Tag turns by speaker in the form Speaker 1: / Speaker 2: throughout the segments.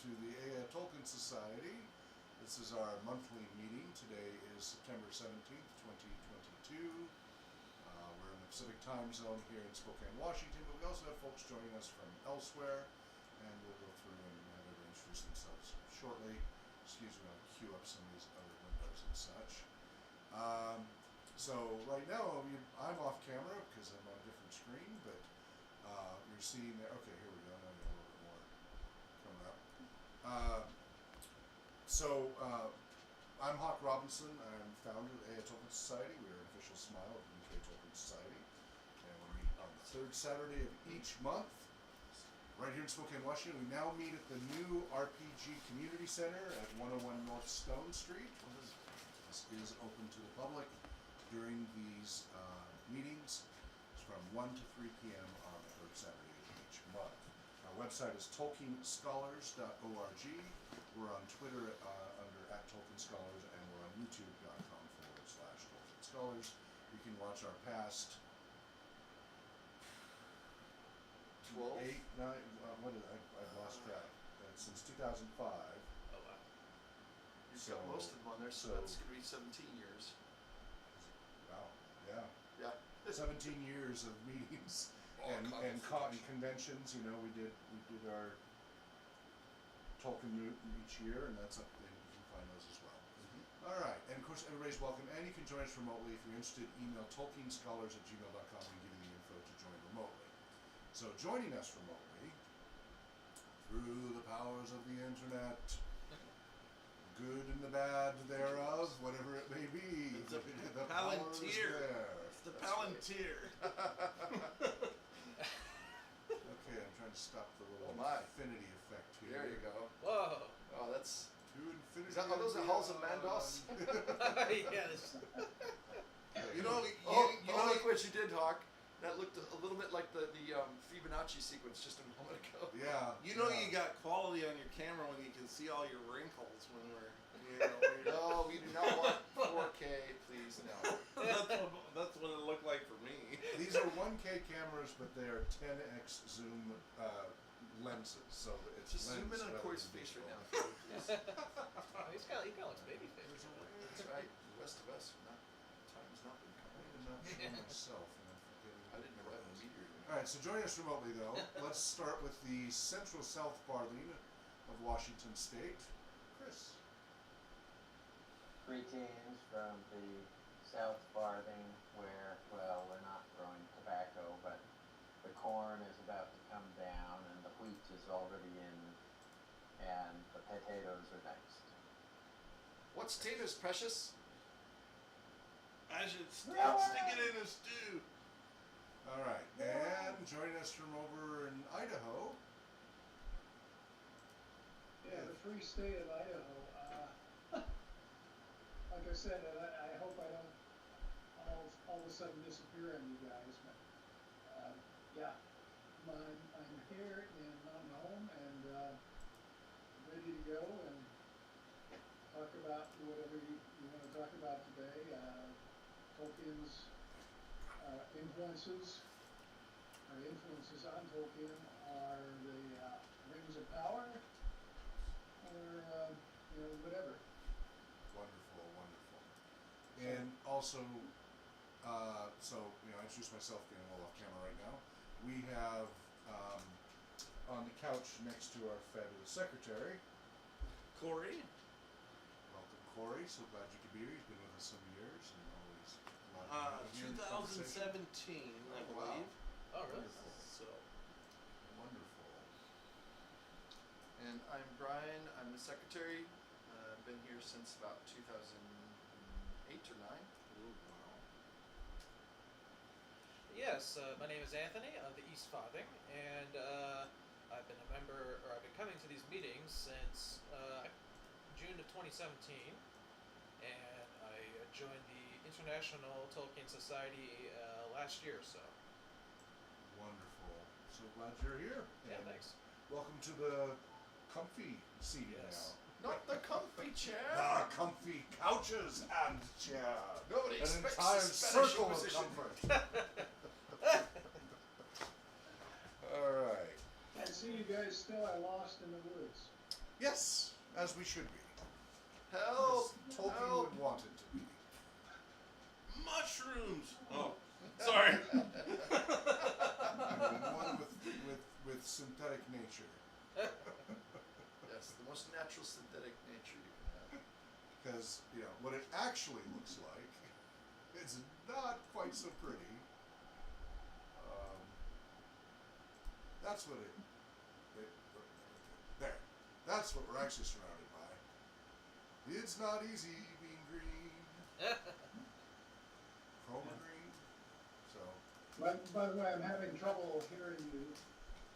Speaker 1: to the Ea Tolkien Society. This is our monthly meeting. Today is September 17th, 2022. We're in the Pacific time zone here in Spokane, Washington, but we also have folks joining us from elsewhere, and we'll go through and have everyone introduce themselves shortly. Excuse me, I'll queue up some of these other windows and such. So right now, I'm off camera because I'm on a different screen, but you're seeing there. Okay, here we go. Now we got a little bit more coming up. So, I'm Hawk Robinson. I'm founder of the Ea Tolkien Society. We are an official Smial of the UK Tolkien Society. And we meet on the third Saturday of each month, right here in Spokane, Washington. We now meet at the new RPG Community Center at 101 North Stone Street. This is open to the public during these meetings. It's from 1 to 3 p.m. on the third Saturday of each month. Our website is tolkienscholars.org. We're on Twitter under @TolkienScholars, and we're on youtube.com/TolkienScholars. You can watch our past
Speaker 2: 12?
Speaker 1: 8, 9, what did I've lost track. Since 2005.
Speaker 3: Oh wow.
Speaker 2: You've
Speaker 1: So-
Speaker 2: got most of them on there, so
Speaker 1: so-
Speaker 2: that's going to be 17 years.
Speaker 1: Wow, yeah.
Speaker 2: Yeah.
Speaker 1: 17 years of meetings
Speaker 2: Oh,
Speaker 1: and conventions. You know, we did our Tolkien Moot each year, and that's up. And you can find those as well. All right, and of course everybody's welcome, and you can join us remotely if you're interested. Email tolkienscholars@gmail.com and give you the info to join remotely. So joining us remotely through the powers of the internet, good and the bad thereof, whatever it may be.
Speaker 3: It's a
Speaker 1: the powers
Speaker 3: Palantir.
Speaker 1: there.
Speaker 3: It's the
Speaker 1: That's right.
Speaker 3: Palantir.
Speaker 1: Okay, I'm trying to stop the little
Speaker 2: Oh my.
Speaker 1: infinity effect here.
Speaker 2: There you go.
Speaker 3: Whoa.
Speaker 2: Oh, that's.
Speaker 1: To infinity.
Speaker 2: Is that, are those the halls of Mandos?
Speaker 3: Yes.
Speaker 2: You know, you
Speaker 3: know,
Speaker 2: like what you did, Hawk. That looked a little bit like the Fibonacci sequence just a moment ago.
Speaker 1: Yeah.
Speaker 3: You know
Speaker 1: yeah.
Speaker 3: you got quality on your camera when you can see all your wrinkles when we're
Speaker 2: No, we do not want 4K, please, no.
Speaker 3: that's what it looked like for me.
Speaker 1: These are 1K cameras, but they are 10x zoom lenses, so it's
Speaker 2: Just zoom in
Speaker 1: lens
Speaker 2: on
Speaker 1: rather
Speaker 2: Corey's
Speaker 1: than
Speaker 2: face right
Speaker 1: visual.
Speaker 2: now. Please.
Speaker 4: Oh, he kind of looks baby face.
Speaker 2: That's right. The rest of us, time's not been
Speaker 1: I
Speaker 2: coming.
Speaker 1: did not show myself, and I'm forgetting.
Speaker 2: I didn't know that was either.
Speaker 1: All right, so joining us remotely, though, let's start with the central south farthing of Washington State. Chris.
Speaker 5: Greetings from the South Farthing, where, well, we're not growing tobacco, but the corn is about to come down, and the wheat is already in, and the potatoes are next.
Speaker 2: What's Tater's precious?
Speaker 3: I should stick it in a stew.
Speaker 1: All right, and joining us from over in Idaho.
Speaker 6: Yeah, the free state of Idaho. Like I said, I hope I don't all of a sudden disappear on you guys, but yeah, I'm here in Mountain Home and ready to go and talk about whatever you want to talk about today. Tolkien's influences on Tolkien are the Rings of Power, or whatever.
Speaker 1: Wonderful, wonderful. And also, so, I introduced myself, getting a little off camera right now. We have, on the couch next to our fabulous secretary,
Speaker 3: Corey.
Speaker 1: welcome Corey, so glad you could be here. He's been with us some years and always glad to have you in the conversation.
Speaker 3: 2017, I
Speaker 1: Oh, wow.
Speaker 3: believe.
Speaker 4: Oh, really?
Speaker 3: So,
Speaker 1: Wonderful.
Speaker 2: And I'm Brian. I'm the secretary. I've been here since about 2008 or 9.
Speaker 4: Yes, my name is Anthony of the East Farthing, and I've been a member, or I've been coming to these meetings since June of 2017, and I joined the International Tolkien Society last year or so.
Speaker 1: Wonderful. So glad you're here.
Speaker 4: Yeah,
Speaker 1: And
Speaker 4: thanks.
Speaker 1: welcome to the comfy seating
Speaker 4: Yes.
Speaker 2: Not the comfy chair.
Speaker 1: now. The comfy couches and chair.
Speaker 2: Nobody
Speaker 1: An
Speaker 2: expects
Speaker 1: entire
Speaker 2: a Spanish
Speaker 1: circle of
Speaker 2: Inquisition.
Speaker 1: comfort. All right.
Speaker 6: I see you guys still are lost in the woods.
Speaker 1: Yes, as we should be.
Speaker 2: Help!
Speaker 1: As Tolkien
Speaker 2: Help!
Speaker 1: would want it to be.
Speaker 3: mushrooms. Oh, sorry.
Speaker 1: One with synthetic nature.
Speaker 2: Yes, the most natural synthetic nature you can have.
Speaker 1: Because, what it actually looks like is not quite so pretty. That's what there. That's what we're actually surrounded by. It's not easy being green. Chroma green. So.
Speaker 6: By the way, I'm having trouble hearing you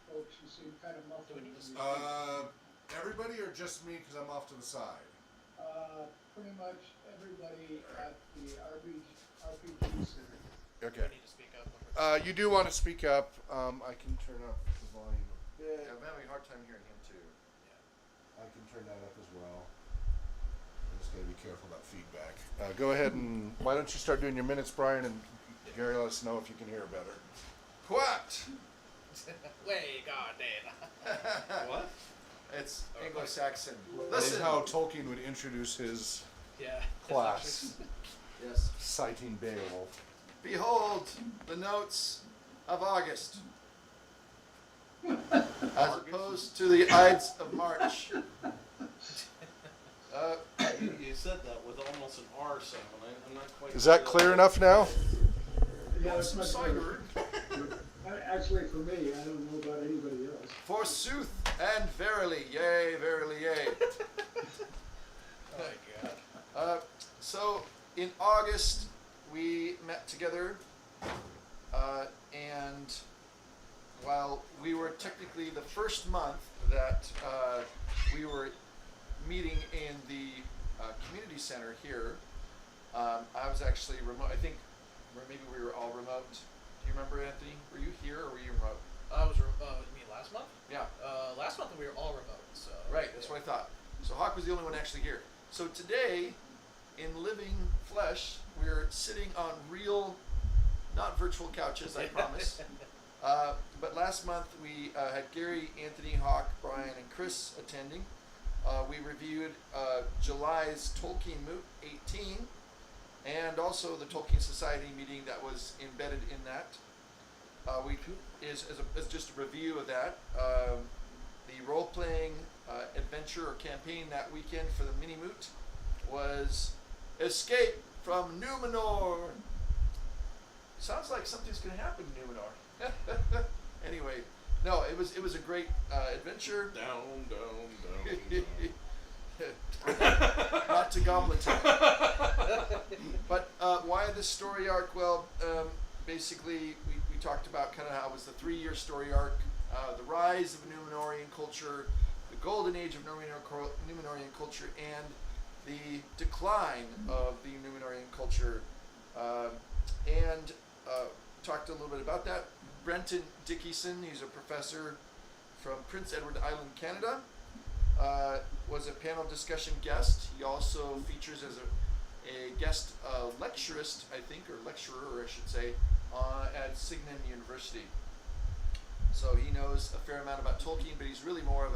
Speaker 6: folks. You seem kind of muffled.
Speaker 4: Do we need to
Speaker 6: when you
Speaker 4: speak?
Speaker 6: speak.
Speaker 1: Everybody or just me because I'm off to the side?
Speaker 6: Pretty much everybody at the RPG Center.
Speaker 4: Do
Speaker 1: Okay.
Speaker 4: we need to speak up?
Speaker 1: You do want to speak up. I can turn up the volume a bit.
Speaker 2: Yeah, I'm having a hard time hearing him too.
Speaker 1: I can turn that up as well. I'm just going to be careful about feedback. Go ahead and why don't you start doing your minutes, Brian, and Gary, let us know if you can hear better.
Speaker 2: What?
Speaker 4: Way goddamn.
Speaker 3: What?
Speaker 2: It's Anglo-Saxon.
Speaker 1: This is
Speaker 2: Listen.
Speaker 1: how Tolkien would introduce his
Speaker 4: Yeah.
Speaker 1: class,
Speaker 2: Yes.
Speaker 1: citing Beowulf.
Speaker 2: Behold the notes of August, as opposed to the Ides of March.
Speaker 3: You said that with almost an R sound. I'm not quite.
Speaker 1: Is that clear enough now?
Speaker 6: Yeah, it's
Speaker 2: Some
Speaker 6: much
Speaker 2: cider.
Speaker 6: better. Actually, for me, I don't know about anybody else.
Speaker 2: Forsooth and verily, yea, verily, yea.
Speaker 4: Oh my god.
Speaker 2: So in August we met together, and while we were technically the first month that we were meeting in the community center here, I was actually remote. I think maybe we were all remote. Do you remember, Anthony? Were you here or were you remote?
Speaker 4: I was. You mean last month?
Speaker 2: Yeah.
Speaker 4: Last month we were all remote. So.
Speaker 2: Right, that's what I thought. So Hawk was the only one actually here. So today, in living flesh, we're sitting on real, not virtual couches, I promise. But last month we had Gary, Anthony, Hawk, Brian, and Chris attending. We reviewed July's Tolkien Moot 18, and also the Tolkien Society meeting that was embedded in that. As just a review of that. The role-playing adventure or campaign that weekend for the mini moot was Escape from Numenor. Sounds like something's going to happen in Numenor. Anyway, no, it was a great adventure.
Speaker 3: Down, down, down, down.
Speaker 2: Not to Goblin Town. But why this story arc? Well, basically we talked about kind of how it was the 3-year story arc, the rise of Numenorean culture, the golden age of Numenorean culture, and the decline of the Numenorean culture, and talked a little bit about that. Brenton Dickinson, he's a professor from Prince Edward Island, Canada, was a panel discussion guest. He also features as a guest lecturist, I think, or lecturer, I should say, at Signum University. So he knows a fair amount about Tolkien, but he's really more of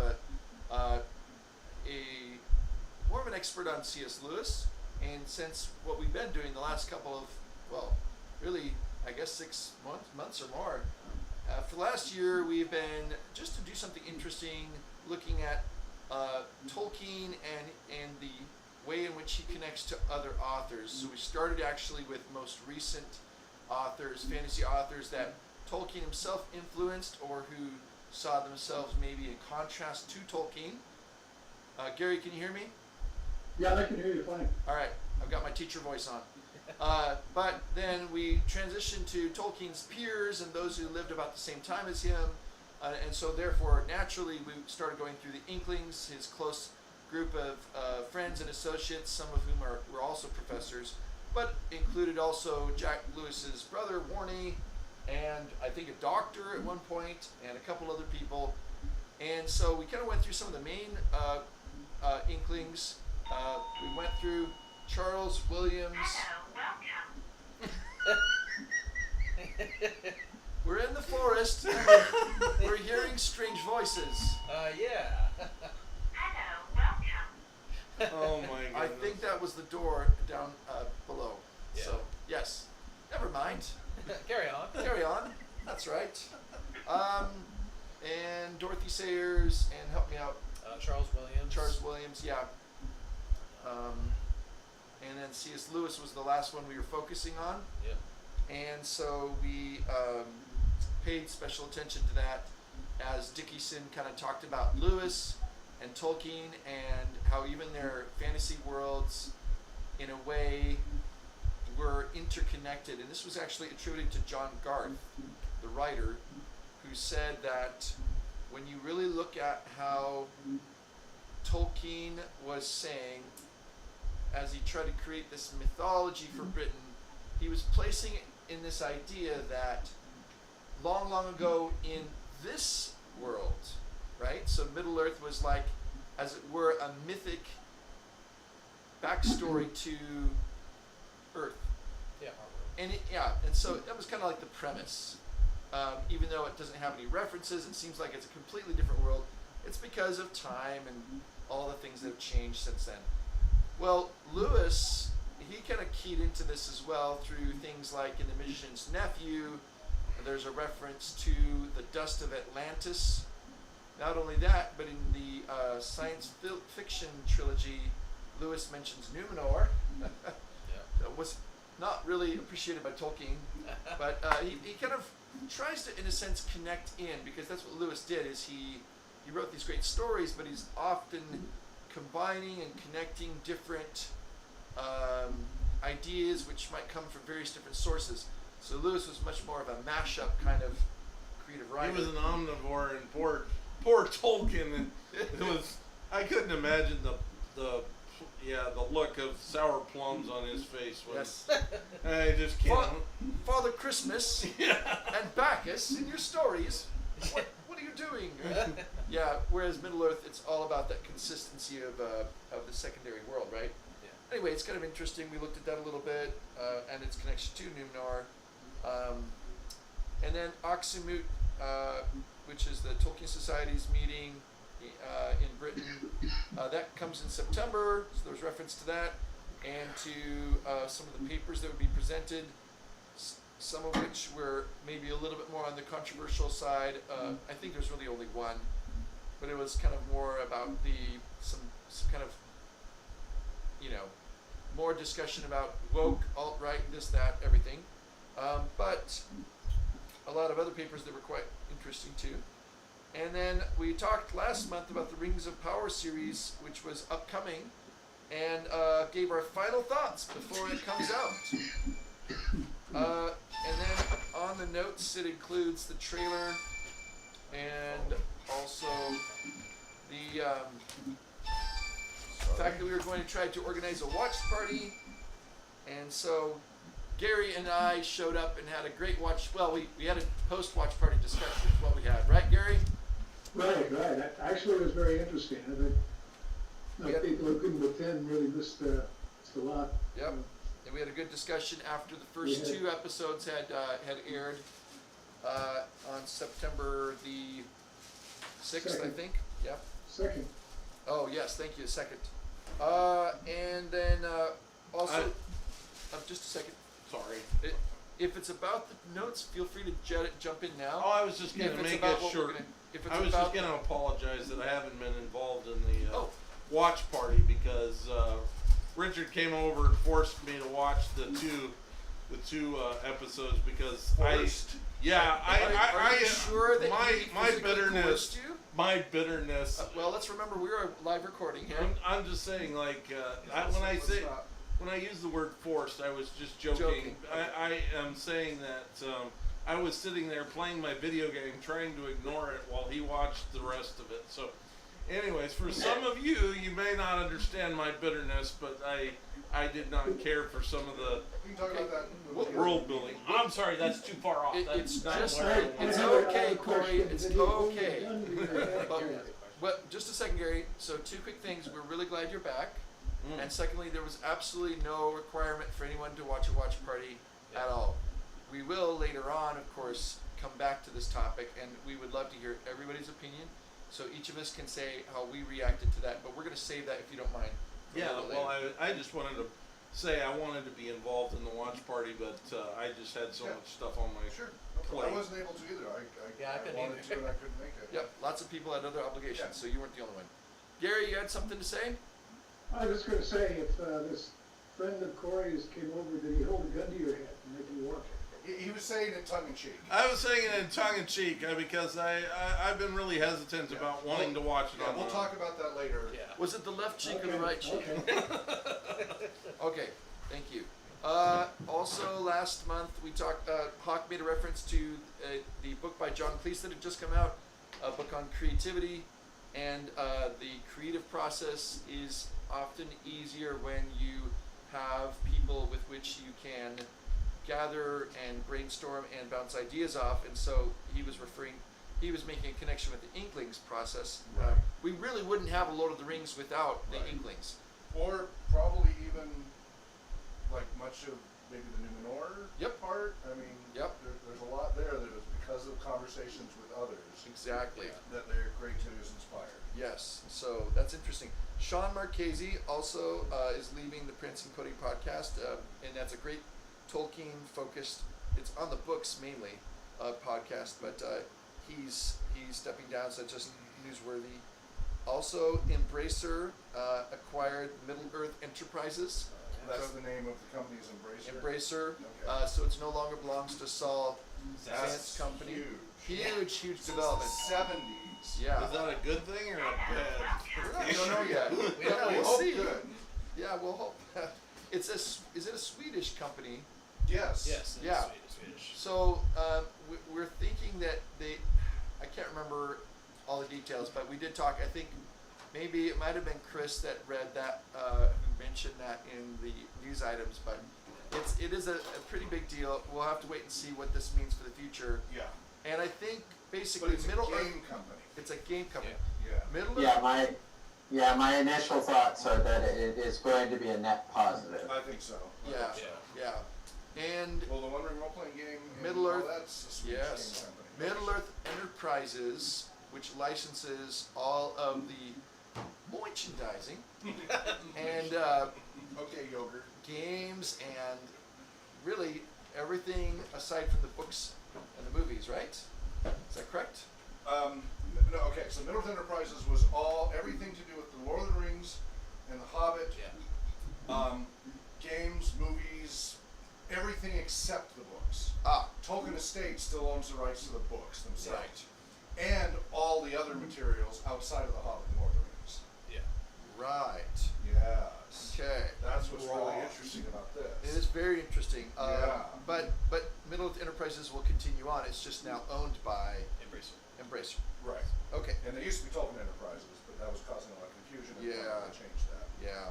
Speaker 2: more of an expert on C.S. Lewis. And since what we've been doing the last couple of, well, really, I guess 6 months or more, for the last year, we've been just to do something interesting, looking at Tolkien and the way in which he connects to other authors. So we started actually with most recent authors, fantasy authors that Tolkien himself influenced or who saw themselves maybe in contrast to Tolkien. Gary, can you hear me?
Speaker 6: Yeah, I can hear you fine.
Speaker 2: All right, I've got my teacher voice on. But then we transitioned to Tolkien's peers and those who lived about the same time as him. And so therefore, naturally, we started going through the Inklings, his close group of friends and associates, some of whom were also professors, but included also Jack Lewis's brother, Warney, and I think a doctor at one point, and a couple other people. And so we kind of went through some of the main Inklings. We went through Charles Williams. We're in the forest. We're hearing strange voices.
Speaker 4: Yeah.
Speaker 3: Oh my goodness.
Speaker 2: I think that was the door down below.
Speaker 4: Yeah.
Speaker 2: So, yes. Never mind.
Speaker 4: Carry on.
Speaker 2: Carry on. That's right. And Dorothy Sayers, and help me out.
Speaker 4: Charles Williams.
Speaker 2: Charles Williams, yeah. And then C.S. Lewis was the last one we were focusing on.
Speaker 4: Yep.
Speaker 2: And so we paid special attention to that as Dickinson kind of talked about Lewis and Tolkien, and how even their fantasy worlds, in a way, were interconnected. And this was actually attributed to John Garth, the writer, who said that when you really look at how Tolkien was saying, as he tried to create this mythology for Britain, he was placing it in this idea that long, long ago in this world, right? So Middle Earth was like, as it were, a mythic backstory to Earth.
Speaker 4: Yeah.
Speaker 2: And and so that was kind of like the premise. Even though it doesn't have any references, it seems like it's a completely different world. It's because of time and all the things that have changed since then. Well, Lewis, he kind of keyed into this as well through things like in The Magician's Nephew, there's a reference to the dust of Atlantis. Not only that, but in the science fiction trilogy, Lewis mentions Numenor. That was not really appreciated by Tolkien, but he kind of tries to, in a sense, connect in, because that's what Lewis did, is he wrote these great stories, but he's often combining and connecting different ideas which might come from various different sources. So Lewis was much more of a mashup kind of creative writer.
Speaker 3: He was an omnivore, and poor Tolkien, and it was, I couldn't imagine the look of sour plums on his face when
Speaker 2: Yes.
Speaker 3: I just can't.
Speaker 2: Father Christmas and Bacchus in your stories. What are you doing? Yeah. Whereas Middle Earth, it's all about that consistency of the secondary world, right?
Speaker 4: Yeah.
Speaker 2: Anyway, it's kind of interesting. We looked at that a little bit, and its connection to Numenor, and then Moot, which is the Tolkien Society's meeting in Britain. That comes in September, so there was reference to that, and to some of the papers that would be presented, some of which were maybe a little bit more on the controversial side. I think there's really only one, but it was kind of more about some kind of, more discussion about woke, alt-right, this, that, everything. But a lot of other papers that were quite interesting too. And then we talked last month about the Rings of Power series, which was upcoming, and gave our final thoughts before it comes out. And then on the notes, it includes the trailer and also the fact that we were going to try to organize a watch party. And so Gary and I showed up and had a great watch. Well, we had a post-watch party discussion is what we had, right, Gary?
Speaker 6: Right. Actually, it was very interesting. I think people who couldn't attend really missed a lot.
Speaker 2: Yep. And we had a good discussion after the first two episodes had aired on September the 6th, I
Speaker 6: Second.
Speaker 2: think. Yep.
Speaker 6: Second.
Speaker 2: Oh, yes, thank you, second. And then also, just a second.
Speaker 3: Sorry.
Speaker 2: If it's about the notes, feel free to jump in now.
Speaker 3: Oh, I was just going
Speaker 2: If
Speaker 3: to
Speaker 2: it's
Speaker 3: make
Speaker 2: about
Speaker 3: it
Speaker 2: what
Speaker 3: short.
Speaker 2: if it's
Speaker 3: I was
Speaker 2: about
Speaker 3: just going to apologize that I haven't been involved in the
Speaker 2: Oh.
Speaker 3: watch party because Richard came over and forced me to watch the two episodes because
Speaker 2: Forced? Are you sure that he
Speaker 3: my
Speaker 2: physically
Speaker 3: bitterness,
Speaker 2: coerced you?
Speaker 3: my bitterness.
Speaker 2: Well, let's remember we are live recording here.
Speaker 3: I'm just saying, like, when I use the word forced, I was just joking.
Speaker 2: Joking.
Speaker 3: I am saying that I was sitting there playing my video game, trying to ignore it while he watched the rest of it. So, anyways, for some of you, you may not understand my bitterness, but I did not care for some of the
Speaker 1: We can talk about that when we get
Speaker 3: world building. I'm sorry, that's too far off.
Speaker 2: It's
Speaker 3: That's
Speaker 2: just
Speaker 3: not where I
Speaker 2: it's
Speaker 3: wanted to go.
Speaker 2: okay, Corey. It's okay.
Speaker 6: okay.
Speaker 2: But just a second, Gary. So two quick things. We're really glad you're back.
Speaker 3: Mm.
Speaker 2: And secondly, there was absolutely no requirement for anyone to watch a watch party at all. We will later on, of course, come back to this topic, and we would love to hear everybody's opinion. So each of us can say how we reacted to that. But we're going to save that if you don't mind. for a
Speaker 3: Yeah,
Speaker 2: little
Speaker 3: well,
Speaker 2: later.
Speaker 3: I just wanted to say I wanted to be involved in the watch party, but I just had so much stuff on my
Speaker 1: Sure. No problem. I
Speaker 3: plate.
Speaker 1: wasn't able to either.
Speaker 4: Yeah, I couldn't
Speaker 1: wanted
Speaker 4: either.
Speaker 1: to and I couldn't make it.
Speaker 2: Yep. Lots of people had other obligations,
Speaker 1: Yeah.
Speaker 2: so you weren't the only one. Gary, you had something to say?
Speaker 6: I was just gonna say, if this friend of Corey's came over, did he hold a gun to your head and make you watch it?
Speaker 1: He was saying it tongue in cheek.
Speaker 3: I was saying it in tongue in cheek because I've been really hesitant about wanting to watch it.
Speaker 1: Yeah, we'll talk about that later.
Speaker 4: Yeah.
Speaker 2: Was it the left cheek or the right cheek?
Speaker 6: Okay.
Speaker 2: Okay, thank you. Also, last month we talked. Hawk made a reference to the book by John Cleese that had just come out, a book on creativity, and the creative process is often easier when you have people with which you can gather and brainstorm and bounce ideas off. And so he was making a connection with the Inklings process.
Speaker 1: Right.
Speaker 2: We really wouldn't have a Lord of the Rings without the
Speaker 1: Right.
Speaker 2: Inklings.
Speaker 1: Or probably even like much of maybe the Numenor
Speaker 2: Yep.
Speaker 1: part. I mean,
Speaker 2: Yep.
Speaker 1: there's a lot there that is because of conversations with others
Speaker 2: Exactly.
Speaker 1: that their creativity is inspired.
Speaker 2: Yes, so that's interesting. Sean Marchese also is leaving the Prince and Cody podcast, and that's a great Tolkien-focused. It's on the books mainly podcast, but he's stepping down, so it's just newsworthy. Also, Embracer acquired Middle Earth Enterprises.
Speaker 1: That's the name of the company's Embracer.
Speaker 2: Embracer,
Speaker 1: Okay.
Speaker 2: so it no longer belongs to Saul
Speaker 1: That's
Speaker 2: Zant's company.
Speaker 1: huge.
Speaker 2: Huge development.
Speaker 1: Since the 70s.
Speaker 2: Yeah.
Speaker 3: Is that a good thing or a bad?
Speaker 2: We don't know yet.
Speaker 4: We
Speaker 2: Yeah,
Speaker 4: don't know.
Speaker 2: we'll
Speaker 1: Hope
Speaker 2: see.
Speaker 1: good.
Speaker 2: Yeah, we'll hope. Is it a Swedish company?
Speaker 1: Yes.
Speaker 4: Yes, it is
Speaker 2: Yeah.
Speaker 4: Swedish.
Speaker 2: So we're thinking that I can't remember all the details, but we did talk. I think maybe it might have been Chris that read that, who mentioned that in the news items. But it is a pretty big deal. We'll have to wait and see what this means for the future.
Speaker 1: Yeah.
Speaker 2: And I think
Speaker 1: But
Speaker 2: basically
Speaker 1: it's a
Speaker 2: Middle
Speaker 1: game
Speaker 2: Earth.
Speaker 1: company.
Speaker 2: It's a game company.
Speaker 1: Yeah.
Speaker 2: Middle
Speaker 5: Yeah,
Speaker 2: Earth.
Speaker 5: my initial thoughts are that it is going to be a net positive.
Speaker 1: I think so. I
Speaker 2: Yeah.
Speaker 1: think so.
Speaker 2: Yeah. And
Speaker 1: Well, the One Ring role playing game.
Speaker 2: Middle Earth-
Speaker 1: That's a Swedish
Speaker 2: yes.
Speaker 1: game company.
Speaker 2: Middle Earth Enterprises, which licenses all of the merchandising and
Speaker 1: Okay, yogurt.
Speaker 2: games and really everything aside from the books and the movies, right? Is that correct?
Speaker 1: No, okay. So Middle Earth Enterprises was everything to do with the Lord of the Rings and the Hobbit.
Speaker 4: Yeah.
Speaker 1: Games, movies, everything except the books.
Speaker 2: Ah,
Speaker 1: Tolkien Estate still owns the rights to the books themselves.
Speaker 2: Right.
Speaker 1: And all the other materials outside of the Hobbit and Lord of the Rings.
Speaker 4: Yeah.
Speaker 2: right.
Speaker 1: Yes.
Speaker 2: Okay.
Speaker 1: That's what's really
Speaker 3: Wrong.
Speaker 1: interesting about this.
Speaker 2: It is very interesting.
Speaker 1: Yeah.
Speaker 2: But Middle Earth Enterprises will continue on. It's just now owned by
Speaker 4: Embracer.
Speaker 2: Embracer.
Speaker 1: Right.
Speaker 2: Okay.
Speaker 1: And they used to be Tolkien Enterprises, but that was causing a lot of confusion. And
Speaker 2: Yeah.
Speaker 1: they changed that.
Speaker 2: Yeah.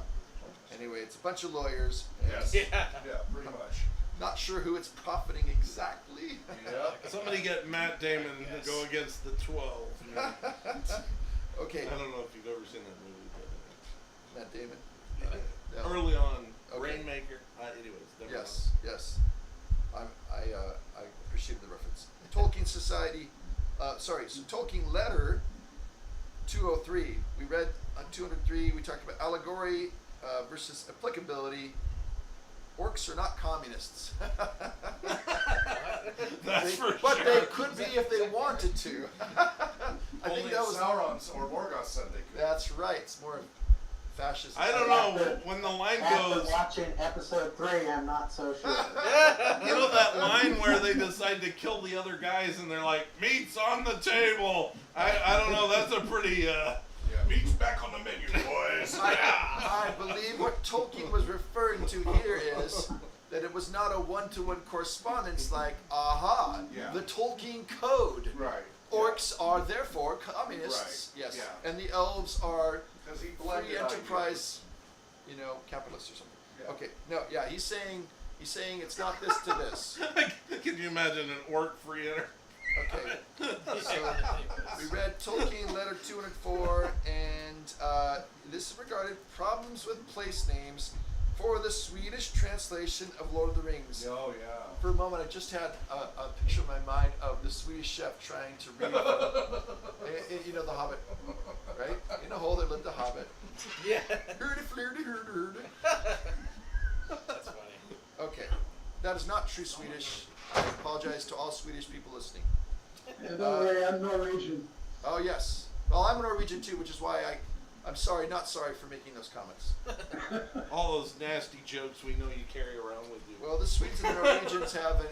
Speaker 2: Anyway, it's a bunch of lawyers.
Speaker 1: Yes.
Speaker 4: Yeah.
Speaker 1: Yeah, pretty much.
Speaker 2: Not sure who it's profiting exactly.
Speaker 1: Yeah.
Speaker 3: Somebody get Matt Damon
Speaker 4: Yes.
Speaker 3: to go against the 12.
Speaker 2: Okay.
Speaker 3: I don't know if you've ever seen that movie,
Speaker 2: Matt Damon.
Speaker 3: but
Speaker 2: No.
Speaker 3: early on,
Speaker 2: Okay.
Speaker 3: Rainmaker. Anyways, never
Speaker 2: Yes, yes. I appreciated the reference. Tolkien Society, so Tolkien Letter 203. We read on 203, we talked about allegory versus applicability. Orcs are not communists.
Speaker 3: mind. That's for
Speaker 2: but
Speaker 3: sure.
Speaker 2: they could be if they wanted to. I
Speaker 1: Only
Speaker 2: think that was.
Speaker 1: Sauron or Morgoth said they could.
Speaker 2: That's right. It's more fascist.
Speaker 3: I don't know, when the line
Speaker 5: After
Speaker 3: goes,
Speaker 5: watching episode 3, I'm not so sure.
Speaker 3: you know that line where they decide to kill the other guys and they're like, meat's on the table. I don't know, that's a pretty,
Speaker 1: Yeah, meat's back on the menu, boys.
Speaker 2: I believe what Tolkien was referring to here is that it was not a one-to-one correspondence like, aha,
Speaker 1: Yeah.
Speaker 2: the Tolkien Code.
Speaker 1: Right.
Speaker 2: Orcs are therefore communists.
Speaker 1: Right,
Speaker 2: Yes.
Speaker 1: yeah.
Speaker 2: And the elves are
Speaker 1: Because he
Speaker 2: free
Speaker 1: blended
Speaker 2: enterprise, capitalists or something.
Speaker 1: Yeah.
Speaker 2: Okay. No, yeah, he's saying it's not this to this.
Speaker 3: can you imagine an orc free enter?
Speaker 2: Okay. So we read Tolkien Letter 204, and this regarded problems with place names for the Swedish translation of Lord of the Rings.
Speaker 1: Oh, yeah.
Speaker 2: For a moment, I just had a picture in my mind of the Swedish chef trying to read, The Hobbit, right? In a hole there lived a Hobbit.
Speaker 4: Yeah.
Speaker 2: Hurdy flirty hurdy hurdy.
Speaker 4: That's funny.
Speaker 2: Okay, that is not true Swedish. I apologize to all Swedish people listening.
Speaker 6: Yeah, don't worry, I'm Norwegian.
Speaker 2: Oh yes. Well, I'm a Norwegian too, which is why I'm sorry, not sorry for making those comments.
Speaker 3: All those nasty jokes we know you carry around with you.
Speaker 2: Well, the Swedes and the Norwegians have an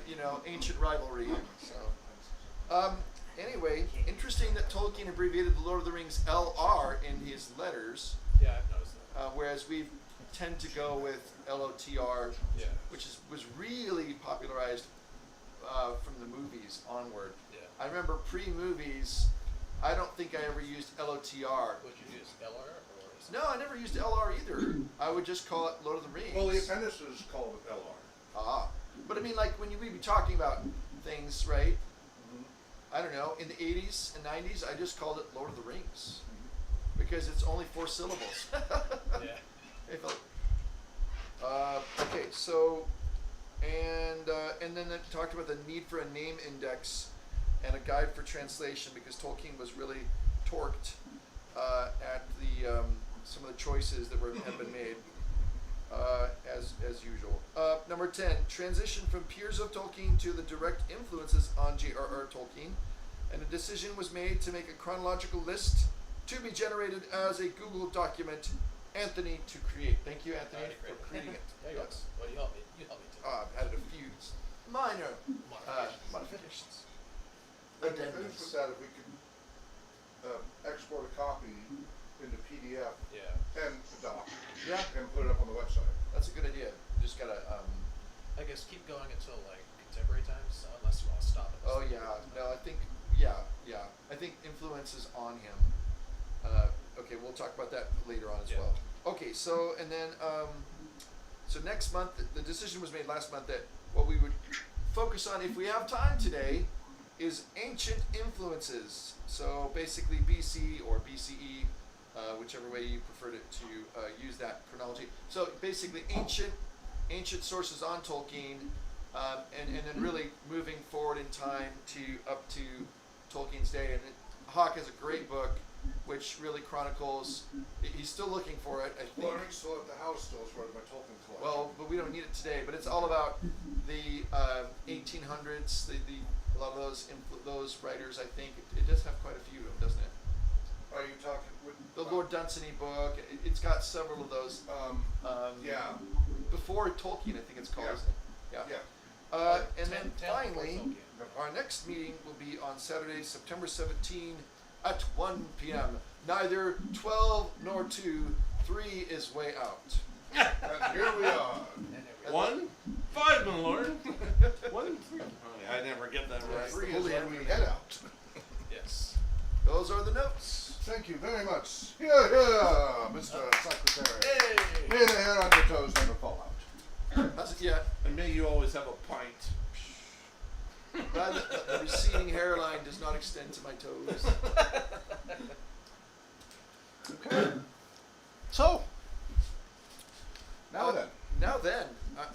Speaker 2: ancient rivalry. So, anyway, interesting that Tolkien abbreviated the Lord of the Rings LR in his letters,
Speaker 4: Yeah, I've noticed that.
Speaker 2: whereas we tend to go with LOTR,
Speaker 4: Yeah.
Speaker 2: which was really popularized from the movies onward.
Speaker 4: Yeah.
Speaker 2: I remember pre-movies, I don't think I ever used LOTR.
Speaker 4: Would you use LR or something?
Speaker 2: No, I never used LR either. I would just call it Lord of the Rings.
Speaker 1: Well, the appendices called it LR.
Speaker 2: Ah, but I mean, like when we'd be talking about things, right? I don't know, in the 80s and 90s, I just called it Lord of the Rings because it's only 4 syllables.
Speaker 4: Yeah.
Speaker 2: It felt- okay, so and then it talked about the need for a name index and a guide for translation because Tolkien was really torqued at the some of the choices that had been made as usual. Number 10, transition from peers of Tolkien to the direct influences on j.r.r. Tolkien, and a decision was made to make a chronological list to be generated as a Google document. Anthony to create. Thank you, Anthony,
Speaker 4: Alrighty,
Speaker 2: for
Speaker 4: great.
Speaker 2: creating it.
Speaker 4: There you
Speaker 2: Yes.
Speaker 4: go. Well, you helped me. You helped me too.
Speaker 2: I've added a few minor
Speaker 4: Modifications.
Speaker 2: modifications.
Speaker 1: And to finish with that, if we could export a copy into PDF
Speaker 4: Yeah.
Speaker 1: and a doc
Speaker 2: Yeah,
Speaker 1: and put it up on the website.
Speaker 2: that's a good idea. Just gotta.
Speaker 4: I guess keep going until like contemporary times, unless you want to stop it.
Speaker 2: Oh yeah. No, I think. Yeah. I think influence is on him. Okay, we'll talk about that later on as
Speaker 4: Yeah.
Speaker 2: well. Okay, so and then so next month the decision was made last month that what we would focus on if we have time today is ancient influences. So basically BC or BCE, whichever way you prefer to use that chronology. So basically ancient sources on Tolkien, and then really moving forward in time up to Tolkien's day. And Hawk has a great book which really chronicles. He's still looking for it, I think.
Speaker 1: Well, I'm still at the house still as part of my Tolkien collection.
Speaker 2: Well, but we don't need it today. But it's all about the 1800s. A lot of those writers. I think it does have quite a few of them, doesn't it?
Speaker 1: Are you talking with
Speaker 2: The Lord Dunsany book. It's got several of those.
Speaker 1: yeah.
Speaker 2: Before Tolkien, I think it's called.
Speaker 1: Yeah.
Speaker 2: Isn't it? Yeah.
Speaker 1: Yeah.
Speaker 2: And then
Speaker 4: 10
Speaker 2: finally,
Speaker 4: before Tolkien.
Speaker 2: our next meeting will be on Saturday, September 17 at 1 p.m. Neither 12 nor 2. 3 is way out.
Speaker 1: And here we are.
Speaker 4: And there we go.
Speaker 3: 1, 5, my lord. 1, 3. Oh, I never get that right.
Speaker 2: Right.
Speaker 1: 3 is
Speaker 2: Holy
Speaker 1: when we
Speaker 2: acronym.
Speaker 1: head out.
Speaker 4: Yes.
Speaker 2: Those are the notes.
Speaker 1: Thank you very much. Yeah, Mr. Secretary.
Speaker 4: Hey!
Speaker 1: May the hair on your toes never fall out.
Speaker 2: Hasn't yet.
Speaker 3: And may you always have a pint.
Speaker 2: Glad that the receding hairline does not extend to my toes.
Speaker 1: Okay. So, now then,
Speaker 2: Now then,
Speaker 4: What's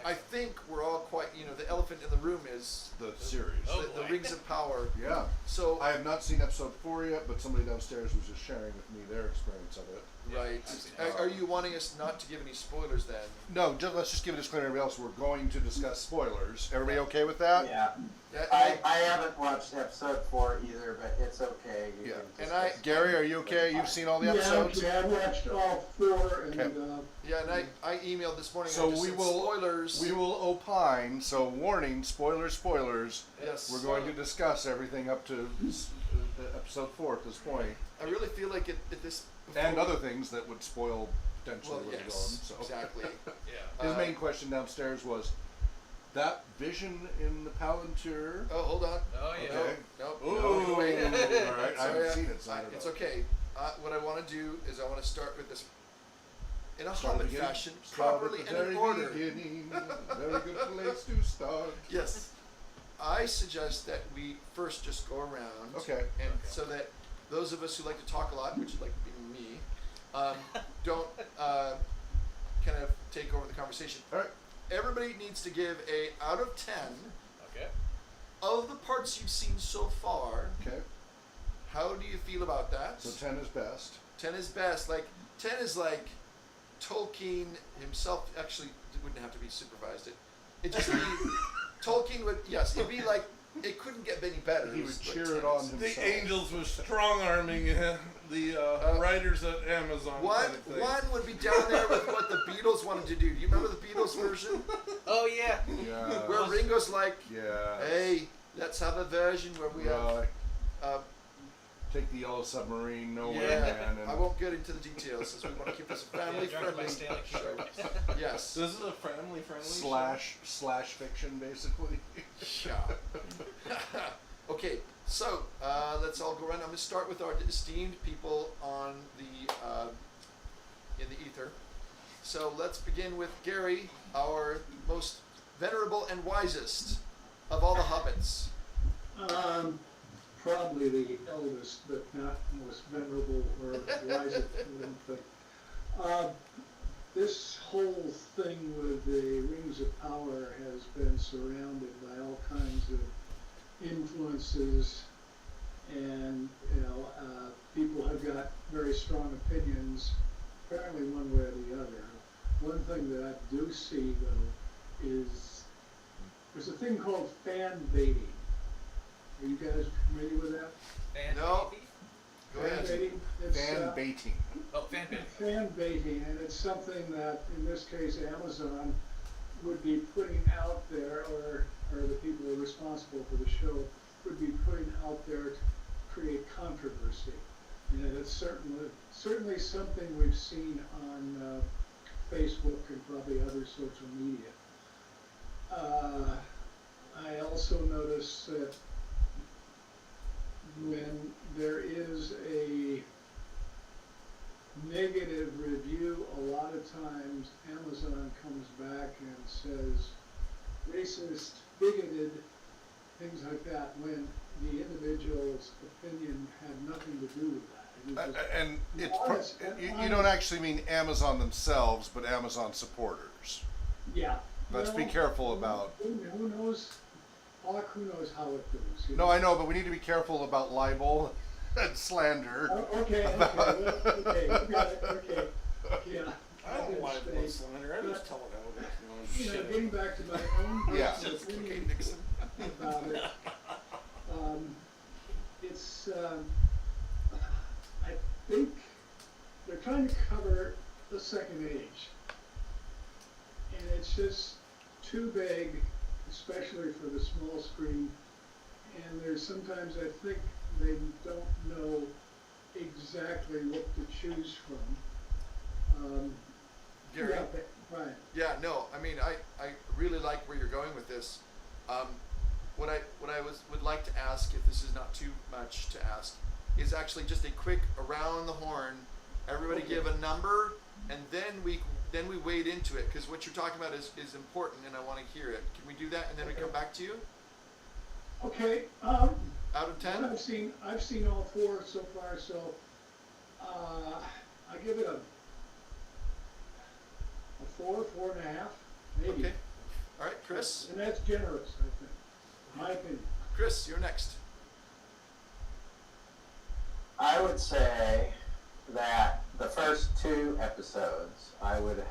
Speaker 2: I
Speaker 4: next?
Speaker 2: think we're all quite, the elephant in the room is
Speaker 1: the series.
Speaker 4: Oh,
Speaker 2: the
Speaker 4: boy.
Speaker 2: Rings of Power.
Speaker 1: Yeah.
Speaker 2: So,
Speaker 1: I have not seen episode 4 yet, but somebody downstairs was just sharing with me their experience of it.
Speaker 2: right.
Speaker 4: I've seen
Speaker 2: Are you wanting us not to give any spoilers then?
Speaker 1: No, let's just give a disclaimer to everybody else. We're going to discuss spoilers. Everybody okay with that?
Speaker 5: Yeah,
Speaker 2: Yeah,
Speaker 5: I haven't watched episode 4 either, but it's okay. You
Speaker 1: Yeah.
Speaker 5: can
Speaker 2: And I-
Speaker 5: discuss
Speaker 1: Gary, are you okay? You've seen all the episodes?
Speaker 6: Yeah, I watched all 4 and,
Speaker 1: Okay.
Speaker 2: yeah, and I emailed this morning.
Speaker 1: So
Speaker 2: I just
Speaker 1: we
Speaker 2: said
Speaker 1: will-
Speaker 2: spoilers.
Speaker 1: We will opine, so warning, spoilers.
Speaker 2: Yes.
Speaker 1: We're going to discuss everything up to episode 4 at this point.
Speaker 2: I really feel like at this.
Speaker 1: And other things that would spoil potentially
Speaker 2: Well,
Speaker 1: what
Speaker 2: yes,
Speaker 1: we're going. So.
Speaker 2: exactly.
Speaker 4: Yeah.
Speaker 1: His main question downstairs was, that vision in the Palantir.
Speaker 2: Oh, hold on.
Speaker 4: Oh yeah.
Speaker 1: Okay.
Speaker 2: Nope.
Speaker 1: Ooh,
Speaker 2: No, wait.
Speaker 1: all right. I
Speaker 2: Sorry,
Speaker 1: haven't seen it, so I don't
Speaker 2: it's
Speaker 1: know.
Speaker 2: okay. What I want to do is I want to start with this in a
Speaker 1: Start at the
Speaker 2: Hobbit
Speaker 1: beginning.
Speaker 2: fashion,
Speaker 1: Start at
Speaker 2: properly
Speaker 1: the
Speaker 2: and
Speaker 1: very
Speaker 2: in order.
Speaker 1: beginning. Very good place to start.
Speaker 2: Yes. I suggest that we first just go around.
Speaker 1: Okay.
Speaker 2: And so that those of us who like to talk a lot, which would like to be me, don't kind of take over the conversation.
Speaker 1: All right.
Speaker 2: Everybody needs to give a out of 10
Speaker 4: Okay.
Speaker 2: of the parts you've seen so far.
Speaker 1: Okay.
Speaker 2: How do you feel about that?
Speaker 1: So 10 is best.
Speaker 2: 10 is best. Like 10 is like Tolkien himself. Actually, it wouldn't have to be supervised. It just be Tolkien would. Yes, it'd be like it couldn't get any better.
Speaker 1: He
Speaker 2: It was
Speaker 1: would
Speaker 2: like
Speaker 1: cheer
Speaker 2: 10
Speaker 1: it on
Speaker 2: episodes.
Speaker 1: himself.
Speaker 3: The Angels were strong arming the writers at Amazon.
Speaker 2: One,
Speaker 3: kind of thing.
Speaker 2: one would be down there with what the Beatles wanted to do. Do you remember the Beatles version?
Speaker 4: Oh yeah.
Speaker 1: Yeah.
Speaker 2: Where Ringo's like,
Speaker 1: Yeah.
Speaker 2: hey, let's have a version where we have...
Speaker 1: Take the Yellow Submarine, Nowhere
Speaker 2: yeah,
Speaker 1: Man. And
Speaker 2: I won't get into the details since we want to keep this a
Speaker 4: Directed by
Speaker 2: family-friendly
Speaker 4: Stanley
Speaker 2: show.
Speaker 4: Kubrick.
Speaker 2: Yes.
Speaker 3: This is a family-friendly
Speaker 1: slash fiction, basically.
Speaker 2: Yeah. Okay, so let's all go around. I'm going to start with our esteemed people on the in the ether. So let's begin with Gary, our most venerable and wisest of all the hobbits.
Speaker 6: Probably the eldest, but not most venerable or wisest, I don't think. This whole thing with the Rings of Power has been surrounded by all kinds of influences, and people have got very strong opinions, apparently one way or the other. One thing that I do see, though, is there's a thing called fan baiting. Are you guys familiar with that?
Speaker 4: Fan
Speaker 2: No.
Speaker 4: baby?
Speaker 2: Go
Speaker 6: Fan
Speaker 2: ahead.
Speaker 6: baiting? It's,
Speaker 1: Fan baiting.
Speaker 4: Oh, fan baby.
Speaker 6: fan baiting, and it's something that, in this case, Amazon would be putting out there, or the people who are responsible for the show would be putting out there to create controversy. And it's certainly something we've seen on Facebook and probably other social media. I also notice that when there is a negative review, a lot of times Amazon comes back and says racist, bigoted, things like that, when the individual's opinion had nothing to do with that. It was just
Speaker 1: And it's
Speaker 6: honest,
Speaker 1: you don't actually mean Amazon themselves, but Amazon supporters.
Speaker 6: yeah.
Speaker 1: Let's be
Speaker 6: Well,
Speaker 1: careful about.
Speaker 6: Who knows? Who knows how it goes? You
Speaker 1: No,
Speaker 6: know?
Speaker 1: I know, but we need to be careful about libel and slander.
Speaker 6: Oh, okay, you got it, okay, yeah.
Speaker 3: I don't
Speaker 6: didn't
Speaker 3: like
Speaker 6: say-
Speaker 3: this slander. I just tell it how it is.
Speaker 6: You know,
Speaker 3: Shit.
Speaker 6: getting back to my own
Speaker 1: Yeah.
Speaker 6: personal
Speaker 2: Just cocaine
Speaker 6: opinion
Speaker 2: Nixon.
Speaker 6: about it, it's, I think they're trying to cover the second age. And it's just too big, especially for the small screen. And there's sometimes I think they don't know exactly what to choose from.
Speaker 2: Gary?
Speaker 6: Yeah, Brian.
Speaker 2: Yeah, no, I mean, I really like where you're going with this. What I would like to ask, if this is not too much to ask, is actually just a quick around the horn. Everybody
Speaker 6: Okay.
Speaker 2: give a number, and then we wade into it, because what you're talking about is important, and I want to hear it. Can we do that, and then we come back to you?
Speaker 6: Okay,
Speaker 2: Out of
Speaker 6: what
Speaker 2: 10?
Speaker 6: I've seen all four so far, so, I give it a 4.5, maybe.
Speaker 2: Okay. All right, Chris.
Speaker 6: And that's generous, I think, in my opinion.
Speaker 2: Chris, you're next.
Speaker 5: I would say that the first 2 episodes, I would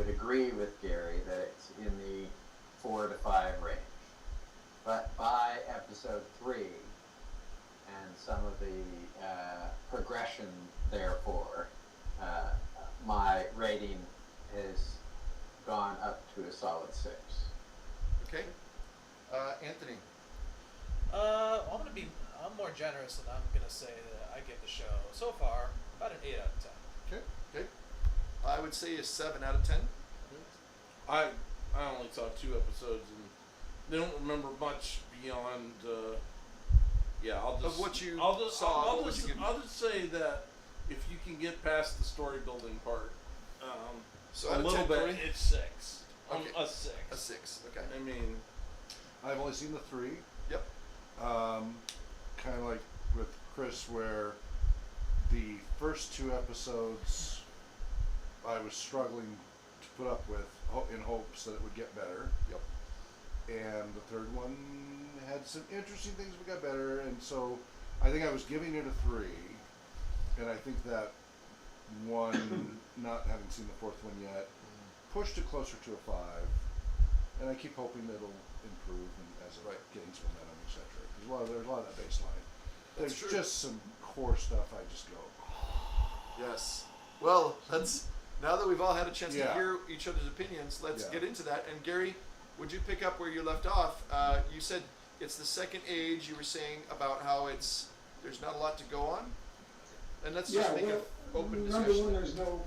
Speaker 5: agree with Gary that it's in the 4 to 5 range. But by episode 3, and some of the progression, therefore, my rating has gone up to a solid 6.
Speaker 2: Okay. Anthony.
Speaker 4: I'm more generous, and I'm gonna say that I give the show so far about an 8 out of 10.
Speaker 2: Okay. I would say a 7 out of 10.
Speaker 3: I only saw 2 episodes and don't remember much beyond. Yeah, I'll just
Speaker 2: Of what you
Speaker 3: I'll just,
Speaker 2: saw,
Speaker 3: I'll,
Speaker 2: what would
Speaker 3: just,
Speaker 2: you give?
Speaker 3: I'll just say that if you can get past the story building part,
Speaker 2: So
Speaker 3: a
Speaker 2: out of
Speaker 3: little
Speaker 2: 10,
Speaker 3: bit,
Speaker 2: Corey?
Speaker 3: it's 6.
Speaker 2: Okay.
Speaker 3: A 6.
Speaker 2: A 6. Okay.
Speaker 3: I mean,
Speaker 1: I've only seen the 3.
Speaker 2: Yep.
Speaker 1: Kind of like with Chris, where the first 2 episodes I was struggling to put up with in hopes that it would get better.
Speaker 2: Yep.
Speaker 1: And the third one had some interesting things that got better, and so I think I was giving it a 3, and I think that one, not having seen the fourth one yet, pushed it closer to a 5. and I keep hoping it'll improve and as it
Speaker 2: Right.
Speaker 1: gains momentum, etc. Because there's a lot of that baseline.
Speaker 2: That's
Speaker 1: There's
Speaker 2: true.
Speaker 1: just some core stuff I just go.
Speaker 2: Yes. Well, now that we've all had a chance to
Speaker 1: Yeah.
Speaker 2: hear each other's opinions, let's
Speaker 1: Yeah.
Speaker 2: get into that. And Gary, would you pick up where you left off? You said it's the second age. You were saying about how there's not a lot to go on, and let's just make an open
Speaker 6: number
Speaker 2: discussion.
Speaker 6: one, there's no,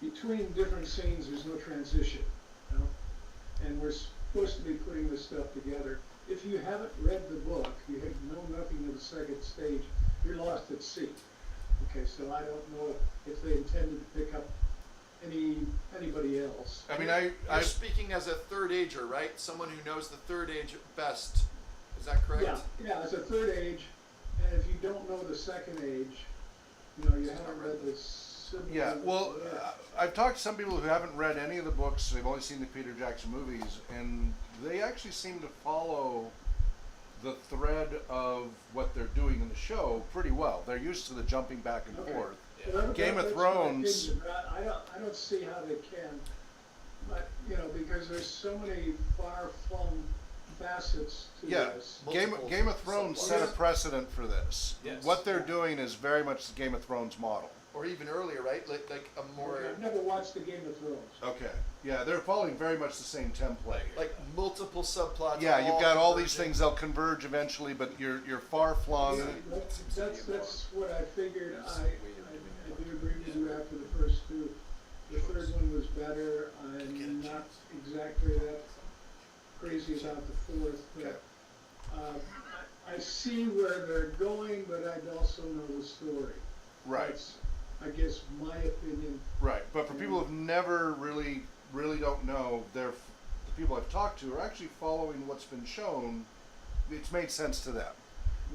Speaker 6: between different scenes, there's no transition, you know? And we're supposed to be putting this stuff together. If you haven't read the book, you have known nothing of the second stage, you're lost at sea. Okay, so I don't know if they intended to pick up anybody else.
Speaker 1: I mean,
Speaker 2: You're speaking as a third ager, right? Someone who knows the third age best. Is that correct?
Speaker 6: Yeah, it's a third age, and if you don't know the second age, you know, you
Speaker 2: It's not
Speaker 6: haven't
Speaker 2: read
Speaker 6: read the similar.
Speaker 1: Yeah, well, I've talked to some people who haven't read any of the books. They've only seen the Peter Jackson movies, and they actually seem to follow the thread of what they're doing in the show pretty well. They're used to the jumping back and
Speaker 6: Okay.
Speaker 1: forth.
Speaker 6: Well,
Speaker 1: Game of
Speaker 6: that's my
Speaker 1: Thrones-
Speaker 6: opinion, but I don't see how they can, but, you know, because there's so many far-flung facets to
Speaker 1: Yeah,
Speaker 6: this.
Speaker 2: Multiple
Speaker 1: Game of Thrones set a
Speaker 6: subplots.
Speaker 1: precedent for this.
Speaker 4: Yes.
Speaker 1: What they're doing is very much the Game of Thrones model.
Speaker 2: Or even earlier, right? Like a more
Speaker 6: I've never watched the Game of Thrones.
Speaker 1: Okay. Yeah, they're following very much the same template.
Speaker 2: like multiple subplots.
Speaker 1: Yeah, you've got all these
Speaker 2: converging.
Speaker 1: things. They'll converge eventually, but you're far flung.
Speaker 6: That's what I figured. I do agree with you after the first two. The third one was better. I'm not exactly that crazy about the fourth, but I see where they're going, but I also know the story.
Speaker 1: Right.
Speaker 6: That's, I guess, my opinion.
Speaker 1: Right, but for people who've never really don't know, the people I've talked to are actually following what's been shown. It's made sense to them.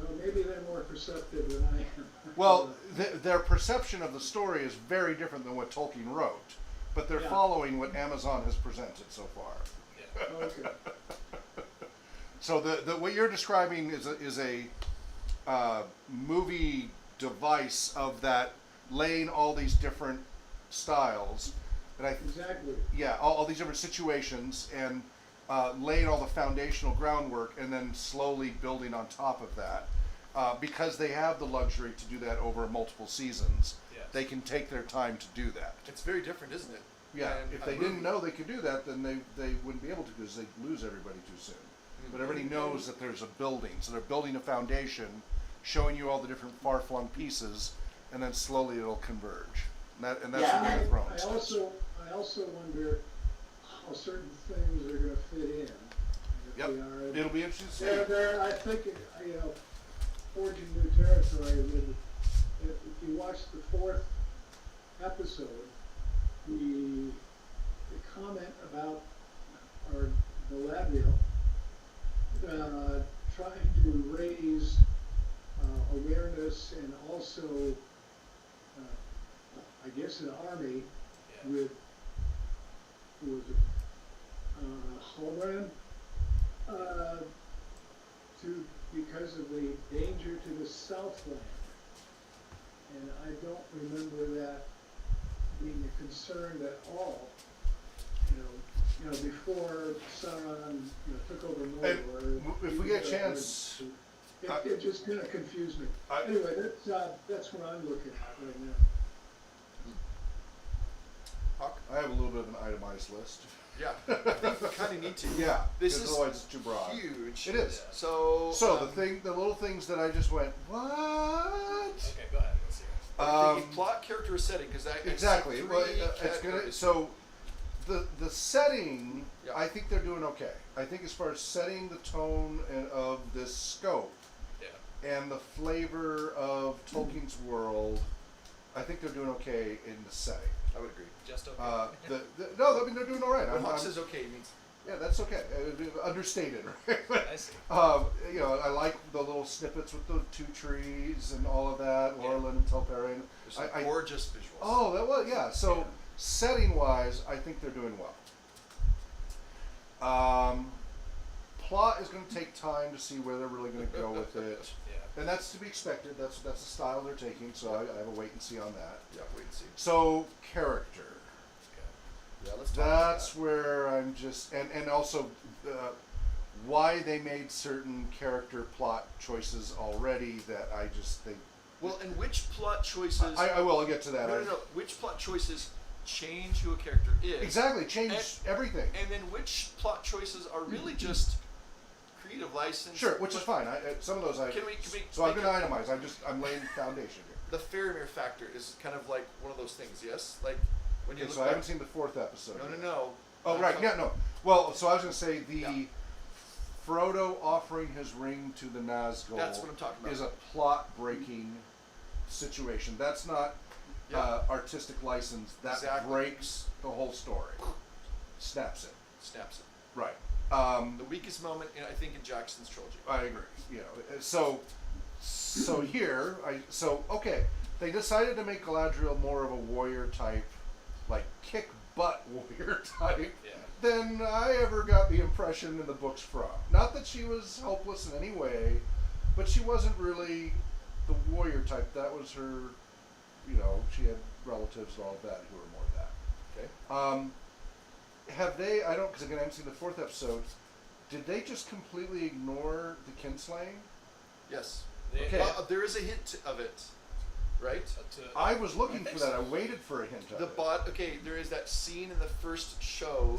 Speaker 6: Well, maybe they're more perceptive than I am.
Speaker 1: Well, their perception of the story is very different than what Tolkien wrote, but they're
Speaker 6: Yeah.
Speaker 1: following what Amazon has presented so far.
Speaker 6: Okay.
Speaker 1: So the what you're describing is a movie device of that, laying all these different styles, and
Speaker 6: Exactly.
Speaker 1: yeah, all these different situations, and laying all the foundational groundwork, and then slowly building on top of that. Because they have the luxury to do that over multiple seasons,
Speaker 4: Yes.
Speaker 1: they can take their time to do that.
Speaker 2: It's very different, isn't it?
Speaker 1: Yeah,
Speaker 2: And
Speaker 1: if
Speaker 2: a
Speaker 1: they
Speaker 2: movie-
Speaker 1: didn't know they could do that, then they wouldn't be able to, because they'd lose everybody too soon. But everybody knows that there's a building, so they're building a foundation, showing you all the different far-flung pieces, and then slowly it'll converge. And that's
Speaker 5: Yeah,
Speaker 1: what Game of Thrones
Speaker 6: I
Speaker 1: does.
Speaker 6: also wonder how certain things are going to fit in. If
Speaker 1: Yep.
Speaker 6: they are-
Speaker 1: It'll be interesting to see.
Speaker 6: I think, you know, forging new territory with, if you watch the fourth episode, the comment about our Galadriel trying to raise awareness and also, I guess, an army
Speaker 4: Yeah.
Speaker 6: with, who was it, Halbrand, because of the danger to the Southland. And I don't remember that being a concern at all, you know, before Sauron, took over Mordor.
Speaker 1: if we get a chance,
Speaker 6: It just kind of confused me. Anyway, that's what I'm looking at right now.
Speaker 2: Hawk?
Speaker 1: I have a little bit of an itemized list.
Speaker 2: Yeah, I think we kind of need to.
Speaker 1: Yeah,
Speaker 2: This
Speaker 1: because
Speaker 2: is
Speaker 1: otherwise it's too broad.
Speaker 2: huge.
Speaker 1: It is.
Speaker 2: So.
Speaker 1: So the little things that I just went, what?
Speaker 4: Okay, go ahead. Let's hear it.
Speaker 2: I'm thinking plot, character, or setting, because I
Speaker 1: Exactly.
Speaker 2: see
Speaker 1: Well,
Speaker 2: three
Speaker 1: it's gonna.
Speaker 2: categories.
Speaker 1: So, the setting,
Speaker 2: Yeah.
Speaker 1: I think they're doing okay. I think as far as setting the tone of this scope
Speaker 4: Yeah.
Speaker 1: and the flavor of Tolkien's world, I think they're doing okay in the setting.
Speaker 2: I would agree.
Speaker 4: Just okay.
Speaker 1: No, I mean they're doing all right.
Speaker 2: When Hawk says okay, it means
Speaker 1: Yeah, that's okay. Understated, right?
Speaker 4: I see.
Speaker 1: I like the little snippets with the two trees and all of that,
Speaker 4: Yeah.
Speaker 1: Laurelin and Telperion.
Speaker 2: there's some gorgeous visuals.
Speaker 1: Oh, that was, yeah. So,
Speaker 4: Yeah.
Speaker 1: setting-wise, I think they're doing well. Plot is going to take time to see where they're really going to go with it.
Speaker 4: Yeah.
Speaker 1: And that's to be expected. That's the style they're taking, so I have a wait and see on that.
Speaker 2: Yeah, wait and see.
Speaker 1: So, character.
Speaker 4: Okay.
Speaker 2: Yeah, let's talk about
Speaker 1: That's
Speaker 2: that.
Speaker 1: where I'm just and also why they made certain character plot choices already that I just think.
Speaker 2: Well, and which plot choices?
Speaker 1: I will. I'll get to that.
Speaker 2: No. Which plot choices change who a character is?
Speaker 1: Exactly, change everything.
Speaker 2: And then which plot choices are really just creative license?
Speaker 1: Sure, which is fine. Some of those I.
Speaker 2: Can we
Speaker 1: so I'm
Speaker 2: make
Speaker 1: going to itemize. I'm laying the foundation here.
Speaker 2: the Faramir factor is kind of like one of those things, yes? Like when you
Speaker 1: Okay,
Speaker 2: look
Speaker 1: so I
Speaker 2: back,
Speaker 1: haven't seen the 4th episode.
Speaker 2: No.
Speaker 1: Oh,
Speaker 2: I'm
Speaker 1: right.
Speaker 2: talking-
Speaker 1: Yeah, no. Well, so I was going to say the
Speaker 2: Yeah.
Speaker 1: Frodo offering his ring to the Nazgul
Speaker 2: That's what I'm talking about.
Speaker 1: is a plot-breaking situation. That's not
Speaker 2: Yeah.
Speaker 1: artistic license. That
Speaker 2: Exactly.
Speaker 1: breaks the whole story. Snaps it.
Speaker 2: Snaps it.
Speaker 1: Right.
Speaker 2: The weakest moment, I think, in Jackson's trilogy.
Speaker 1: I agree. You know, so here, okay, they decided to make Galadriel more of a warrior type, like kick butt warrior type,
Speaker 4: Yeah.
Speaker 1: than I ever got the impression in the books from. Not that she was hopeless in any way, but she wasn't really the warrior type. That was her, you know, she had relatives and all of that who were more that.
Speaker 2: Okay.
Speaker 1: Have they, I don't, because again I haven't seen the 4th episode, did they just completely ignore the kinslaying?
Speaker 2: Yes.
Speaker 4: They-
Speaker 1: Okay.
Speaker 2: There is a hint of it, right?
Speaker 1: I was looking
Speaker 4: I think
Speaker 1: for that.
Speaker 4: so.
Speaker 1: I waited for a hint of it.
Speaker 2: Okay, there is that scene in the first show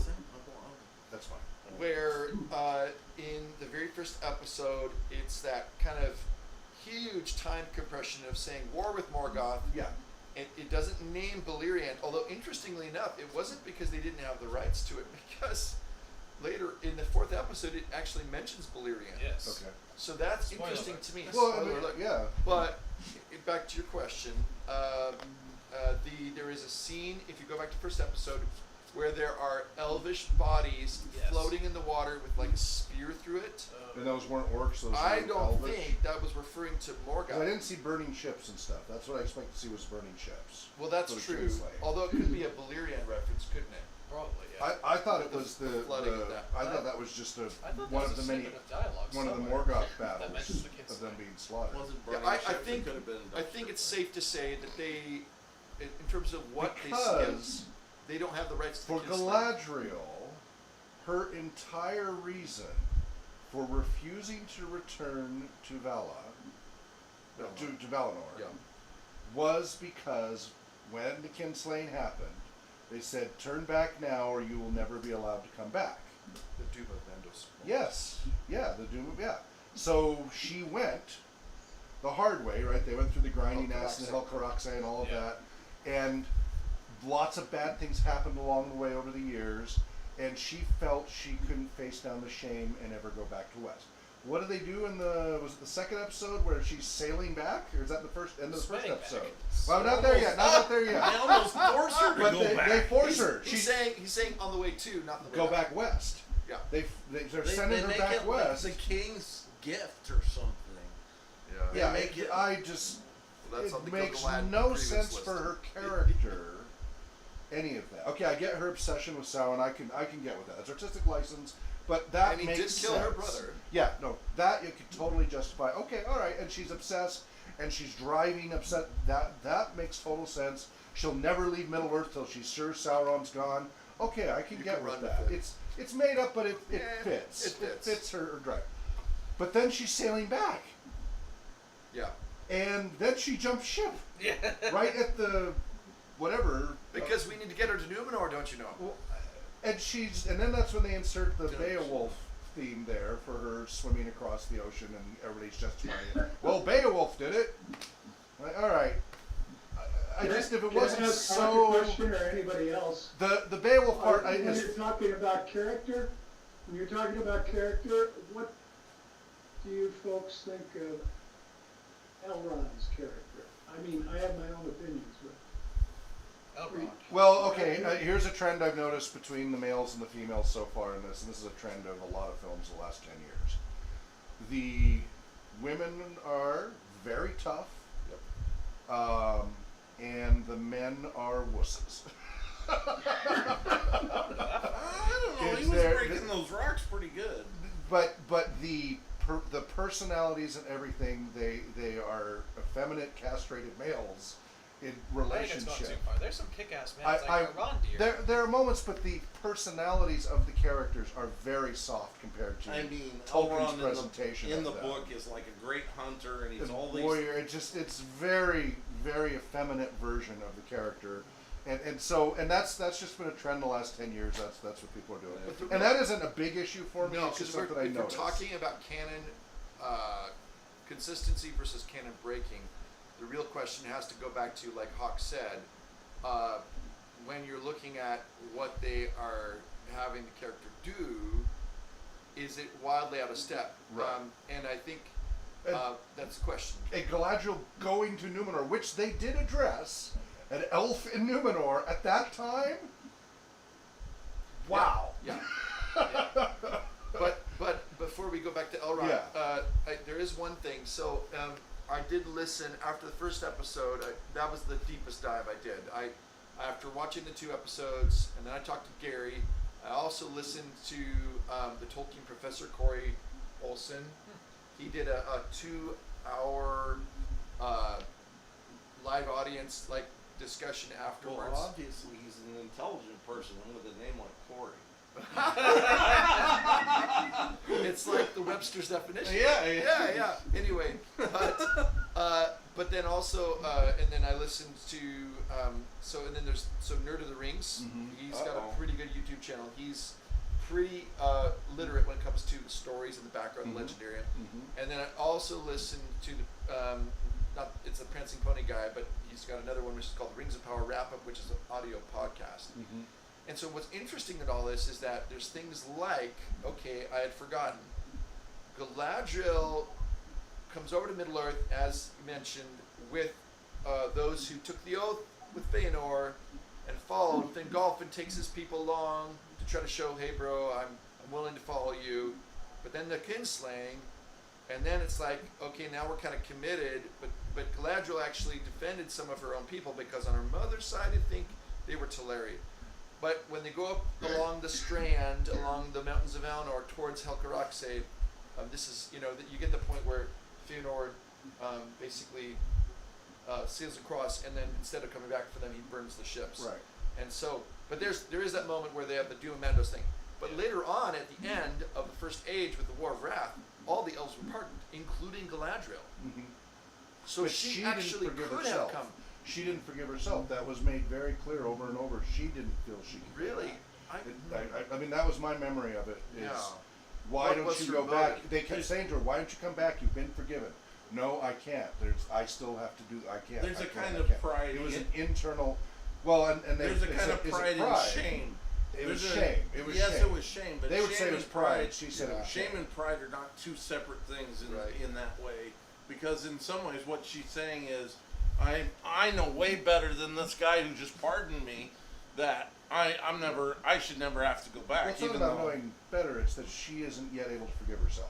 Speaker 1: That's fine.
Speaker 2: where in the very first episode, it's that kind of huge time compression of saying war with Morgoth.
Speaker 1: Yeah.
Speaker 2: And it doesn't name Beleriand, although interestingly enough, it wasn't because they didn't have the rights to it, because later in the 4th episode, it actually mentions Beleriand.
Speaker 4: Yes.
Speaker 1: Okay.
Speaker 2: So that's
Speaker 4: Spoiler
Speaker 2: interesting
Speaker 4: alert.
Speaker 2: to me.
Speaker 1: Well, I
Speaker 2: Spoiler
Speaker 1: mean,
Speaker 2: alert.
Speaker 1: yeah.
Speaker 2: But back to your question, there is a scene, if you go back to the first episode, where there are elvish bodies
Speaker 4: Yes.
Speaker 2: floating in the water with like a spear through it.
Speaker 1: And those weren't orcs. Those
Speaker 2: I
Speaker 1: were
Speaker 2: don't
Speaker 1: elvish.
Speaker 2: think that was referring to
Speaker 1: 'Cause
Speaker 2: Morgoth.
Speaker 1: I didn't see burning ships and stuff. That's what I expected to see was burning ships.
Speaker 2: Well, that's
Speaker 1: for the
Speaker 2: true.
Speaker 1: kinslaying.
Speaker 2: Although it could be a Beleriand reference, couldn't it?
Speaker 4: Probably, yeah.
Speaker 1: I thought it
Speaker 2: The
Speaker 1: was
Speaker 2: flooding of that.
Speaker 1: I thought that was just
Speaker 4: I thought
Speaker 1: one
Speaker 4: there
Speaker 1: of
Speaker 4: was
Speaker 1: the
Speaker 4: a
Speaker 1: many
Speaker 4: snippet of dialogue
Speaker 1: one of the
Speaker 4: somewhere
Speaker 1: Morgoth
Speaker 4: that
Speaker 1: battles
Speaker 4: mentions the
Speaker 1: of them
Speaker 4: kinslaying.
Speaker 1: being slaughtered.
Speaker 3: Wasn't
Speaker 2: Yeah,
Speaker 3: burning
Speaker 2: I
Speaker 3: ships, it
Speaker 2: think
Speaker 3: could have been
Speaker 2: I think it's
Speaker 3: dumpster
Speaker 2: safe to say that they, in terms of what
Speaker 1: Because
Speaker 2: they don't have the rights to
Speaker 1: for
Speaker 2: the kinslaying.
Speaker 1: Galadriel, her entire reason for refusing to return to to Valinor,
Speaker 2: Yeah.
Speaker 1: was because when the kinslaying happened, they said, "Turn back now, or you will never be allowed to come back."
Speaker 2: The Doom of Vendos.
Speaker 1: Yes, yeah, the doom of So she went the hard way, right? They went through the grindiness and the Helcaraxai and all of
Speaker 4: Yeah.
Speaker 1: that, and lots of bad things happened along the way over the years, and she felt she couldn't face down the shame and ever go back to West. What do they do in was it the second episode where she's sailing back, or is that the first end of the first
Speaker 4: Swimming back.
Speaker 1: episode? Well, not there yet. Not there
Speaker 3: They
Speaker 1: yet.
Speaker 3: almost forced her to
Speaker 1: But
Speaker 3: go
Speaker 1: they
Speaker 3: back.
Speaker 1: force her.
Speaker 2: He's saying on the way to, not the way
Speaker 1: go
Speaker 2: out.
Speaker 1: back west.
Speaker 2: Yeah.
Speaker 1: They're sending her
Speaker 3: make
Speaker 1: back
Speaker 3: it
Speaker 1: west.
Speaker 3: like the king's gift or something.
Speaker 2: Yeah.
Speaker 1: Yeah,
Speaker 3: make it-
Speaker 1: I just
Speaker 2: Well, that's
Speaker 1: it
Speaker 2: on the
Speaker 1: makes
Speaker 2: Gilgalad
Speaker 1: no
Speaker 2: grievance
Speaker 1: sense
Speaker 2: list.
Speaker 1: for her character. Any of that. Okay, I get her obsession with Sauron. I can get with that. It's artistic license, but that
Speaker 2: And he
Speaker 1: makes
Speaker 2: did
Speaker 1: sense.
Speaker 2: kill her brother.
Speaker 1: Yeah, no, that you could totally justify. Okay, all right, and she's obsessed, and she's driving upset. That makes total sense. She'll never leave Middle Earth till she's sure Sauron's gone. Okay, I can
Speaker 2: You
Speaker 1: get
Speaker 2: can
Speaker 1: with
Speaker 2: run
Speaker 1: that.
Speaker 2: with it.
Speaker 1: It's made up, but it
Speaker 2: Yeah,
Speaker 1: fits.
Speaker 2: it fits.
Speaker 1: It fits her drive. But then she's sailing back.
Speaker 2: Yeah.
Speaker 1: And then she jumps ship
Speaker 4: Yeah.
Speaker 1: right at the whatever.
Speaker 2: Because we need to get her to Numenor, don't you know?
Speaker 1: Well, and then that's when they insert the
Speaker 2: Don't.
Speaker 1: Beowulf theme there for her swimming across the ocean, and everybody's justifying it. Well, Beowulf did it. Like, all right. I just if it wasn't
Speaker 6: Can I ask a question or anybody else?
Speaker 1: the Beowulf part
Speaker 6: When
Speaker 1: is
Speaker 6: you're talking about character, what do you folks think of Elrond's character? I mean, I have my own opinions, but
Speaker 4: Elrond.
Speaker 1: well, okay. Here's a trend I've noticed between the males and the females so far in this, and this is a trend of a lot of films the last 10 years. The women are very tough. And the men are wusses.
Speaker 3: I don't know. He
Speaker 1: Is
Speaker 3: was
Speaker 1: there-
Speaker 3: breaking those rocks pretty good.
Speaker 1: But the personalities and everything, they are effeminate, castrated males, in
Speaker 4: I think it's gone
Speaker 1: relationship.
Speaker 4: too far. There's some kick-ass men like Arondir.
Speaker 1: There are moments, but the personalities of the characters are very soft compared to
Speaker 3: I mean,
Speaker 1: Tolkien's
Speaker 3: Elrond
Speaker 1: presentation
Speaker 3: in the
Speaker 1: of them.
Speaker 3: book is like a great hunter, and he's
Speaker 1: The
Speaker 3: all these.
Speaker 1: warrior. It's very, very effeminate version of the character. And that's just been a trend the last 10 years. That's what people are doing.
Speaker 2: But the
Speaker 1: And that isn't a big issue for me.
Speaker 2: No,
Speaker 1: It's just
Speaker 2: because
Speaker 1: something I
Speaker 2: if we're
Speaker 1: noticed.
Speaker 2: talking about canon consistency versus canon breaking, the real question has to go back to, like Hawk said, when you're looking at what they are having the character do, is it wildly out of step?
Speaker 1: Right.
Speaker 2: And I think
Speaker 1: And-
Speaker 2: that's the question.
Speaker 1: A Galadriel going to Numenor, which they did address, an elf in Numenor at that time. Wow.
Speaker 2: Yeah. Yeah. But before we go back to Elrond,
Speaker 1: Yeah.
Speaker 2: there is one thing. So I did listen after the first episode. That was the deepest dive I did. After watching the 2 episodes, and then I talked to Gary. I also listened to the Tolkien professor Corey Olson. He did a 2-hour live audience discussion afterwards.
Speaker 3: Well, obviously he's an intelligent person with a name like Corey.
Speaker 2: It's like the Webster's definition.
Speaker 3: Yeah.
Speaker 2: Anyway, but then also, and then I listened to, and then there's Nerd of the Rings.
Speaker 1: Mhm.
Speaker 2: He's got a pretty good YouTube channel. He's pretty literate when it comes to the stories in the background,
Speaker 1: Mhm.
Speaker 2: the legendarium.
Speaker 1: Mm-hmm.
Speaker 2: And then I also listened to the, it's a Prancing Pony guy, but he's got another one which is called the Rings of Power Wrap Up, which is an audio podcast.
Speaker 1: Mm-hmm.
Speaker 2: And so what's interesting in all this is that there's things like, okay, I had forgotten, Galadriel comes over to Middle-earth, as mentioned, with those who took the oath with Feanor and followed. Then Golfin takes his people along to try to show, hey bro, I'm willing to follow you. But then the kinslaying, and then it's like, okay, now we're kind of committed, but Galadriel actually defended some of her own people because on her mother's side, I think they were Teleri. But when they go up along the strand, along the mountains of Valinor towards Helcaraxe, this is, that you get the point where Feanor basically sails across, and then instead of coming back for them, he burns the ships.
Speaker 1: Right.
Speaker 2: And so, but there is that moment where they have the Doom Mandos thing. But later on, at the end of the First Age with the War of Wrath, all the elves were pardoned, including Galadriel.
Speaker 1: Mm-hmm.
Speaker 2: So
Speaker 1: But
Speaker 2: she
Speaker 1: she
Speaker 2: actually
Speaker 1: didn't forgive
Speaker 2: could
Speaker 1: herself.
Speaker 2: have come.
Speaker 1: She didn't forgive herself. That was made very clear over and over. She didn't feel she could go
Speaker 2: Really?
Speaker 1: back. I mean, that was my memory of it. Is
Speaker 2: Yeah.
Speaker 1: why
Speaker 2: What
Speaker 1: don't
Speaker 2: was
Speaker 1: you
Speaker 2: her
Speaker 1: go back?
Speaker 2: motive?
Speaker 1: They kept saying to her, "Why don't you come back? You've been forgiven." No, I can't. I still have to do. I can't.
Speaker 3: There's
Speaker 1: I
Speaker 3: a
Speaker 1: can't,
Speaker 3: kind
Speaker 1: I
Speaker 3: of
Speaker 1: can't.
Speaker 3: pride
Speaker 1: It was
Speaker 3: in-
Speaker 1: an internal. Well, and they.
Speaker 3: There's a
Speaker 1: they
Speaker 3: kind
Speaker 1: said,
Speaker 3: of
Speaker 1: "Is it
Speaker 3: pride and shame.
Speaker 1: It was
Speaker 3: There's a-
Speaker 1: shame. It was
Speaker 3: yes,
Speaker 1: shame.
Speaker 3: it was shame. But
Speaker 1: They would
Speaker 3: shame
Speaker 1: say it was
Speaker 3: and
Speaker 1: pride. She said it was
Speaker 3: shame
Speaker 1: shame.
Speaker 3: and pride are not two separate things
Speaker 2: Right.
Speaker 3: in that way. Because in some ways, what she's saying is, I know way better than this guy who just pardoned me that I should never have to go back.
Speaker 1: Well, it's not
Speaker 3: even
Speaker 1: about
Speaker 3: though
Speaker 1: knowing better. It's that she isn't yet able to forgive herself.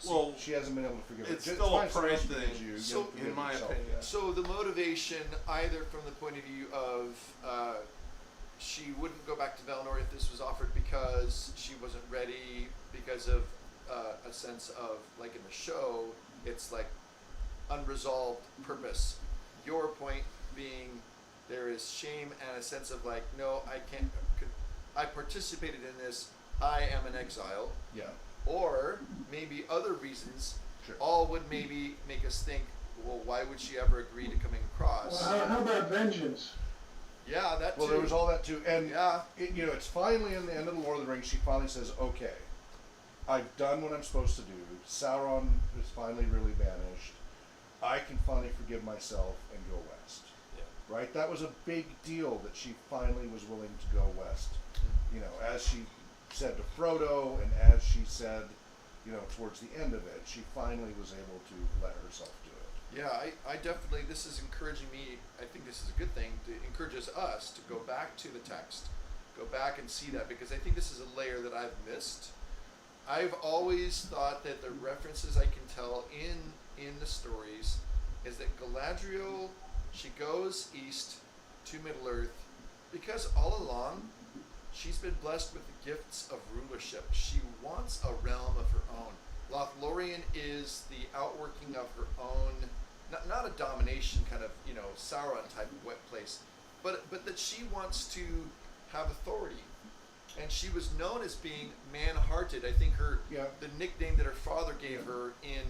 Speaker 3: Well,
Speaker 1: She hasn't been able to forgive
Speaker 3: it's
Speaker 1: herself.
Speaker 3: still a
Speaker 1: fine, someone
Speaker 3: pride
Speaker 1: else forgives
Speaker 3: thing.
Speaker 1: you,
Speaker 2: So,
Speaker 1: you forgive
Speaker 3: in my
Speaker 1: yourself,
Speaker 3: opinion.
Speaker 1: yeah.
Speaker 2: So the motivation, either from the point of view of she wouldn't go back to Valinor if this was offered because she wasn't ready, because of a sense of, like in the show, it's like unresolved purpose. Your point being there is shame and a sense of like, no, I can't, I participated in this, I am an exile.
Speaker 1: Yeah.
Speaker 2: Or maybe other reasons,
Speaker 1: Sure.
Speaker 2: all would maybe make us think, well, why would she ever agree to coming across?
Speaker 6: Well, how about vengeance?
Speaker 2: Yeah, that
Speaker 1: Well,
Speaker 2: too.
Speaker 1: there was all that too, and
Speaker 2: Yeah.
Speaker 1: it's finally in the end of the Lord of the Rings. She finally says, "Okay, I've done what I'm supposed to do. Sauron is finally really banished. I can finally forgive myself and go west."
Speaker 2: Yeah.
Speaker 1: Right? That was a big deal that she finally was willing to go west. As she said to Frodo, and as she said, towards the end of it, she finally was able to let herself do it.
Speaker 2: Yeah, I definitely, this is encouraging me, I think this is a good thing, to encourages us to go back to the text, go back and see that, because I think this is a layer that I've missed. I've always thought that the references I can tell in the stories is that Galadriel, she goes east to Middle-earth because all along she's been blessed with the gifts of rulership. She wants a realm of her own. Lothlorien is the outworking of her own not a domination kind of, you know, Sauron type of wet place, but that she wants to have authority. And she was known as being man-hearted. I think the nickname that her father gave her in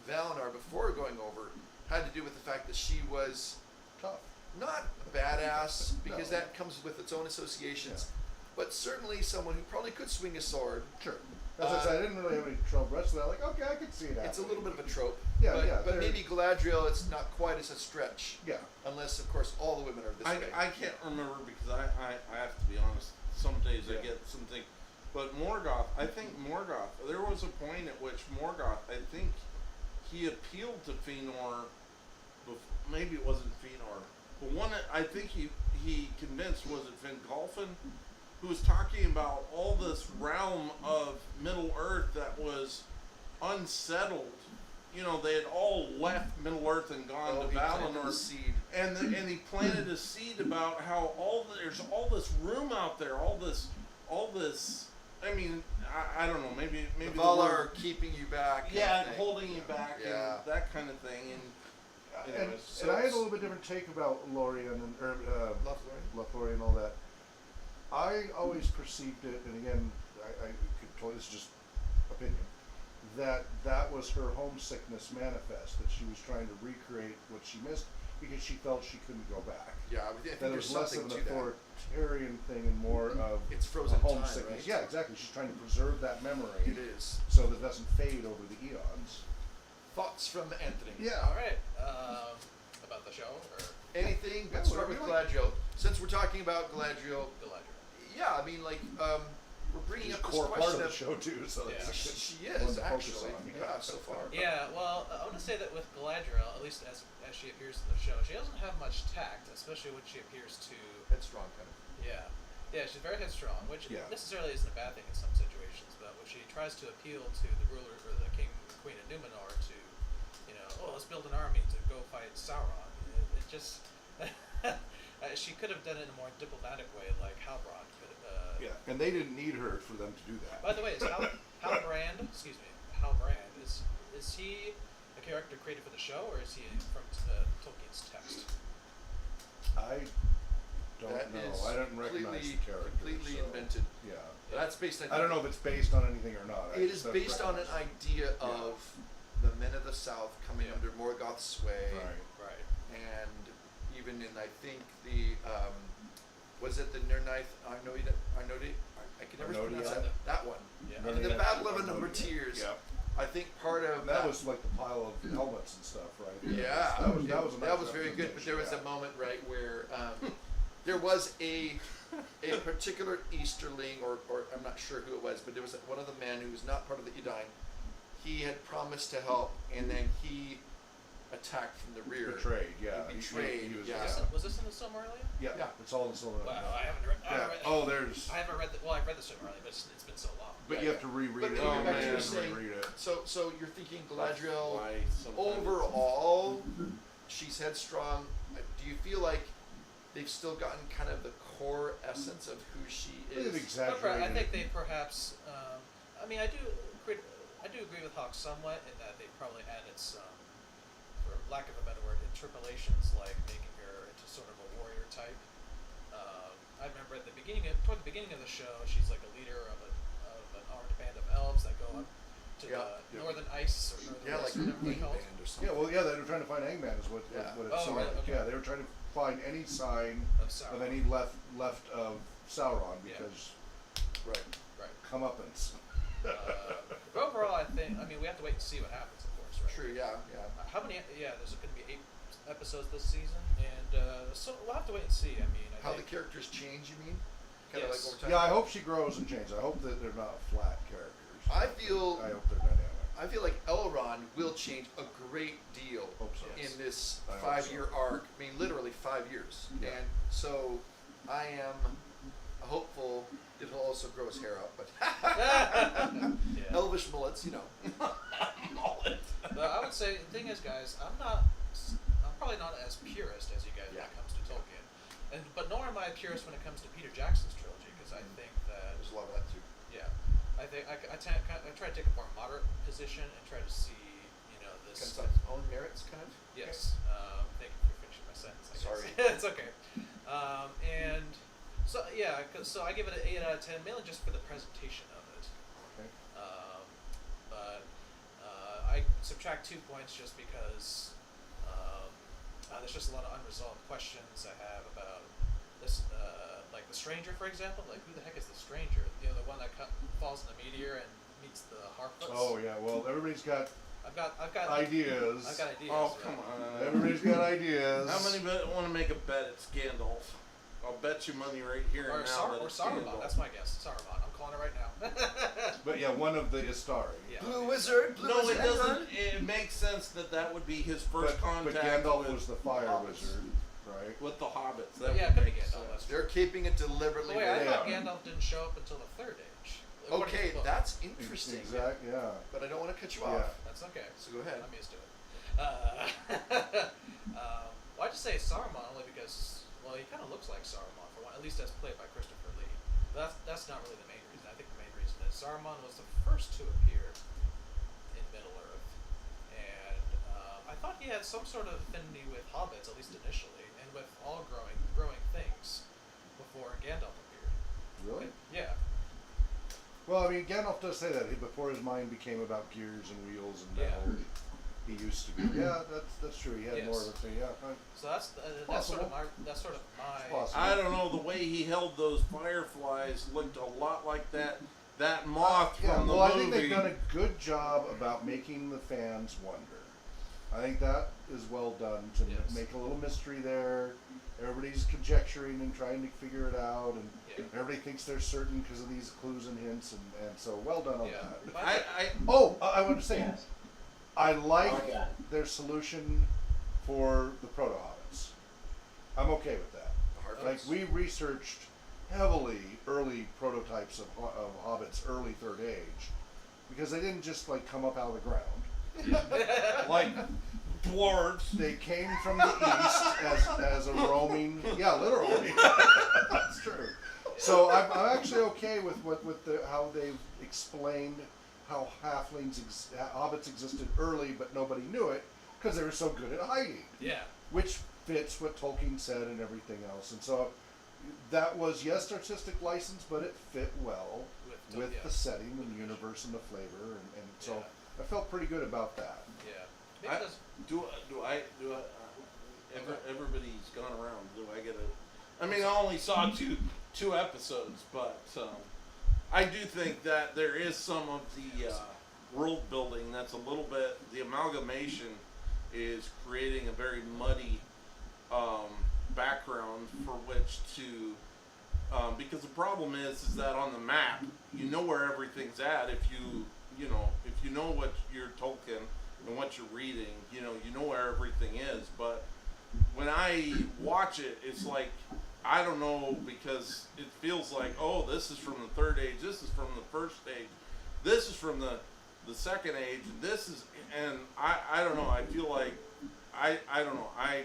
Speaker 2: Valinor before going over had to do with the fact that she was
Speaker 1: Tough.
Speaker 2: not a badass, because
Speaker 1: No.
Speaker 2: that comes with its own associations, but certainly someone who probably could swing a sword.
Speaker 1: Sure. As I said, I didn't really have any trouble wrestling. I'm like, okay, I could see that.
Speaker 2: It's a little bit of a trope.
Speaker 1: Yeah,
Speaker 2: but,
Speaker 1: yeah,
Speaker 2: but
Speaker 1: they're-
Speaker 2: maybe Galadriel, it's not quite as a stretch.
Speaker 1: Yeah.
Speaker 2: Unless, of course, all the women are this way.
Speaker 3: I can't remember because I have to be honest. Some days I get something, but Morgoth. I think Morgoth. There was a point at which Morgoth. I think he appealed to Fëanor. Maybe it wasn't Fëanor, but one I think he convinced, was it Fingolfin, who was talking about all this realm of Middle Earth that was unsettled. You know, they had all left Middle Earth and gone to
Speaker 2: he planted the
Speaker 3: Valinor.
Speaker 2: seed.
Speaker 3: And he planted a seed about how there's all this room out there, all this. I mean, I don't know. Maybe
Speaker 2: The
Speaker 3: the
Speaker 2: Valar
Speaker 3: word-
Speaker 2: are keeping you back.
Speaker 3: yeah,
Speaker 2: kind of thing.
Speaker 3: holding you back
Speaker 2: Yeah.
Speaker 3: and that kind of thing. And anyways,
Speaker 1: And I had a little bit different take about Lorien and
Speaker 2: Lothlorien.
Speaker 1: Lothlorien and all that. I always perceived it, and again, I could totally, this is just opinion, that was her homesickness manifest, that she was trying to recreate what she missed because she felt she couldn't go back.
Speaker 2: Yeah, I think
Speaker 1: That it
Speaker 2: there's
Speaker 1: was less of
Speaker 2: something
Speaker 1: an
Speaker 2: to that.
Speaker 1: authoritarian thing and more of
Speaker 2: It's
Speaker 1: a
Speaker 2: frozen time,
Speaker 1: homesickness.
Speaker 2: right?
Speaker 1: Yeah, exactly. She's trying to preserve that memory
Speaker 2: It is.
Speaker 1: so that it doesn't fade over the eons.
Speaker 2: Thoughts from Anthony?
Speaker 1: Yeah.
Speaker 4: All right. About the show or
Speaker 2: Anything?
Speaker 1: Yeah,
Speaker 2: Let's start with
Speaker 1: whatever
Speaker 2: Galadriel. Since we're talking about Galadriel,
Speaker 4: Galadriel?
Speaker 2: yeah, I mean, like, we're bringing
Speaker 1: She's
Speaker 2: up
Speaker 1: a
Speaker 2: this
Speaker 1: core part
Speaker 2: question
Speaker 1: of the
Speaker 2: of
Speaker 1: show too, so
Speaker 4: Yeah.
Speaker 1: it's
Speaker 2: she
Speaker 1: one
Speaker 2: is
Speaker 1: to focus
Speaker 2: actually,
Speaker 1: on,
Speaker 2: yeah, so far.
Speaker 4: Yeah, well, I want to say that with Galadriel, at least as she appears in the show, she doesn't have much tact, especially when she appears to.
Speaker 2: Headstrong kind of.
Speaker 4: Yeah, she's very headstrong, which
Speaker 1: Yeah.
Speaker 4: necessarily isn't a bad thing in some situations. But when she tries to appeal to the ruler or the king, the queen of Numenor, to, let's build an army to go fight Sauron, it just she could have done it in a more diplomatic way, like Halbrand could have.
Speaker 1: Yeah, and they didn't need her for them to do that.
Speaker 4: By the way, is Halbrand, is he a character created for the show, or is he from Tolkien's text?
Speaker 1: I don't
Speaker 2: That
Speaker 1: know.
Speaker 2: is
Speaker 1: I don't recognize the character.
Speaker 2: completely
Speaker 1: so,
Speaker 2: invented.
Speaker 1: Yeah.
Speaker 2: That's based on.
Speaker 1: I don't know if it's based on anything or not. I
Speaker 2: It
Speaker 1: just
Speaker 2: is
Speaker 1: don't
Speaker 2: based on an
Speaker 1: recognize
Speaker 2: idea of the men of the South coming under Morgoth's sway,
Speaker 1: it. Right.
Speaker 4: Right.
Speaker 2: and even in I think the was it the Nirnaeth Arnodi? I can never
Speaker 1: Arnodi,
Speaker 2: pronounce
Speaker 1: yeah.
Speaker 2: that one.
Speaker 4: Yeah.
Speaker 1: No,
Speaker 2: In the
Speaker 1: yeah.
Speaker 2: Battle of a Number
Speaker 1: Arnodi,
Speaker 2: Tears.
Speaker 1: Yeah.
Speaker 2: I think part of
Speaker 1: And that was like the pile of helmets and stuff, right?
Speaker 2: Yeah,
Speaker 1: That was a nice
Speaker 2: very good. But there was a
Speaker 1: representation,
Speaker 2: moment right where there was a particular Easterling, or I'm not sure who it was, but there was one of the men who was not part of the Edain. He had promised to help, and then he attacked from the rear.
Speaker 1: Betrayed, yeah.
Speaker 2: He betrayed,
Speaker 1: was,
Speaker 2: yeah.
Speaker 4: Was this in the Silmarillion?
Speaker 1: Yeah,
Speaker 2: Yeah.
Speaker 1: it's all in the Silmarillion.
Speaker 4: Wow,
Speaker 1: yeah.
Speaker 4: I haven't read.
Speaker 1: Yeah. Oh, there's.
Speaker 4: I haven't read the. Well, I've read the Silmarillion, but it's been so long.
Speaker 1: But you have to reread
Speaker 2: But
Speaker 1: it.
Speaker 2: going
Speaker 3: Oh,
Speaker 2: back to
Speaker 3: man.
Speaker 2: your saying,
Speaker 1: reread it.
Speaker 2: so you're thinking Galadriel
Speaker 3: Why sometimes-
Speaker 2: overall, she's headstrong. Do you feel like they've still gotten kind of the core essence of who she
Speaker 1: They've
Speaker 2: is?
Speaker 1: exaggerated.
Speaker 4: I think they perhaps. I do agree with Hawk somewhat in that they probably added some, for lack of a better word, interpolations, like making her into sort of a warrior type. I remember at the toward the beginning of the show, she's like a leader of an armed band of elves that go up to
Speaker 2: Yeah.
Speaker 4: the northern ice or northern
Speaker 2: Yeah, like
Speaker 4: west, whatever they're called.
Speaker 2: band or something.
Speaker 1: Yeah, well, yeah, they were trying to find Eggman is what
Speaker 2: Yeah.
Speaker 1: it
Speaker 4: Oh,
Speaker 1: sounded
Speaker 4: right,
Speaker 1: like.
Speaker 4: okay.
Speaker 1: Yeah, they were trying to find any sign
Speaker 4: Of Sauron.
Speaker 1: of any left of Sauron
Speaker 4: Yeah.
Speaker 1: because
Speaker 2: Right.
Speaker 4: Right.
Speaker 1: comeuppance.
Speaker 4: But overall, I mean, we have to wait and see what happens, of course, right?
Speaker 2: True. Yeah. Yeah.
Speaker 4: How many? Yeah, there's going to be 8 episodes this season, and so we'll have to wait and see. I mean, I
Speaker 2: How the
Speaker 4: think,
Speaker 2: characters change, you mean? Kind of
Speaker 4: Yes.
Speaker 2: like over time.
Speaker 1: Yeah, I hope she grows and changes. I hope that they're not flat characters.
Speaker 2: I feel-
Speaker 1: I hope they're dynamic.
Speaker 2: I feel like Elrond will change a great deal
Speaker 1: Hope so.
Speaker 2: in this
Speaker 1: I hope
Speaker 2: 5-year
Speaker 1: so.
Speaker 2: arc. I mean, literally 5 years.
Speaker 1: Yeah.
Speaker 2: And so I am hopeful it'll also grow his hair out, but
Speaker 4: yeah.
Speaker 2: elvish mullets,
Speaker 3: Mullet.
Speaker 4: But I would say the thing is, guys, I'm probably not as purist as you guys when
Speaker 2: Yeah.
Speaker 4: it comes to Tolkien, but nor am I purist when it comes to Peter Jackson's trilogy, because I think that
Speaker 2: There's a lot of that too.
Speaker 4: I think I try to take a more moderate position and try to see this.
Speaker 2: Kind of its own merits, kind of.
Speaker 4: Yes. Thank you for finishing my sentence. I
Speaker 2: Sorry.
Speaker 4: guess. It's okay. And so yeah, so I give it an 8 out of 10, mainly just for the presentation of it.
Speaker 1: Okay.
Speaker 4: But I subtract 2 points just because there's just a lot of unresolved questions I have about this, like the stranger, for example. Like, who the heck is the stranger? You know, the one that falls in the meteor and meets the Harfoots.
Speaker 1: Oh yeah. Well, everybody's got
Speaker 4: I've got
Speaker 1: ideas.
Speaker 4: I've got ideas.
Speaker 3: Oh,
Speaker 4: yeah.
Speaker 3: come on.
Speaker 1: Everybody's got ideas.
Speaker 3: How many want to make a bet it's Gandalf? I'll bet you money right here
Speaker 4: Or,
Speaker 3: and now that
Speaker 4: or
Speaker 3: it's
Speaker 4: Saruman.
Speaker 3: Gandalf.
Speaker 4: That's my guess. Saruman. I'm calling it right now.
Speaker 1: But yeah, one of the Istari.
Speaker 4: Yeah.
Speaker 2: Blue Wizard. Blue
Speaker 3: No,
Speaker 2: Wizard.
Speaker 3: it doesn't. It makes sense that that would be his first
Speaker 1: But
Speaker 3: contact
Speaker 1: Gandalf
Speaker 3: with,
Speaker 1: was the fire
Speaker 3: hobbits.
Speaker 1: wizard, right?
Speaker 3: with the hobbits. That
Speaker 4: Yeah,
Speaker 3: would
Speaker 4: could be
Speaker 3: make
Speaker 4: Gandalf.
Speaker 3: sense.
Speaker 4: That's
Speaker 2: They're keeping it deliberately.
Speaker 4: Wait, I
Speaker 2: vague.
Speaker 4: thought
Speaker 1: Yeah.
Speaker 4: Gandalf didn't show up until the Third Age. According to
Speaker 2: Okay,
Speaker 4: the book.
Speaker 2: that's interesting.
Speaker 1: Exactly. Yeah.
Speaker 2: But I don't want to cut you
Speaker 1: Yeah.
Speaker 2: off.
Speaker 4: That's okay.
Speaker 2: So go ahead.
Speaker 4: I'm used to it. Well, I just say Saruman only because, well, he kind of looks like Saruman for one, at least as played by Christopher Lee. But that's not really the main reason. I think the main reason is Saruman was the first to appear in Middle Earth, and I thought he had some sort of affinity with hobbits, at least initially, and with all growing things before Gandalf appeared.
Speaker 1: Really?
Speaker 4: Yeah.
Speaker 1: Well, I mean, Gandalf does say that before his mind became about gears and wheels and metal. He used to be. Yeah, that's true. He had more of a thing. Yeah. Right.
Speaker 4: So that's sort of my
Speaker 1: It's possible.
Speaker 3: I don't know. The way he held those fireflies looked a lot like that moth
Speaker 1: Yeah,
Speaker 3: from the
Speaker 1: well,
Speaker 3: movie.
Speaker 1: I think they've done a good job about making the fans wonder. I think that is well done to
Speaker 4: Yes.
Speaker 1: make a little mystery there. Everybody's conjecturing and trying to figure it out, and
Speaker 4: Yeah.
Speaker 1: everybody thinks they're certain because of these clues and hints, and so well done on
Speaker 4: Yeah.
Speaker 1: that.
Speaker 4: But
Speaker 1: I want to say,
Speaker 5: Yes.
Speaker 1: I like
Speaker 5: Oh, yeah.
Speaker 1: their solution for the proto-hobbits. I'm okay with that. Like, we researched heavily early prototypes of hobbits, early Third Age, because they didn't just like come up out of the ground.
Speaker 3: like dwarves.
Speaker 1: They came from the east as a roaming. Yeah, literally. That's true. So I'm actually okay with how they've explained how hobbits existed early, but nobody knew it because they were so good at hiding.
Speaker 4: yeah.
Speaker 1: Which fits what Tolkien said and everything else. And so that was, yes, artistic license, but it fit well with the setting and the universe and the flavor. And so
Speaker 4: Yeah.
Speaker 1: I felt pretty good about that.
Speaker 4: Yeah.
Speaker 3: I-
Speaker 4: Because
Speaker 3: Everybody's gone around. Do I get a? I mean, I only saw two episodes, but I do think that there is some of the world building that's a little bit. The amalgamation is creating a very muddy background for which to. Because the problem is that on the map, you know where everything's at. If you know what you're Tolkien and what you're reading, you know where everything is. But when I watch it, it's like I don't know, because it feels like, oh, this is from the Third Age, this is from the First Age, this is from the Second Age, and I don't know. I feel like I don't know. I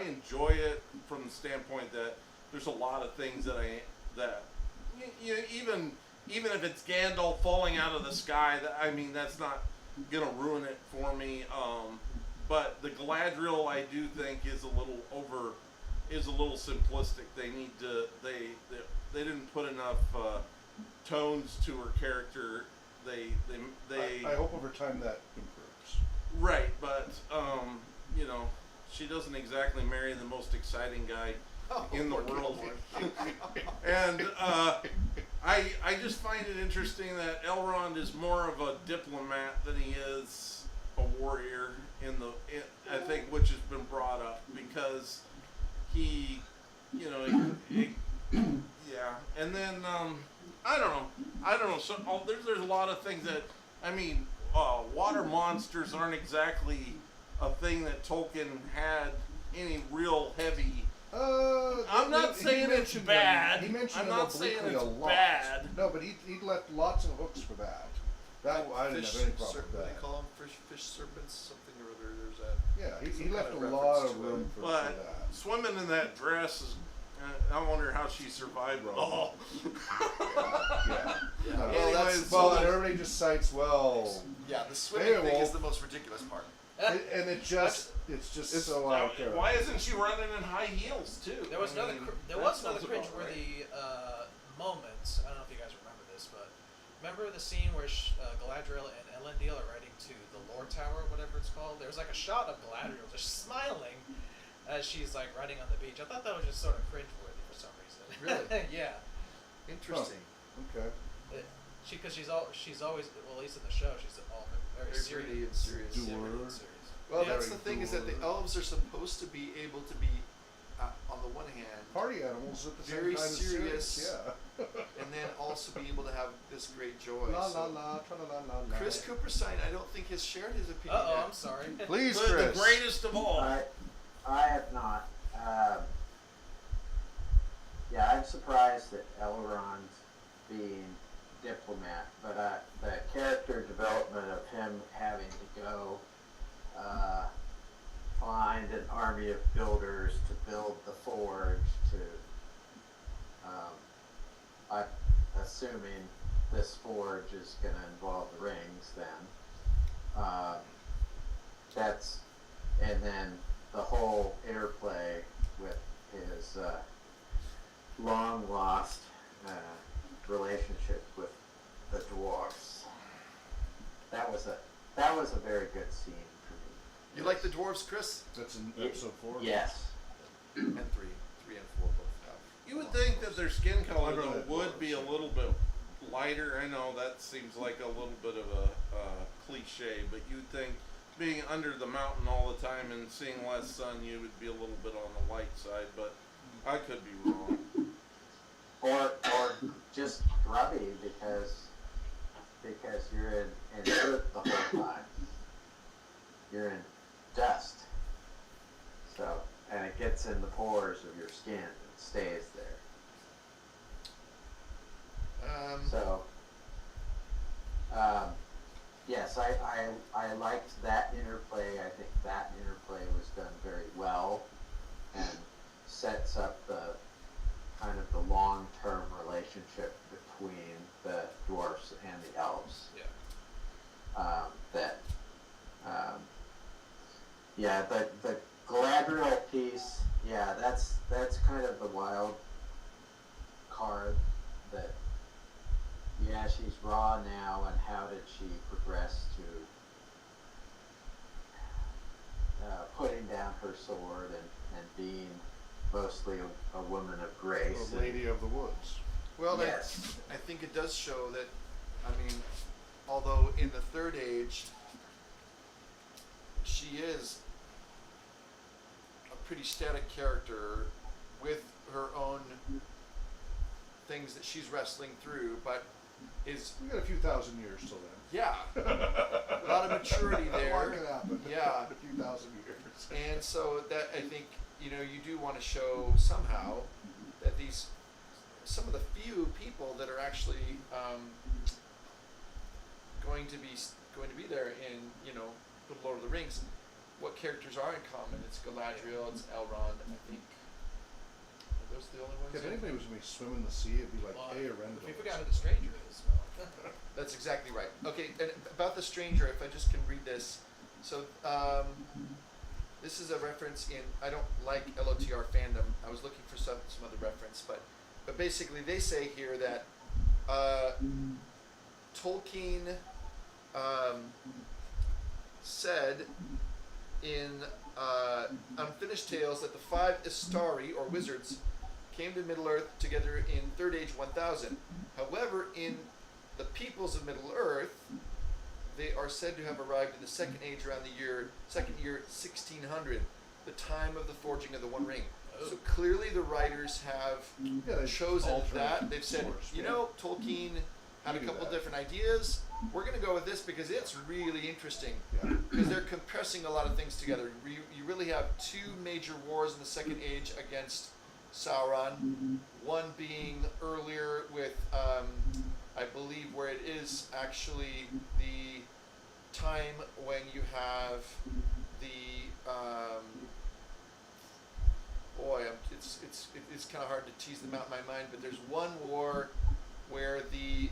Speaker 3: enjoy it from the standpoint that there's a lot of things that even if it's Gandalf falling out of the sky, that's not gonna ruin it for me. But the Galadriel, I do think, is a little simplistic. They need to they didn't put enough tones to her character.
Speaker 1: I hope over time that improves.
Speaker 3: Right, but she doesn't exactly marry the most exciting guy in the world. And I just find it interesting that Elrond is more of a diplomat than he is a warrior I think, which has been brought up, because he yeah. And then I don't know. So there's a lot of things that water monsters aren't exactly a thing that Tolkien had any real heavy. I'm not saying it's bad.
Speaker 1: He mentioned
Speaker 3: I'm
Speaker 1: it
Speaker 3: not saying
Speaker 1: obliquely
Speaker 3: it's
Speaker 1: a lot.
Speaker 3: bad.
Speaker 1: No, but he left lots of hooks for that. I didn't have any problem with
Speaker 2: They
Speaker 1: that.
Speaker 2: call them fish serpents, something or other. There's that.
Speaker 1: Yeah, he
Speaker 2: some
Speaker 1: left
Speaker 2: kind
Speaker 1: a
Speaker 2: of
Speaker 1: lot
Speaker 2: reference
Speaker 1: of
Speaker 2: to
Speaker 1: room for
Speaker 3: But
Speaker 1: that.
Speaker 3: swimming in that dress is. I wonder how she survived it all.
Speaker 1: Yeah.
Speaker 2: Yeah.
Speaker 3: Anyways,
Speaker 1: Well, and everybody just cites, well,
Speaker 2: Yeah, the swimming thing
Speaker 1: Beowulf.
Speaker 2: is the most ridiculous part.
Speaker 1: And it's just so
Speaker 3: Now,
Speaker 1: out there.
Speaker 3: why isn't she running in high heels too?
Speaker 4: There was
Speaker 3: I
Speaker 4: another
Speaker 3: mean,
Speaker 4: there
Speaker 3: that
Speaker 4: was another
Speaker 3: sounds about
Speaker 4: cringeworthy moment. I don't know if you guys remember this, but remember the scene where Galadriel and Elendil are riding to the Lore Tower, whatever it's called. There's like a shot of Galadriel just smiling as she's like riding on the beach. I thought that was just sort of cringeworthy for some reason.
Speaker 2: Really?
Speaker 4: Yeah.
Speaker 2: Interesting.
Speaker 1: Okay.
Speaker 4: Because she's always, well, at least in the show, she's all very
Speaker 2: Very
Speaker 4: serious.
Speaker 2: pretty and serious.
Speaker 1: Doer.
Speaker 4: Yeah, very serious.
Speaker 2: Well,
Speaker 4: Yeah.
Speaker 2: that's the thing is that the elves are supposed to be able to be, on the one hand,
Speaker 1: Party animals at the
Speaker 2: Very
Speaker 1: same time as
Speaker 2: serious.
Speaker 1: Yeah.
Speaker 2: and then also be able to have this great joy.
Speaker 1: La
Speaker 2: So
Speaker 1: la la, tra la la la.
Speaker 2: Chris Cooperstein, I don't think has shared his opinion
Speaker 4: Uh-oh,
Speaker 2: yet.
Speaker 4: I'm sorry.
Speaker 1: Please,
Speaker 3: The
Speaker 1: Chris.
Speaker 3: greatest of all.
Speaker 5: I have not. Yeah, I'm surprised that Elrond's being diplomat, but the character development of him having to go find an army of builders to build the forge I'm assuming this forge is going to involve the rings then. And then the whole interplay with his long lost relationship with the dwarfs. That was a very good scene for me.
Speaker 2: You like the dwarves, Chris?
Speaker 1: That's in episode 4.
Speaker 5: Yes.
Speaker 2: And 3 and 4 both have.
Speaker 3: You would think that their skin color
Speaker 1: I'd rather
Speaker 3: though
Speaker 1: have
Speaker 3: would be a
Speaker 1: dwarves.
Speaker 3: little bit lighter. I know that seems like a little bit of a cliche, but you'd think being under the mountain all the time and seeing less sun, you would be a little bit on the light side. But I could be wrong.
Speaker 5: Or just grubby because you're in dirt the whole time. You're in dust. So, and it gets in the pores of your skin and stays there. So, yes, I liked that interplay. I think that interplay was done very well and sets up the kind of the long-term relationship between the dwarfs and the elves.
Speaker 4: Yeah.
Speaker 5: The Galadriel piece, yeah, that's kind of the wild card that, yeah, she's raw now, and how did she progress to putting down her sword and being mostly a woman of grace.
Speaker 1: The Lady of the Woods.
Speaker 2: Well,
Speaker 5: Yes.
Speaker 2: I think it does show that, I mean, although in the Third Age, she is a pretty static character with her own things that she's wrestling through, but is,
Speaker 1: We got a few thousand years till then.
Speaker 2: yeah, a lot of maturity
Speaker 1: A lot can
Speaker 2: there.
Speaker 1: happen.
Speaker 2: Yeah.
Speaker 1: In a few thousand years.
Speaker 2: And so that, I think, you do want to show somehow that some of the few people that are actually going to be there in the Lord of the Rings, what characters are in common? It's Galadriel, it's Elrond, I think. Are those the only ones?
Speaker 1: If anybody was going to swim in the sea, it'd be like
Speaker 4: Well,
Speaker 1: Ea Tolkien.
Speaker 4: we forgot who the stranger is. Well.
Speaker 2: That's exactly right. Okay, and about the stranger, if I just can read this. So, this is a reference in, I don't like LOTR fandom. I was looking for some other reference, but basically they say here that Tolkien said in Unfinished Tales that the 5 Istari, or wizards, came to Middle-earth together in Third Age 1000. However, in the peoples of Middle-earth, they are said to have arrived in the Second Age around the second year 1600, the time of the forging of the One Ring. So clearly the writers have
Speaker 1: they've
Speaker 2: chosen
Speaker 1: altered
Speaker 2: that. They've said,
Speaker 1: source,
Speaker 2: you
Speaker 1: yeah.
Speaker 2: know, Tolkien had a
Speaker 1: You do
Speaker 2: couple
Speaker 1: that.
Speaker 2: different ideas. We're going to go with this because it's really interesting.
Speaker 1: Yeah.
Speaker 2: Because they're compressing a lot of things together. You really have 2 major wars in the Second Age against Sauron. One being earlier with, I believe, where it is actually the time when you have the it's kind of hard to tease them out in my mind, but there's one war where the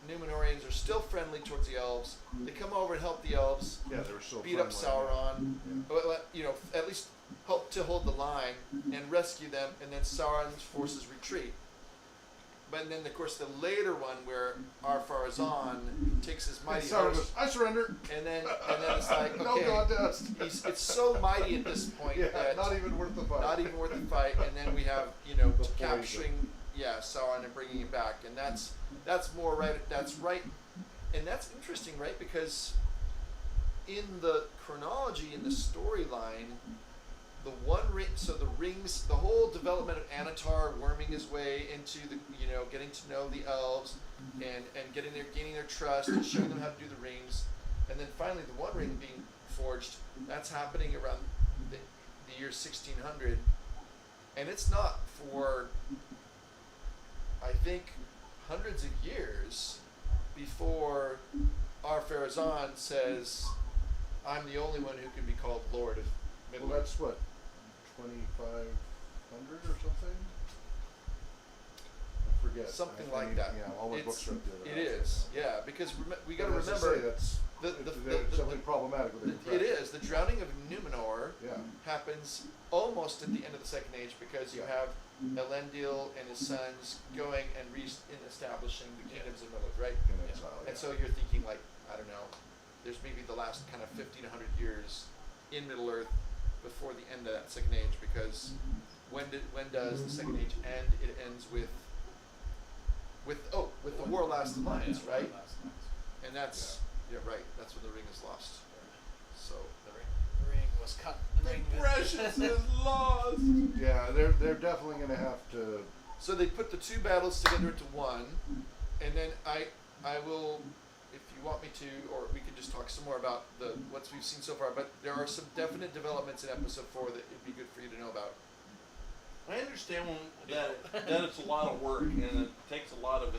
Speaker 2: Númenóreans are still friendly towards the elves. They come over and help the elves
Speaker 1: Yeah, they were so
Speaker 2: beat up
Speaker 1: friendly.
Speaker 2: Sauron,
Speaker 1: Yeah.
Speaker 2: you know, at least help to hold the line and rescue them, and then Sauron's forces retreat. But then, of course, the later one where Ar-Pharazôn takes his
Speaker 1: And
Speaker 2: mighty
Speaker 1: Sauron
Speaker 2: host,
Speaker 1: goes, I surrender.
Speaker 2: and then it's like,
Speaker 1: No
Speaker 2: okay,
Speaker 1: contest.
Speaker 2: it's so mighty at this point
Speaker 1: Yeah,
Speaker 2: that
Speaker 1: not even worth the fight.
Speaker 2: not even worth the fight. And then we have, you know,
Speaker 1: The
Speaker 2: capturing, Sauron and bringing him back, and that's more right. That's right, and that's interesting, right? Because in the chronology, in the storyline, the one ring, so the rings, the whole development of Anatar worming his way into the, you know, getting to know the elves, and gaining their trust, and showing them how to do the rings, and then finally the One Ring being forged. That's happening around the year 1600, and it's not for, I think, hundreds of years before Ar-Pharazôn says, "I'm the only one who can be called Lord of Middle
Speaker 1: Well,
Speaker 2: Earth."
Speaker 1: that's what, 2,500 or something? I forget.
Speaker 2: Something
Speaker 1: I
Speaker 2: like
Speaker 1: mean,
Speaker 2: that.
Speaker 1: Yeah, all my books are up there.
Speaker 2: It is, yeah, because we got to
Speaker 1: But as I
Speaker 2: remember
Speaker 1: say, that's
Speaker 2: the
Speaker 1: something problematic with
Speaker 2: it is the drowning of Numenor
Speaker 1: Yeah.
Speaker 2: happens almost at the end of the Second Age, because you
Speaker 1: Yeah.
Speaker 2: have Elendil and his sons going and establishing the kingdoms of Middle Earth, right?
Speaker 1: In exile,
Speaker 2: And
Speaker 1: yeah.
Speaker 2: so you're thinking, like, I don't know, there's maybe the last kind of 50 to 100 years in Middle Earth before the end of that Second Age, because when does the Second Age end? It ends with the War Last Alliance,
Speaker 4: Yeah,
Speaker 2: right?
Speaker 4: last night.
Speaker 2: And that's right. That's when the ring is lost. So
Speaker 4: The ring was cut. The ring
Speaker 3: Precious is lost.
Speaker 1: Yeah, they're definitely going to have to.
Speaker 2: so they put the two battles together into one, and then I will, if you want me to, or we can just talk some more about what we've seen so far. But there are some definite developments in episode 4 that it'd be good for you to know about.
Speaker 3: I understand that it's a lot of work and it takes a lot of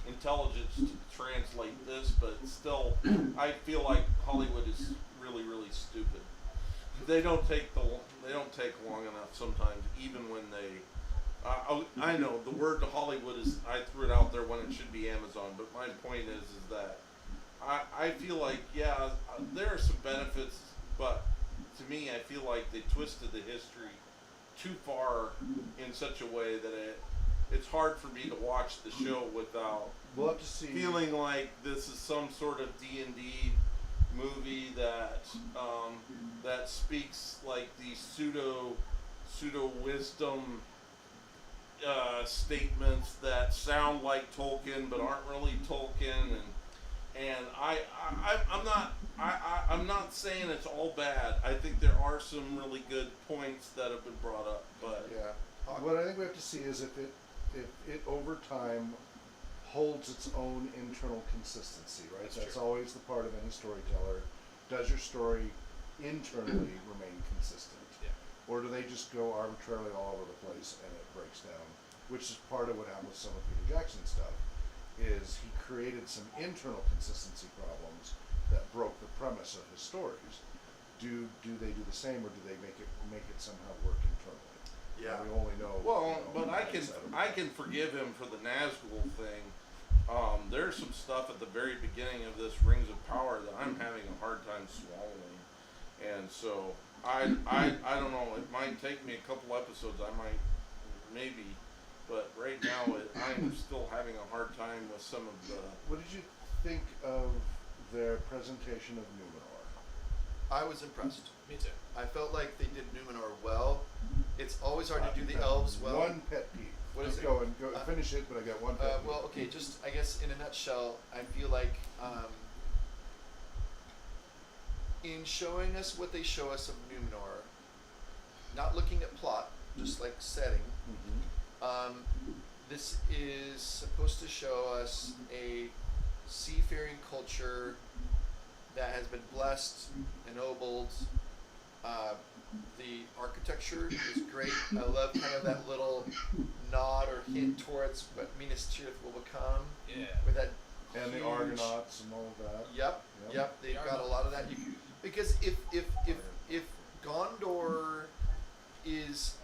Speaker 3: intelligence to translate this, but still, I feel like Hollywood is really, really stupid. They don't take long enough sometimes, even when they. I know the word to Hollywood is, I threw it out there when it should be Amazon, but my point is that I feel like, yeah, there are some benefits, but to me, I feel like they twisted the history too far in such a way that it's hard for me to watch the show without
Speaker 1: We'll have to see.
Speaker 3: feeling like this is some sort of D&D movie that speaks like these pseudo wisdom statements that sound like Tolkien but aren't really Tolkien, and I'm not saying it's all bad. I think there are some really good points that have been brought up, but
Speaker 2: Yeah.
Speaker 1: What I think we have to see is if it over time holds its own internal consistency, right? That's
Speaker 4: true.
Speaker 1: always the part of any storyteller. Does your story internally remain consistent?
Speaker 4: Yeah.
Speaker 1: Or do they just go arbitrarily all over the place and it breaks down? Which is part of what happened with some of Peter Jackson's stuff, is he created some internal consistency problems that broke the premise of his stories. Do they do the same, or do they make it somehow work internally?
Speaker 2: Yeah.
Speaker 1: And we only know.
Speaker 3: well,
Speaker 1: you know,
Speaker 3: but I
Speaker 1: one
Speaker 3: can
Speaker 1: side of it.
Speaker 3: I can forgive him for the Nazgul thing. There's some stuff at the very beginning of this Rings of Power that I'm having a hard time swallowing, and so I don't know. It might take me a couple episodes. I might maybe, but right now I'm still having a hard time with some of the.
Speaker 1: What did you think of their presentation of Numenor?
Speaker 2: I was impressed.
Speaker 4: Me too.
Speaker 2: I felt like they did Numenor well. It's always hard to do the elves well.
Speaker 1: One pet peeve.
Speaker 2: What is
Speaker 1: Just
Speaker 2: it?
Speaker 1: go and go finish it, but I got one pet peeve.
Speaker 2: Well, okay, just I guess in a nutshell, I feel like in showing us what they show us of Numenor, not looking at plot, just like setting,
Speaker 1: Mhm.
Speaker 2: this is supposed to show us a seafaring culture that has been blessed, ennobled. The architecture is great. I love kind of that little nod or hint towards what Minas Tirith will become,
Speaker 4: Yeah.
Speaker 2: with that
Speaker 1: And the
Speaker 2: huge-
Speaker 1: Argonauts and all of that.
Speaker 2: Yep,
Speaker 1: Yep.
Speaker 2: yep. They've got a lot of that. Because if Gondor is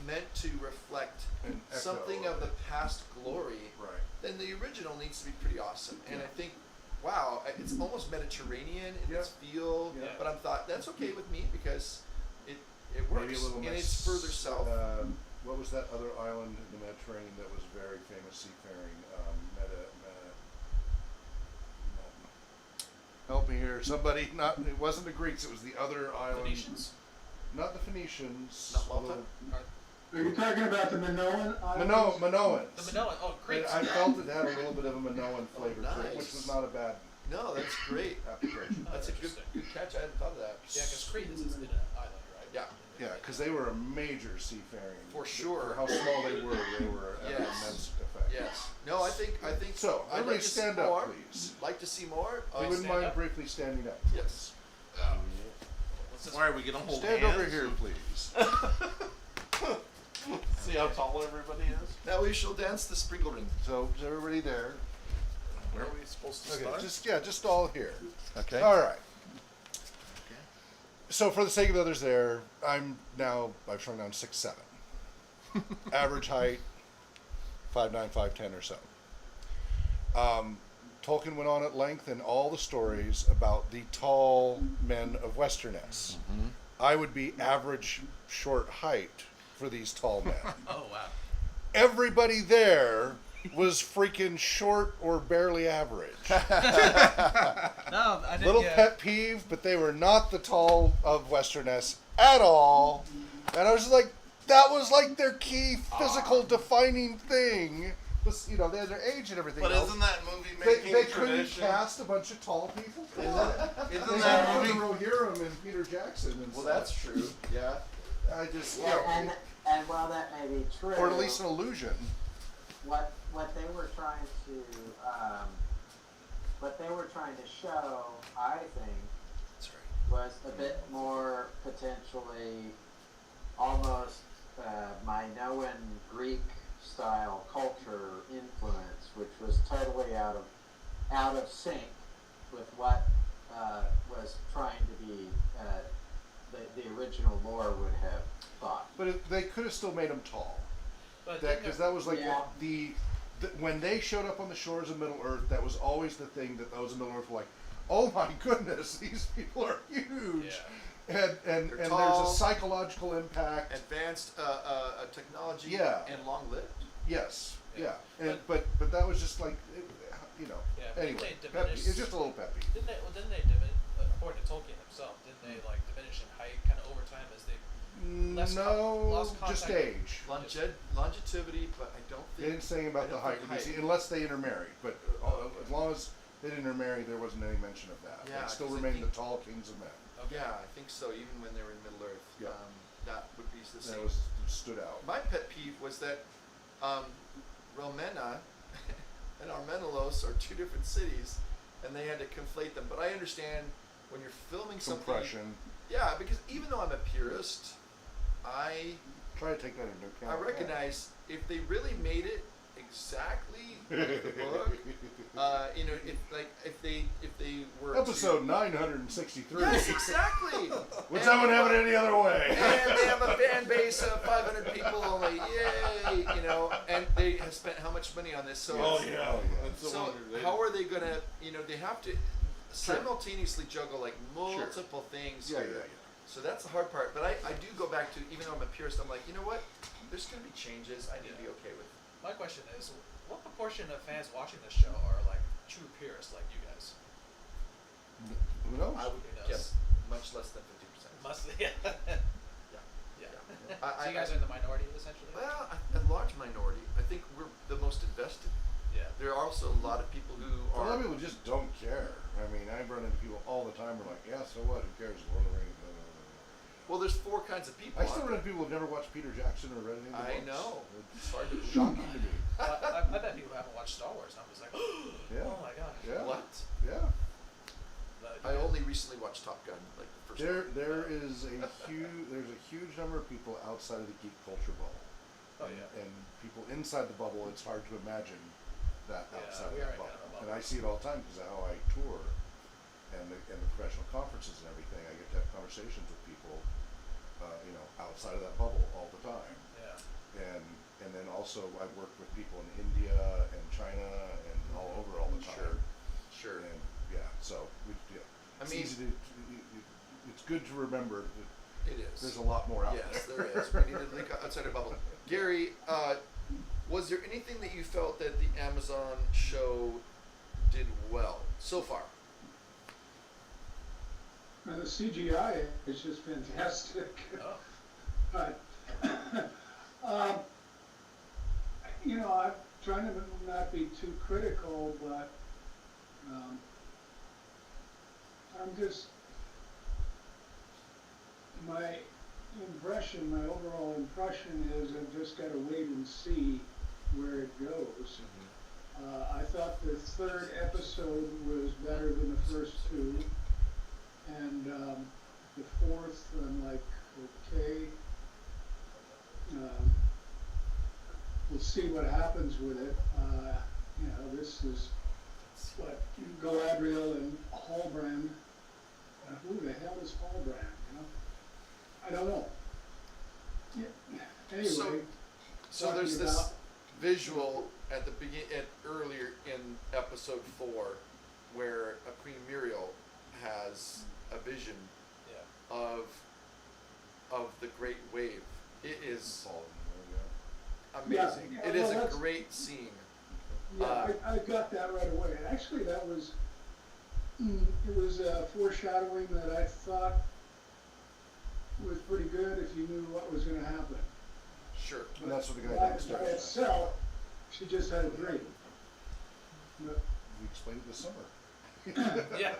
Speaker 2: meant to reflect
Speaker 1: An echo
Speaker 2: something of the past glory,
Speaker 1: Right.
Speaker 2: then the original needs to be pretty awesome. And
Speaker 1: Yeah.
Speaker 2: I think, wow, it's almost Mediterranean in its feel,
Speaker 1: Yeah.
Speaker 2: but I thought that's okay with me because it works.
Speaker 1: Maybe a little
Speaker 2: and it's further south.
Speaker 1: What was that other island in the Mediterranean that was very famous seafaring? Help me here, somebody. Not it wasn't the Greeks. It was the other island.
Speaker 4: Phoenicians.
Speaker 1: Not the Phoenicians.
Speaker 2: Not Malta?
Speaker 6: Are you talking about the Minoan Islands?
Speaker 1: Minoans.
Speaker 4: The Minoan. Oh,
Speaker 1: And
Speaker 4: Crete.
Speaker 1: I felt it had a little bit of a Minoan flavor to it, which
Speaker 2: nice.
Speaker 1: was not a bad
Speaker 2: No, that's great.
Speaker 1: application.
Speaker 4: Oh,
Speaker 2: That's a good
Speaker 4: interesting.
Speaker 2: catch. I hadn't thought of that.
Speaker 4: Yeah, because Crete is in an island, right?
Speaker 2: Yeah.
Speaker 1: Yeah, because they were a major seafaring.
Speaker 2: For sure.
Speaker 1: For how small they were at
Speaker 2: Yes.
Speaker 1: an immense effect.
Speaker 2: Yes. No, I think
Speaker 1: So,
Speaker 2: I'd
Speaker 1: everybody
Speaker 2: like to see
Speaker 1: stand up,
Speaker 2: more.
Speaker 1: please.
Speaker 2: Like to see more.
Speaker 1: We wouldn't
Speaker 4: stand
Speaker 1: mind
Speaker 4: up?
Speaker 1: briefly standing up.
Speaker 2: Yes.
Speaker 4: What's this?
Speaker 3: Why are we gonna hold
Speaker 1: Stand
Speaker 3: hands?
Speaker 1: over here, please.
Speaker 3: See how tall everybody is?
Speaker 2: Now we shall dance the sprinkle ring.
Speaker 1: So, is everybody there?
Speaker 3: Where are we supposed to
Speaker 1: Okay,
Speaker 3: start?
Speaker 1: just all here.
Speaker 2: Okay.
Speaker 1: All right. So, for the sake of others there, I've shrunk down 6'7". Average height, 5'9", 5'10" or so. Tolkien went on at length in all the stories about the tall men of Westerness. I would be average short height for these tall men.
Speaker 4: Oh, wow.
Speaker 1: Everybody there was freaking short or barely average.
Speaker 4: No, I didn't.
Speaker 1: Little
Speaker 4: Yeah.
Speaker 1: pet peeve, but they were not the tall of Westerness at all. And I was like, that was like their key physical defining thing. Was, they had their age and everything
Speaker 3: But
Speaker 1: else.
Speaker 3: isn't that movie
Speaker 1: They
Speaker 3: making
Speaker 1: couldn't
Speaker 3: tradition?
Speaker 1: cast a bunch of tall people.
Speaker 3: Isn't
Speaker 1: They
Speaker 3: that
Speaker 1: had
Speaker 3: movie?
Speaker 1: Rohirrim and Peter Jackson and
Speaker 2: Well,
Speaker 1: stuff.
Speaker 2: that's true. Yeah.
Speaker 1: I just,
Speaker 5: Yeah, and while that may be true,
Speaker 1: or at least an illusion.
Speaker 5: what they were trying to show, I think,
Speaker 4: That's right.
Speaker 5: was a bit more potentially almost Minoan Greek style culture influence, which was totally out of sync with what was trying to be the original lore would have thought.
Speaker 1: But they could have still made them tall.
Speaker 4: But
Speaker 1: Because that was like
Speaker 5: Yeah.
Speaker 1: the when they showed up on the shores of Middle Earth, that was always the thing that those in Middle Earth were like, oh my goodness, these people are huge. And
Speaker 2: They're
Speaker 1: there's
Speaker 2: tall.
Speaker 1: a psychological impact.
Speaker 2: Advanced technology.
Speaker 1: Yeah.
Speaker 2: And long lived.
Speaker 1: Yes,
Speaker 4: Yeah.
Speaker 1: yeah. And but that was just like,
Speaker 4: Yeah, but
Speaker 1: anyway,
Speaker 4: they
Speaker 1: pet peeve.
Speaker 4: diminished-
Speaker 1: It's just a little pet peeve.
Speaker 4: Didn't they according to Tolkien himself, didn't they like diminish in height kind of over time as they Less lost
Speaker 1: just
Speaker 4: contact.
Speaker 1: age.
Speaker 2: Longevity, but I don't
Speaker 1: They
Speaker 2: think.
Speaker 1: didn't say anything about
Speaker 2: I
Speaker 1: the
Speaker 2: don't
Speaker 1: height,
Speaker 2: think
Speaker 1: when you see,
Speaker 2: height.
Speaker 1: unless they intermarried. But as long as they didn't intermarry, there wasn't any mention of that.
Speaker 2: Yeah,
Speaker 1: They still
Speaker 2: 'cause I
Speaker 1: remained the
Speaker 2: think-
Speaker 1: tall kings of men.
Speaker 4: Okay.
Speaker 2: Yeah, I think so. Even when they were in Middle Earth,
Speaker 1: Yeah.
Speaker 2: that would be the same.
Speaker 1: That stood out.
Speaker 2: My pet peeve was that Romena and Armenelos are two different cities, and they had to conflate them. But I understand when you're filming something.
Speaker 1: Compression.
Speaker 2: Yeah, because even though I'm a purist, I
Speaker 1: Try to take that into account.
Speaker 2: recognize if they really made it exactly like the book, if they were to-
Speaker 1: Episode 963.
Speaker 2: Yes, exactly.
Speaker 1: Would someone have it any other way?
Speaker 2: And they have a fan base of 500 people only. Yay! And they have spent how much money on this? So,
Speaker 3: Oh yeah.
Speaker 1: Oh, yeah.
Speaker 3: That's the
Speaker 2: so
Speaker 3: wonder. They-
Speaker 2: how are they gonna? They have to simultaneously juggle like multiple things.
Speaker 1: Yeah,
Speaker 2: here.
Speaker 1: yeah, yeah.
Speaker 2: So that's the hard part. But I do go back to, even though I'm a purist, I'm like, you know what? There's gonna be changes. I need to be okay with.
Speaker 4: My question is, what proportion of fans watching this show are like true purists like you guys?
Speaker 1: Who knows?
Speaker 2: I would
Speaker 4: Who knows?
Speaker 2: guess much less than 50%.
Speaker 4: Must yeah.
Speaker 2: Yeah.
Speaker 4: So you guys are in the minority essentially.
Speaker 2: Well, a large minority. I think we're the most invested.
Speaker 4: Yeah.
Speaker 2: There are also a lot of people who
Speaker 1: A lot
Speaker 2: are.
Speaker 1: of people just don't care. I mean, I run into people all the time who are like, yeah, so what? Who cares? Lord of the Rings. Blah, blah, blah, blah.
Speaker 2: Well, there's four kinds of people.
Speaker 1: I still
Speaker 2: out
Speaker 1: run
Speaker 2: there.
Speaker 1: into people who've never watched Peter Jackson or read any of the
Speaker 2: I
Speaker 1: books.
Speaker 2: know.
Speaker 1: It's hard to shocking to me.
Speaker 4: I bet people haven't watched Star Wars, and I'm just like,
Speaker 1: Yeah.
Speaker 4: oh my gosh.
Speaker 1: Yeah.
Speaker 2: What?
Speaker 1: Yeah.
Speaker 4: But,
Speaker 2: I only recently watched Top Gun, like the first one.
Speaker 1: There's a huge number of people outside of the geek culture bubble.
Speaker 4: Oh yeah.
Speaker 1: And people inside the bubble, it's hard to imagine that
Speaker 4: Yeah,
Speaker 1: outside
Speaker 4: we
Speaker 1: of
Speaker 4: are
Speaker 1: that
Speaker 4: in
Speaker 1: bubble.
Speaker 4: kind of a
Speaker 1: And
Speaker 4: bubble.
Speaker 1: I see it all the time because of how I tour and the professional conferences and everything. I get to have conversations with people, outside of that bubble all the time.
Speaker 4: Yeah.
Speaker 1: and then also I've worked with people in India and China and all over all the time.
Speaker 2: Sure.
Speaker 1: And yeah, so
Speaker 2: I
Speaker 1: it's
Speaker 2: mean-
Speaker 1: easy to, it's good to remember that
Speaker 2: It is.
Speaker 1: there's a lot more out
Speaker 2: Yes,
Speaker 1: there.
Speaker 2: there is. We need to think outside the bubble. Gary, was there anything that you felt that the Amazon show did well so far?
Speaker 6: The CGI is just fantastic.
Speaker 4: Oh.
Speaker 6: But, I'm trying to not be too critical, but I'm just, my overall impression is I've just got to wait and see where it goes. I thought the third episode was better than the first two, and the fourth I'm like, okay. We'll see what happens with it. This is what Galadriel and Halbrand. Who the hell is Halbrand? I don't know. Yeah. Anyway,
Speaker 2: So
Speaker 6: talking
Speaker 2: there's this
Speaker 6: about-
Speaker 2: visual at the earlier in episode 4, where Queen Muriel has a vision
Speaker 4: Yeah.
Speaker 2: of the Great Wave. It is
Speaker 1: Fall in there,
Speaker 2: amazing.
Speaker 6: Yeah,
Speaker 2: It is
Speaker 6: well,
Speaker 2: a
Speaker 6: that's-
Speaker 2: great scene.
Speaker 6: Yeah, I got that right away. And actually, that was it was foreshadowing that I thought was pretty good if you knew what was going to happen.
Speaker 2: Sure.
Speaker 1: yeah. And that's what the guy
Speaker 6: By
Speaker 1: downstairs said.
Speaker 6: itself, she just had a dream. But
Speaker 1: We explained it this summer.
Speaker 4: Yeah.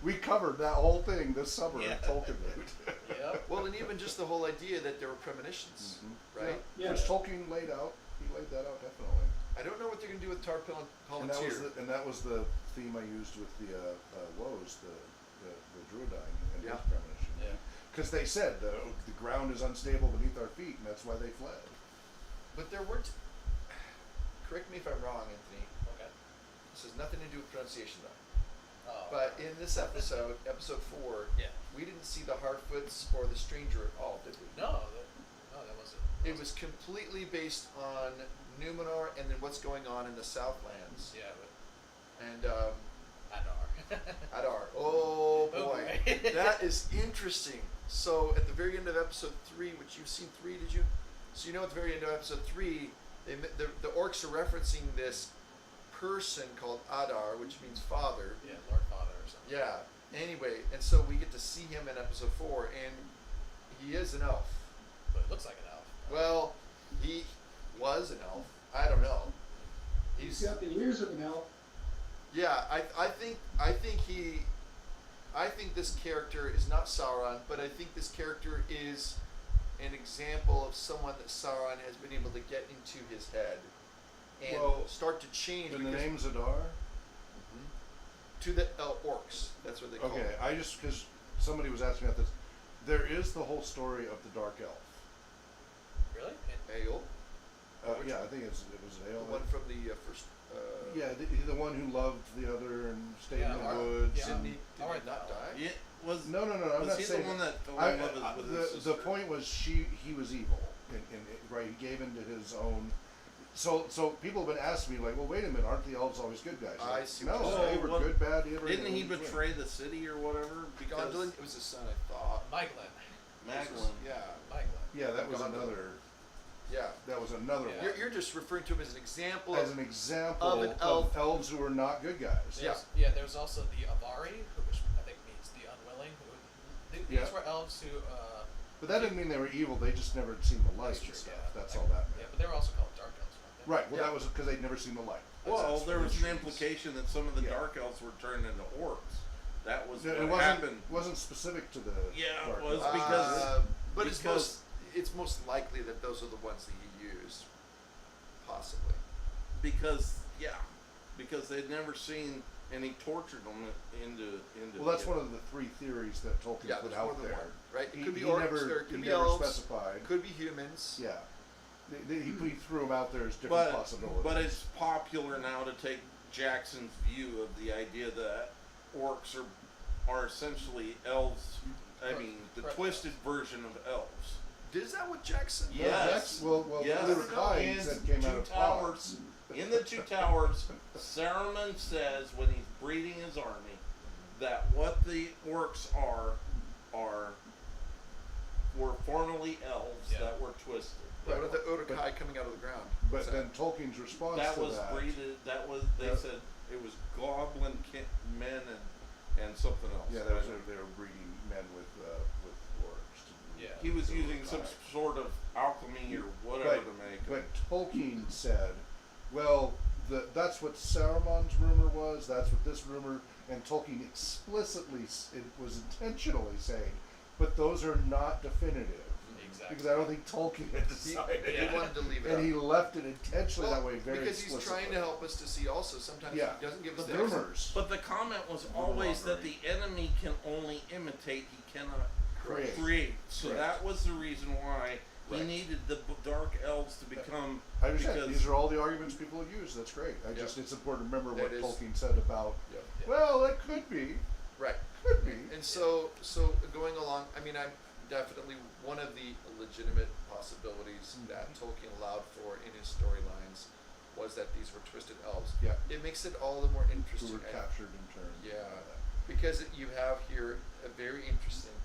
Speaker 1: We covered that whole thing this summer
Speaker 4: Yeah.
Speaker 1: in Tolkien Moot.
Speaker 4: Yep.
Speaker 2: Well, and even just the whole idea that there were premonitions, right?
Speaker 6: yeah,
Speaker 1: Which Tolkien laid out. He laid that out definitely.
Speaker 2: I don't know what they're going to do with Tar
Speaker 1: And
Speaker 2: Palantir.
Speaker 1: that was the theme I used with the woes, the Druidine and
Speaker 2: Yeah.
Speaker 1: his premonition.
Speaker 4: Yeah.
Speaker 1: Because they said the ground is unstable beneath our feet, and that's why they fled.
Speaker 2: But there weren't. Correct me if I'm wrong, Anthony.
Speaker 4: Okay.
Speaker 2: This has nothing to do with pronunciation, though.
Speaker 4: Oh.
Speaker 2: But in this episode, episode 4,
Speaker 4: Yeah.
Speaker 2: we didn't see the Harfoots or the stranger at all, did we?
Speaker 4: No, that wasn't.
Speaker 2: It was completely based on Numenor and then what's going on in the Southlands.
Speaker 4: Yeah, but
Speaker 2: And
Speaker 4: Adar.
Speaker 2: Adar. Oh
Speaker 4: Oh,
Speaker 2: boy,
Speaker 4: boy.
Speaker 2: that is interesting. So at the very end of episode 3, which you've seen 3, did you? So you know at the very end of episode 3, the orcs are referencing this person called Adar, which means father.
Speaker 4: Yeah, Lord Father or something.
Speaker 2: Yeah. Anyway, and so we get to see him in episode 4, and he is an elf.
Speaker 4: But it looks like an elf.
Speaker 2: Well, he was an elf. I don't know.
Speaker 6: he's got the ears of an elf.
Speaker 2: Yeah, I think this character is not Sauron, but I think this character is an example of someone that Sauron has been able to get into his head and
Speaker 1: Well,
Speaker 2: start to change.
Speaker 1: And the
Speaker 2: because-
Speaker 1: name's Adar?
Speaker 2: to the orcs. That's what they call
Speaker 1: Okay,
Speaker 2: them.
Speaker 1: because somebody was asking about this. There is the whole story of the Dark Elf.
Speaker 4: Really?
Speaker 2: Ael, Which
Speaker 1: Yeah, I think it was
Speaker 2: the
Speaker 1: Ale.
Speaker 2: one from the first.
Speaker 1: Yeah, the one who loved the other and stayed
Speaker 4: Yeah,
Speaker 1: in the
Speaker 4: Ar-
Speaker 1: woods.
Speaker 4: yeah.
Speaker 2: Didn't
Speaker 1: and-
Speaker 2: he, did
Speaker 4: Alright,
Speaker 2: he not
Speaker 4: no.
Speaker 2: die?
Speaker 3: Yeah, was
Speaker 1: No, I'm
Speaker 3: was
Speaker 1: not
Speaker 3: he
Speaker 1: saying
Speaker 3: the one that fell
Speaker 1: I-
Speaker 3: in love
Speaker 1: I-
Speaker 3: with
Speaker 1: the
Speaker 3: his sister?
Speaker 1: point was he was evil, right? He gave into his own. So people have been asking me like, well, wait a minute, aren't the elves always good guys?
Speaker 2: I
Speaker 1: Like,
Speaker 2: see what
Speaker 1: no,
Speaker 2: you're
Speaker 1: they
Speaker 2: saying.
Speaker 1: were
Speaker 3: Well,
Speaker 1: good, bad, everything.
Speaker 3: Didn't he
Speaker 1: in between.
Speaker 3: betray the city or whatever? Because
Speaker 2: Gondolin, it was his son, I thought.
Speaker 4: Miglin.
Speaker 3: Maglin.
Speaker 2: Yeah,
Speaker 4: Miglin.
Speaker 1: Yeah, that was
Speaker 2: Gondolin.
Speaker 1: another.
Speaker 2: yeah.
Speaker 1: That was another
Speaker 4: Yeah.
Speaker 1: one.
Speaker 2: You're just referring to him as an example
Speaker 1: As
Speaker 2: of
Speaker 1: an example
Speaker 2: of an elf.
Speaker 1: elves who are not good guys.
Speaker 2: Yeah.
Speaker 4: Yeah, there's also the Avari, which I think means the unwilling. These
Speaker 1: Yeah.
Speaker 4: were elves who.
Speaker 1: But that didn't mean they were evil. They just never had seen the light
Speaker 4: That's true,
Speaker 1: and stuff.
Speaker 4: yeah.
Speaker 1: That's all that
Speaker 4: Yeah,
Speaker 1: meant.
Speaker 4: but they were also called dark elves, weren't they?
Speaker 1: Right. Well,
Speaker 2: Yeah.
Speaker 1: that was because they'd never seen the light.
Speaker 3: Well,
Speaker 1: That's
Speaker 3: there
Speaker 1: what
Speaker 3: was
Speaker 1: it
Speaker 3: an
Speaker 1: means.
Speaker 3: implication that some of the
Speaker 1: Yeah.
Speaker 3: dark elves were turned into orcs. That was
Speaker 1: It
Speaker 3: what
Speaker 1: wasn't.
Speaker 3: happened.
Speaker 1: Wasn't specific to the.
Speaker 3: Yeah, it
Speaker 1: dark
Speaker 3: was
Speaker 1: elves.
Speaker 3: because-
Speaker 2: but
Speaker 3: because-
Speaker 2: it's most likely that those are the ones that he used, possibly.
Speaker 3: Because they'd never seen, and he tortured them into.
Speaker 1: Well, that's one of the 3 theories that Tolkien
Speaker 2: Yeah,
Speaker 1: put
Speaker 2: there's more
Speaker 1: out
Speaker 2: than
Speaker 1: there.
Speaker 2: one, right? It
Speaker 1: He,
Speaker 2: could be
Speaker 1: he
Speaker 2: orcs,
Speaker 1: never,
Speaker 2: there could
Speaker 1: he
Speaker 2: be
Speaker 1: never
Speaker 2: elves,
Speaker 1: specified.
Speaker 2: could be humans.
Speaker 1: Yeah. He threw them out there as different
Speaker 3: But
Speaker 1: possibilities.
Speaker 3: it's popular now to take Jackson's view of the idea that orcs are essentially elves. I mean, the
Speaker 4: Correct.
Speaker 3: twisted version of elves.
Speaker 2: Is that what Jackson?
Speaker 1: No,
Speaker 3: Yes.
Speaker 1: Well,
Speaker 3: Yes.
Speaker 1: they were kinds that came out
Speaker 3: Two
Speaker 1: of
Speaker 3: towers.
Speaker 1: pods.
Speaker 3: In the two towers, Saruman says when he's breeding his army that what the orcs were formerly elves
Speaker 4: Yeah.
Speaker 3: that were twisted.
Speaker 2: What are the Uruk-hai coming out of the ground?
Speaker 1: But
Speaker 2: What's
Speaker 1: then Tolkien's response
Speaker 3: That
Speaker 1: to
Speaker 3: was
Speaker 1: that.
Speaker 3: breeded. That was they
Speaker 1: Yeah.
Speaker 3: said it was goblin men and something else.
Speaker 1: Yeah, they were breeding men with orcs.
Speaker 4: Yeah.
Speaker 3: He was using some
Speaker 1: Uruk-hai.
Speaker 3: sort of alchemy or whatever to make
Speaker 1: But
Speaker 3: it.
Speaker 1: Tolkien said, well, that's what Saruman's rumor was, that's what this rumor, and Tolkien explicitly, it was intentionally saying, but those are not definitive.
Speaker 4: Exactly.
Speaker 1: Because I don't think Tolkien had decided.
Speaker 2: He wanted to leave it
Speaker 1: And
Speaker 2: up.
Speaker 1: he left it intentionally that way, very
Speaker 2: because he's
Speaker 1: explicitly.
Speaker 2: trying to help us to see also. Sometimes
Speaker 1: Yeah.
Speaker 2: he doesn't give us
Speaker 1: The
Speaker 2: the
Speaker 1: rumors.
Speaker 3: But the comment was always that the enemy can only imitate; he cannot
Speaker 1: Create.
Speaker 3: create. So
Speaker 1: Correct.
Speaker 3: that was the reason why he
Speaker 2: Right.
Speaker 3: needed the dark elves to become.
Speaker 1: I understand.
Speaker 3: because-
Speaker 1: These are all the arguments people use. That's great. It's important to remember what
Speaker 2: That is-
Speaker 1: Tolkien said about,
Speaker 2: Yep.
Speaker 1: well, it could be.
Speaker 2: Right.
Speaker 1: Could be.
Speaker 2: And so going along, I mean, I'm definitely one of the legitimate possibilities that Tolkien allowed for in his storylines was that these were twisted elves.
Speaker 1: Yeah.
Speaker 2: It makes it all the more
Speaker 1: Who
Speaker 2: interesting.
Speaker 1: were captured in turn.
Speaker 2: Yeah. Because you have here a very interesting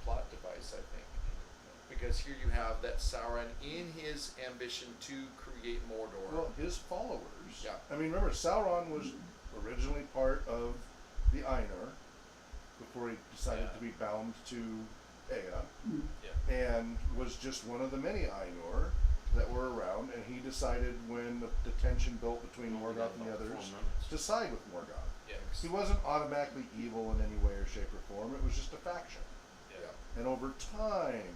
Speaker 2: plot device, I think. Because here you have that Sauron, in his ambition to create Mordor.
Speaker 1: Well, his followers.
Speaker 2: Yeah.
Speaker 1: I mean, remember, Sauron was originally part of the Ainur before he decided
Speaker 4: Yeah.
Speaker 1: to be bound to Ea,
Speaker 4: Yeah.
Speaker 1: and was just one of the many Ainur that were around. And he decided when the tension built between Morgoth and the others to side with Morgoth.
Speaker 4: Yeah.
Speaker 1: He wasn't automatically evil in any way or shape or form. It was just a faction.
Speaker 4: Yeah.
Speaker 1: And over time,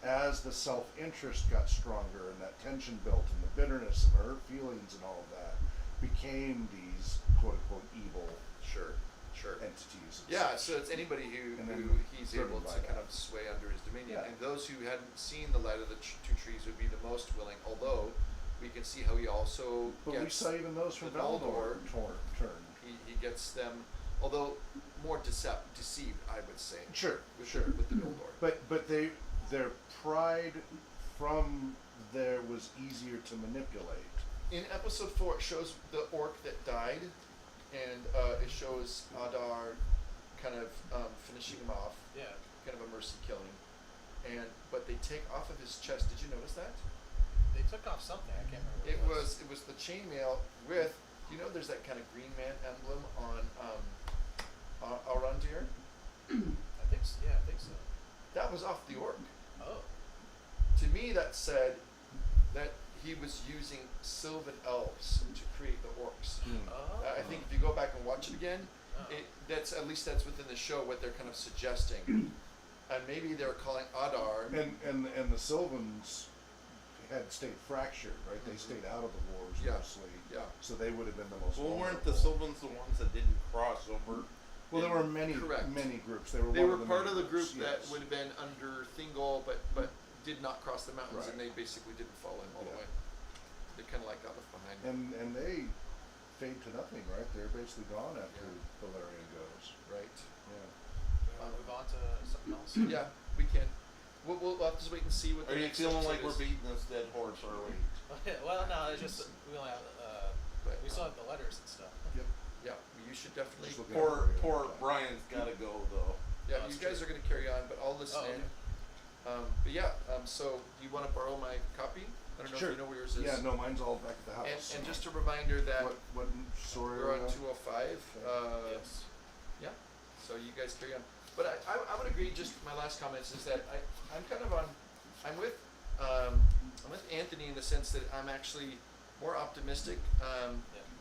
Speaker 1: as the self-interest got stronger and that tension built and the bitterness and her feelings and all of that became these quote-unquote evil
Speaker 2: Sure.
Speaker 1: entities.
Speaker 2: Yeah, so it's anybody who
Speaker 1: And then
Speaker 2: he's
Speaker 1: driven
Speaker 2: able
Speaker 1: by
Speaker 2: to kind
Speaker 1: that.
Speaker 2: of sway under his dominion.
Speaker 1: Yeah.
Speaker 2: And those who hadn't seen the light of the two trees would be the most willing, although we can see how he also
Speaker 1: But we
Speaker 2: gets,
Speaker 1: saw even those from
Speaker 2: the Noldor
Speaker 1: Valinor turned.
Speaker 2: he gets them, although more deceived, I would say.
Speaker 1: Sure,
Speaker 2: With
Speaker 1: sure.
Speaker 2: the Noldor.
Speaker 1: But their pride from there was easier to manipulate.
Speaker 2: In episode 4, it shows the orc that died, and it shows Adar kind of finishing him off,
Speaker 4: Yeah.
Speaker 2: kind of a mercy killing. But they take off of his chest. Did you notice that?
Speaker 4: They took off something. I can't remember. What
Speaker 2: It was the chainmail with, there's that kind of Green Man emblem on Arondir?
Speaker 4: I think so. Yeah, I think so.
Speaker 2: That was off the orc.
Speaker 4: Oh.
Speaker 2: To me, that said that he was using Sylvan elves to create the orcs.
Speaker 4: Oh.
Speaker 2: I think if you go back and watch it again,
Speaker 4: Oh.
Speaker 2: that's within the show what they're kind of suggesting. And maybe they're calling Adar.
Speaker 1: And the Sylvans had stayed fractured, right? They stayed out of the wars
Speaker 2: Yeah.
Speaker 1: mostly.
Speaker 2: Yeah.
Speaker 1: So they would have been the most
Speaker 3: Well, weren't
Speaker 1: vulnerable.
Speaker 3: the Sylvans the ones that didn't cross over?
Speaker 1: Well, there were many
Speaker 2: Correct.
Speaker 1: groups. They were
Speaker 2: They
Speaker 1: one
Speaker 2: were
Speaker 1: of the
Speaker 2: part
Speaker 1: many
Speaker 2: of the group
Speaker 1: groups,
Speaker 2: that
Speaker 1: yes.
Speaker 2: would have been under Thingol, but did not cross the mountains,
Speaker 1: Right.
Speaker 2: and they basically didn't follow him all the
Speaker 1: Yeah.
Speaker 2: way. They kind of like got left behind.
Speaker 1: And they fade to nothing, right? They're basically gone after Valerian goes.
Speaker 2: Right.
Speaker 1: Yeah.
Speaker 4: Do you want to move on to something else?
Speaker 2: Yeah, we can. We'll have to just wait and see what
Speaker 3: Are
Speaker 2: the
Speaker 3: you
Speaker 2: next
Speaker 3: feeling
Speaker 2: episode
Speaker 3: like we're
Speaker 2: is.
Speaker 3: beating this dead horse, are we?
Speaker 4: Well, no. It's just we only have.
Speaker 2: But,
Speaker 4: We still have the letters and stuff.
Speaker 1: Yep.
Speaker 2: Yeah, you should definitely.
Speaker 1: Just looking out for you.
Speaker 3: Poor Brian's gotta go though.
Speaker 2: Yeah,
Speaker 4: Oh,
Speaker 2: you
Speaker 4: that's
Speaker 2: guys
Speaker 4: true.
Speaker 2: are going to carry on, but I'll listen
Speaker 4: Oh,
Speaker 2: in. But yeah, so do you want to borrow my copy? I don't know
Speaker 1: Sure.
Speaker 2: if you know where yours is.
Speaker 1: Yeah, no, mine's all back at the house.
Speaker 2: And just a reminder that
Speaker 1: what story
Speaker 2: we're
Speaker 1: are
Speaker 2: on
Speaker 1: we
Speaker 2: 205.
Speaker 4: Yes.
Speaker 2: Yeah, so you guys carry on. But I would agree. Just my last comments is that I'm kind of I'm with Anthony in the sense that I'm actually more optimistic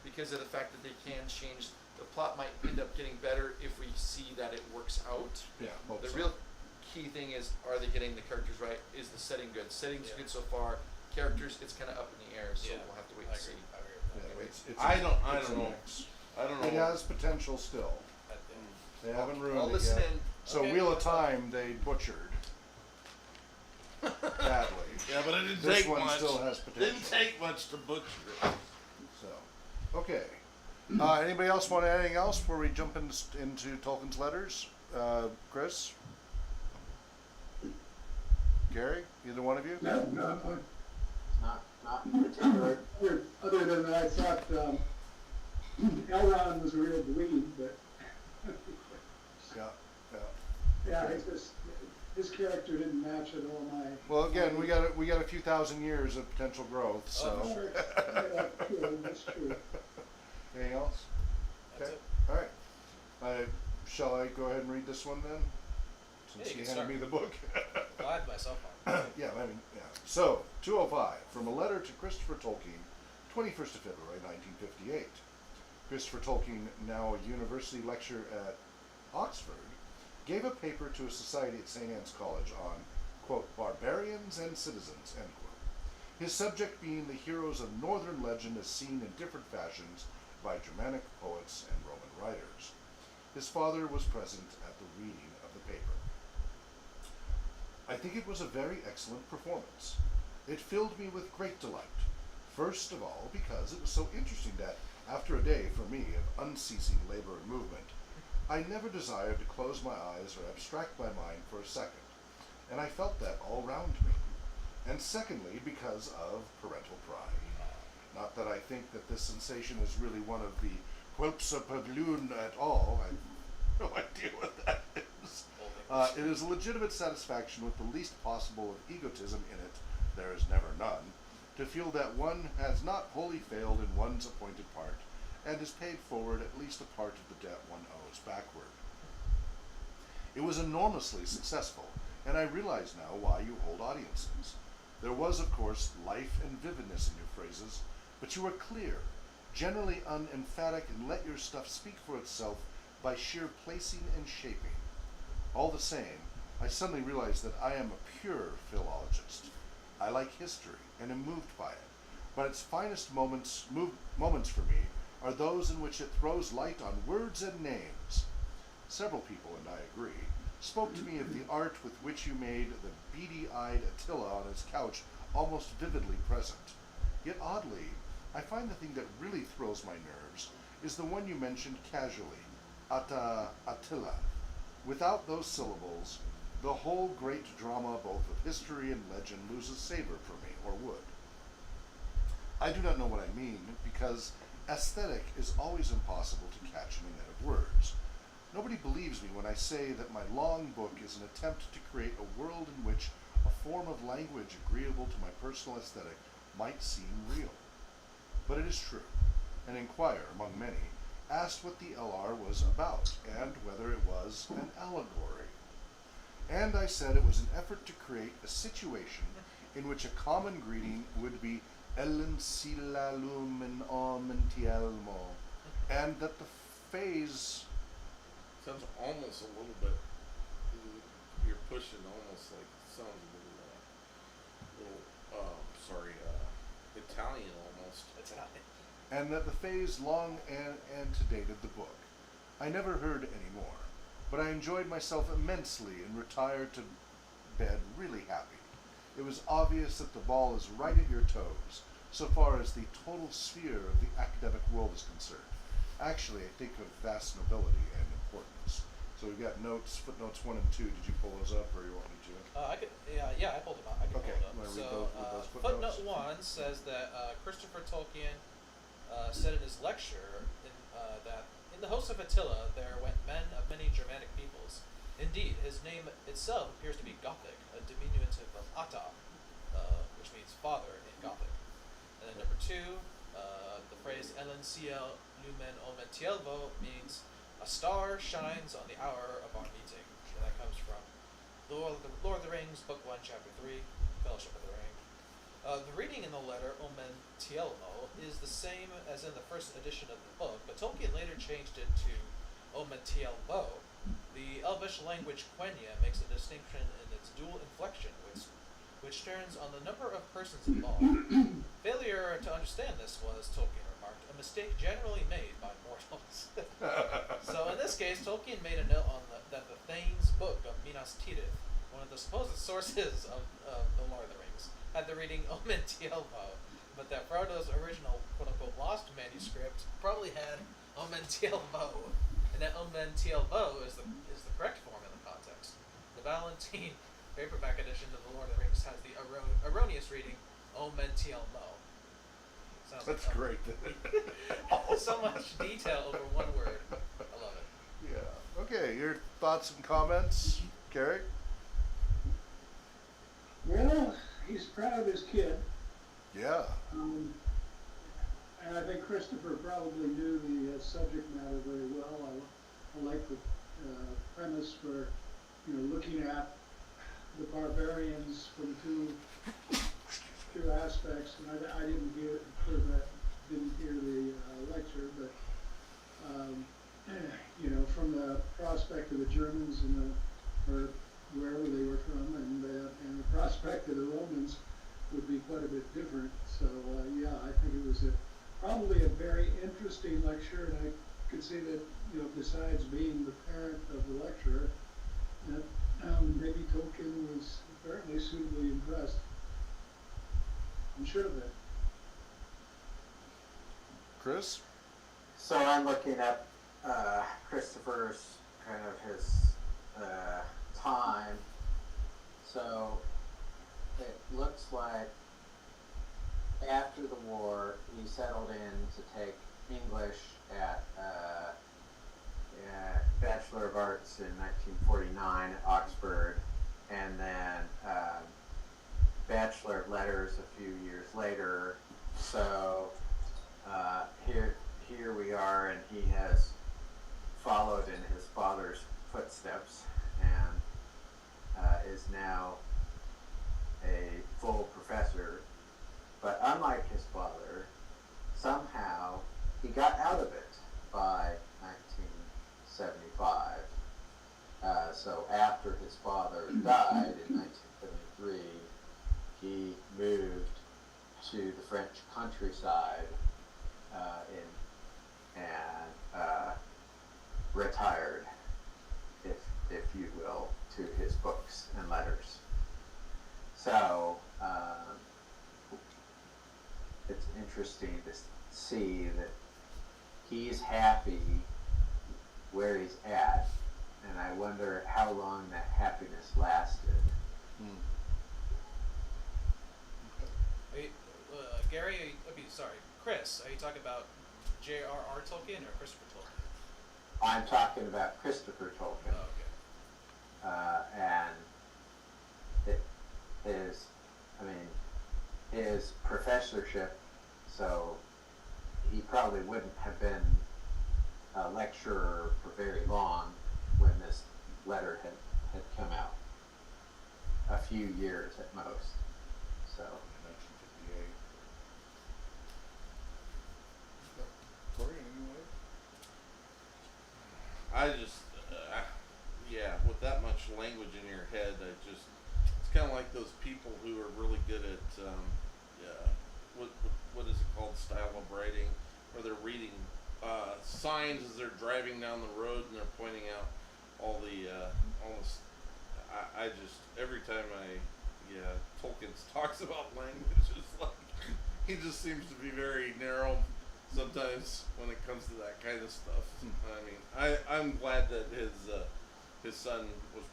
Speaker 2: because of the fact that they can change. The plot might end up getting better if we see that it works out.
Speaker 1: Yeah, hope
Speaker 2: The
Speaker 1: so.
Speaker 2: real key thing is, are they getting the characters right? Is the setting good? Setting's
Speaker 4: Yeah.
Speaker 2: good so far. Characters, it's kind of up in the air, so
Speaker 4: Yeah,
Speaker 2: we'll have to wait
Speaker 4: I
Speaker 2: and see.
Speaker 4: agree. I agree with that.
Speaker 1: Yeah, it's
Speaker 3: I
Speaker 1: a
Speaker 3: don't know.
Speaker 1: mix.
Speaker 3: I don't
Speaker 1: It
Speaker 3: know.
Speaker 1: has potential still.
Speaker 4: I think.
Speaker 1: They haven't
Speaker 2: I'll
Speaker 1: ruined it
Speaker 2: listen
Speaker 1: yet.
Speaker 2: in.
Speaker 1: So
Speaker 4: Okay.
Speaker 1: Wheel of Time they butchered badly.
Speaker 3: Yeah, but it didn't
Speaker 1: This
Speaker 3: take
Speaker 1: one
Speaker 3: much.
Speaker 1: still has potential.
Speaker 3: Didn't take much to butcher it.
Speaker 1: So, okay. Anybody else want anything else before we jump into Tolkien's letters? Chris? Gary, either one of you?
Speaker 6: No,
Speaker 5: Not in particular.
Speaker 6: other than that, I thought Elrond was a real dweeb, but
Speaker 1: Yeah, yeah.
Speaker 6: yeah, it's just, his character didn't match at all my.
Speaker 1: Well, again, we got a few thousand years of potential growth. So,
Speaker 4: Oh, sure.
Speaker 6: Yeah, true, that's true.
Speaker 1: anything else?
Speaker 4: That's
Speaker 1: Okay.
Speaker 4: it.
Speaker 1: All right. Shall I go ahead and read this one then? Since
Speaker 4: Yeah, you
Speaker 1: you
Speaker 4: can
Speaker 1: handed me the book.
Speaker 4: Well, I have my cell phone.
Speaker 1: Yeah, I mean, yeah. So, 205, from a letter to Christopher Tolkien, 21st of February, 1958. Christopher Tolkien, now a university lecturer at Oxford, gave a paper to a society at St. Anne's College on, quote, barbarians and citizens, end quote. His subject being the heroes of northern legend as seen in different fashions by Germanic poets and Roman writers. His father was present at the reading of the paper. I think it was a very excellent performance. It filled me with great delight. First of all, because it was so interesting that, after a day for me of unceasing labor and movement, I never desired to close my eyes or abstract my mind for a second, and I felt that all round me. And secondly, because of parental pride. Not that I think that this sensation is really one of the whelpsa pavloon at all. I have no idea what that is. It is a legitimate satisfaction with the least possible of egotism in it, there is never none, to feel that one has not wholly failed in one's appointed part, and has paid forward at least a part of the debt one owes backward. It was enormously successful, and I realize now why you hold audiences. There was, of course, life and vividness in your phrases, but you were clear, generally unemphatic, and let your stuff speak for itself by sheer placing and shaping. All the same, I suddenly realized that I am a pure philologist. I like history and am moved by it, but its finest moments for me are those in which it throws light on words and names. Several people, and I agree, spoke to me of the art with which you made the beady-eyed Attila on his couch almost vividly present. Yet oddly, I find the thing that really thrills my nerves is the one you mentioned casually, Attila. Without those syllables, the whole great drama both of history and legend loses savor for me, or would. I do not know what I mean, because aesthetic is always impossible to catch in a net of words. Nobody believes me when I say that my long book is an attempt to create a world in which a form of language agreeable to my personal aesthetic might seem real. But it is true. An inquirer, among many, asked what the j.r.r. was about, and whether it was an allegory. And I said it was an effort to create a situation in which a common greeting would be Ellen sila lumen omentielmo, and that the phase...
Speaker 3: Sounds almost a little bit. You're pushing almost like sounds a little Italian almost.
Speaker 4: Italian.
Speaker 1: and that the phase long antedated the book. I never heard any more, but I enjoyed myself immensely and retired to bed really happy. It was obvious that the ball is right at your toes, so far as the total sphere of the academic world is concerned. Actually, I think of vast nobility and importance. So we've got footnotes 1 and 2. Did you pull those up, or you want me to?
Speaker 4: Yeah, I pulled them up. I can
Speaker 1: Okay,
Speaker 4: pull it up.
Speaker 1: wanna read
Speaker 4: So,
Speaker 1: those footnotes?
Speaker 4: footnote 1 says that Christopher Tolkien said in his lecture that in the host of Attila there went men of many Germanic peoples. Indeed, his name itself appears to be Gothic, a diminutive of Atta, which means father in Gothic. And then number 2, the phrase Ellen ciel lumen omentielvo means a star shines on the hour of our meeting. And that comes from Lord of the Rings, Book 1, Chapter 3, Fellowship of the Ring. The reading in the letter Omentielmo is the same as in the first edition of the book, but Tolkien later changed it to Omentielbo. The Elvish language Quenya makes a distinction in its dual inflection, which turns on the number of persons involved. Failure to understand this was, Tolkien remarked, a mistake generally made by mortals. So in this case, Tolkien made a note on that the Thane's book of Minas Tirith, one of the supposed sources of the Lord of the Rings, had the reading Omentielmo, but that Frodo's original quote-unquote lost manuscript probably had Omentielmo, and that Omentielmo is the correct form in the context. The Valentine paperback edition of The Lord of the Rings has the erroneous reading, O Mentiel Mo. Sounds
Speaker 1: That's
Speaker 4: like
Speaker 1: great.
Speaker 4: so much detail over one word. I love it.
Speaker 1: Yeah. Okay, your thoughts and comments, Gary?
Speaker 6: Well, he's proud of his kid.
Speaker 1: Yeah.
Speaker 6: And I think Christopher probably knew the subject matter very well. I like the premise for, looking at the barbarians from two aspects. And I didn't hear the lecture, but from the prospect of the Germans or wherever they were from, and the prospect of the Romans would be quite a bit different. So yeah, I think it was probably a very interesting lecture, and I could see that besides being the parent of the lecturer, that maybe Tolkien was apparently suitably impressed. I'm sure of it.
Speaker 1: Chris?
Speaker 5: So I'm looking at Christopher's kind of his time. So it looks like after the war he settled in to take English at Bachelor of Arts in 1949 at Oxford, and then Bachelor of Letters a few years later. So here we are, and he has followed in his father's footsteps and is now a full professor. But unlike his father, somehow he got out of it by 1975. So after his father died in 1973, he moved to the French countryside and retired, if you will, to his books and letters. So it's interesting to see that he's happy where he's at, and I wonder how long that happiness lasted.
Speaker 4: Gary, Chris, are you talking about j.r.r. Tolkien or Christopher Tolkien?
Speaker 5: I'm talking about Christopher Tolkien.
Speaker 4: Oh, okay.
Speaker 5: And his professorship, so he probably wouldn't have been a lecturer for very long when this letter had come out. A few years at most. So
Speaker 1: 1958. Corey, anyway?
Speaker 3: I just, yeah, with that much language in your head, it's kind of like those people who are really good at, what is it called, style of writing, where they're reading signs as they're driving down the road and they're pointing out all the, I just, every time Tolkien talks about language, it's like, he just seems to be very narrow sometimes when it comes to that kind of stuff. I mean, I'm glad that his son was,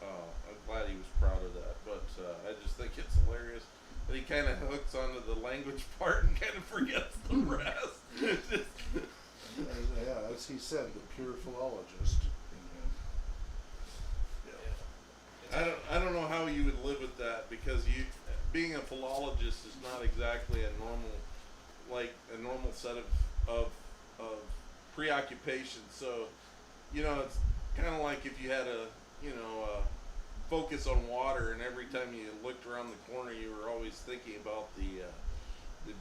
Speaker 3: I'm glad he was proud of that, but I just think it's hilarious that he kind of hooks onto the language part and kind of forgets the rest.
Speaker 1: Yeah, as he said, the pure philologist in him. Yeah.
Speaker 3: I don't know how you would live with that, because being a philologist is not exactly a normal set of preoccupations. So, it's kind of like if you had a focus on water, and every time you looked around the corner, you were always thinking about the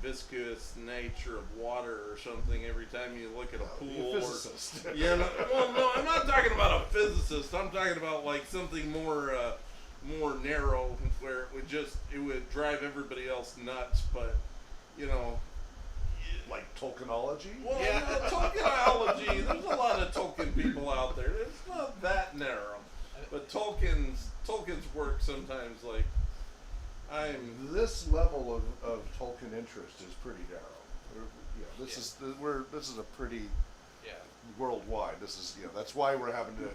Speaker 3: viscous nature of water or something. Every time you look at a pool,
Speaker 1: A physicist.
Speaker 3: well, no, I'm not talking about a physicist. I'm talking about like something more narrow, where it would drive everybody else nuts. But
Speaker 1: Like Tolkienology?
Speaker 3: well, Tolkienology. There's a lot of Tolkien people out there. It's not that narrow, but Tolkien's work sometimes, like,
Speaker 1: This level of Tolkien interest is pretty narrow. This is a pretty
Speaker 4: Yeah.
Speaker 1: worldwide. This is that's why we're having to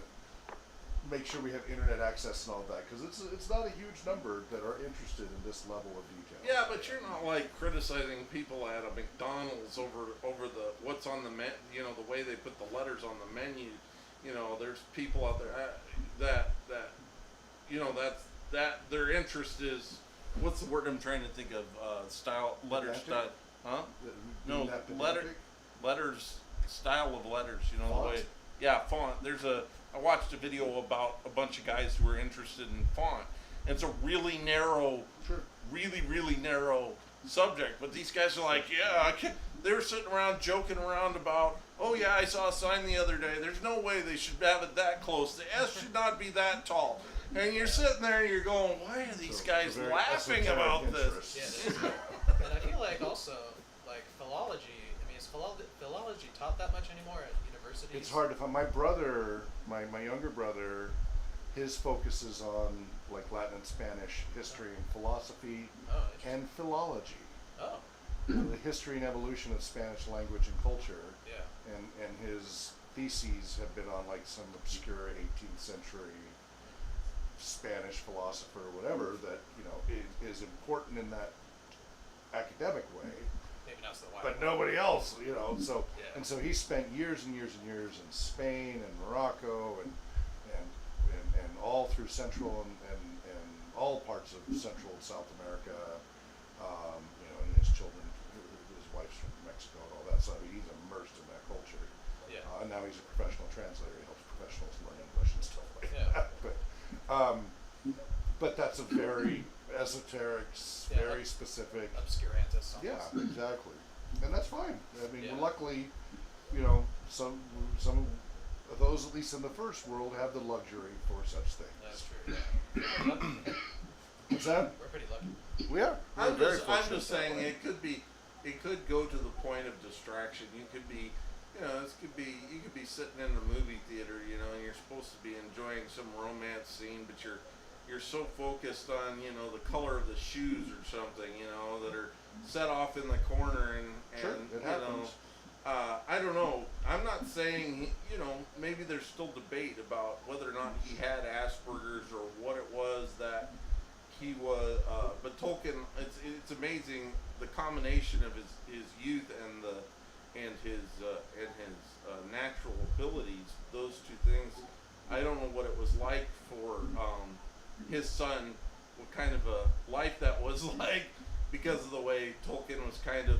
Speaker 1: make sure we have internet access and all that, because it's not a huge number that are interested in this level of detail.
Speaker 3: Yeah, but you're not like criticizing people at a McDonald's over the what's on the the way they put the letters on the menu. There's people out there that that their interest is, what's the word I'm trying to think of? Style, letter
Speaker 1: Pedantic?
Speaker 3: style, huh?
Speaker 1: Being
Speaker 3: No,
Speaker 1: that
Speaker 3: letters, style of letters. The
Speaker 1: Font?
Speaker 3: way. Yeah, font. I watched a video about a bunch of guys who were interested in font. And it's a really narrow,
Speaker 1: Sure.
Speaker 3: really narrow subject. But these guys are like, they were sitting around joking around about, oh yeah, I saw a sign the other day. There's no way they should have it that close. The S should not be that tall. And you're sitting there and you're going, why are these
Speaker 1: So,
Speaker 3: guys
Speaker 1: very
Speaker 3: laughing
Speaker 1: esoteric
Speaker 3: about
Speaker 1: interest.
Speaker 3: this?
Speaker 4: Yeah, and I feel like also, like, philology, I mean, is philology taught that much anymore at universities?
Speaker 1: It's hard to find. My brother, my younger brother, his focus is on like Latin and Spanish history and philosophy
Speaker 4: Oh, interesting.
Speaker 1: and philology.
Speaker 4: Oh,
Speaker 1: The history and evolution of Spanish language and culture.
Speaker 4: yeah.
Speaker 1: And his theses have been on like some obscure 18th century Spanish philosopher or whatever that is important in that academic way,
Speaker 4: Maybe not so
Speaker 1: but nobody else, so
Speaker 4: Yeah.
Speaker 1: and so he spent years and years and years in Spain and Morocco and all through Central and all parts of Central and South America, and his children, his wife's from Mexico and all that stuff. He's immersed in that culture.
Speaker 4: Yeah.
Speaker 1: And now he's a professional translator. He helps professionals learn English and stuff like
Speaker 4: Yeah.
Speaker 1: that. But that's a very esoteric,
Speaker 4: Yeah,
Speaker 1: very
Speaker 4: like
Speaker 1: specific.
Speaker 4: Obscurantus.
Speaker 1: Yeah,
Speaker 4: Almost.
Speaker 1: exactly. And that's fine. I mean,
Speaker 4: Yeah.
Speaker 1: luckily, some of those, at least in the first world, have the luxury for such things.
Speaker 4: That's true. Yeah. We're lucky.
Speaker 1: What's that?
Speaker 4: We're pretty lucky.
Speaker 1: We are. We're
Speaker 3: I'm
Speaker 1: very
Speaker 3: just
Speaker 1: fortunate that
Speaker 3: saying
Speaker 1: way.
Speaker 3: it could go to the point of distraction. You could be, you could be sitting in the movie theater, and you're supposed to be enjoying some romance scene, but you're so focused on, the color of the shoes or something, that are set off in the corner and
Speaker 1: Sure, it happens.
Speaker 3: I don't know. I'm not saying, maybe there's still debate about whether or not he had Asperger's or what it was that he was. But Tolkien, it's amazing the combination of his youth and his natural abilities. Those two things. I don't know what it was like for his son. What kind of a life that was like. Because of the way Tolkien was kind of,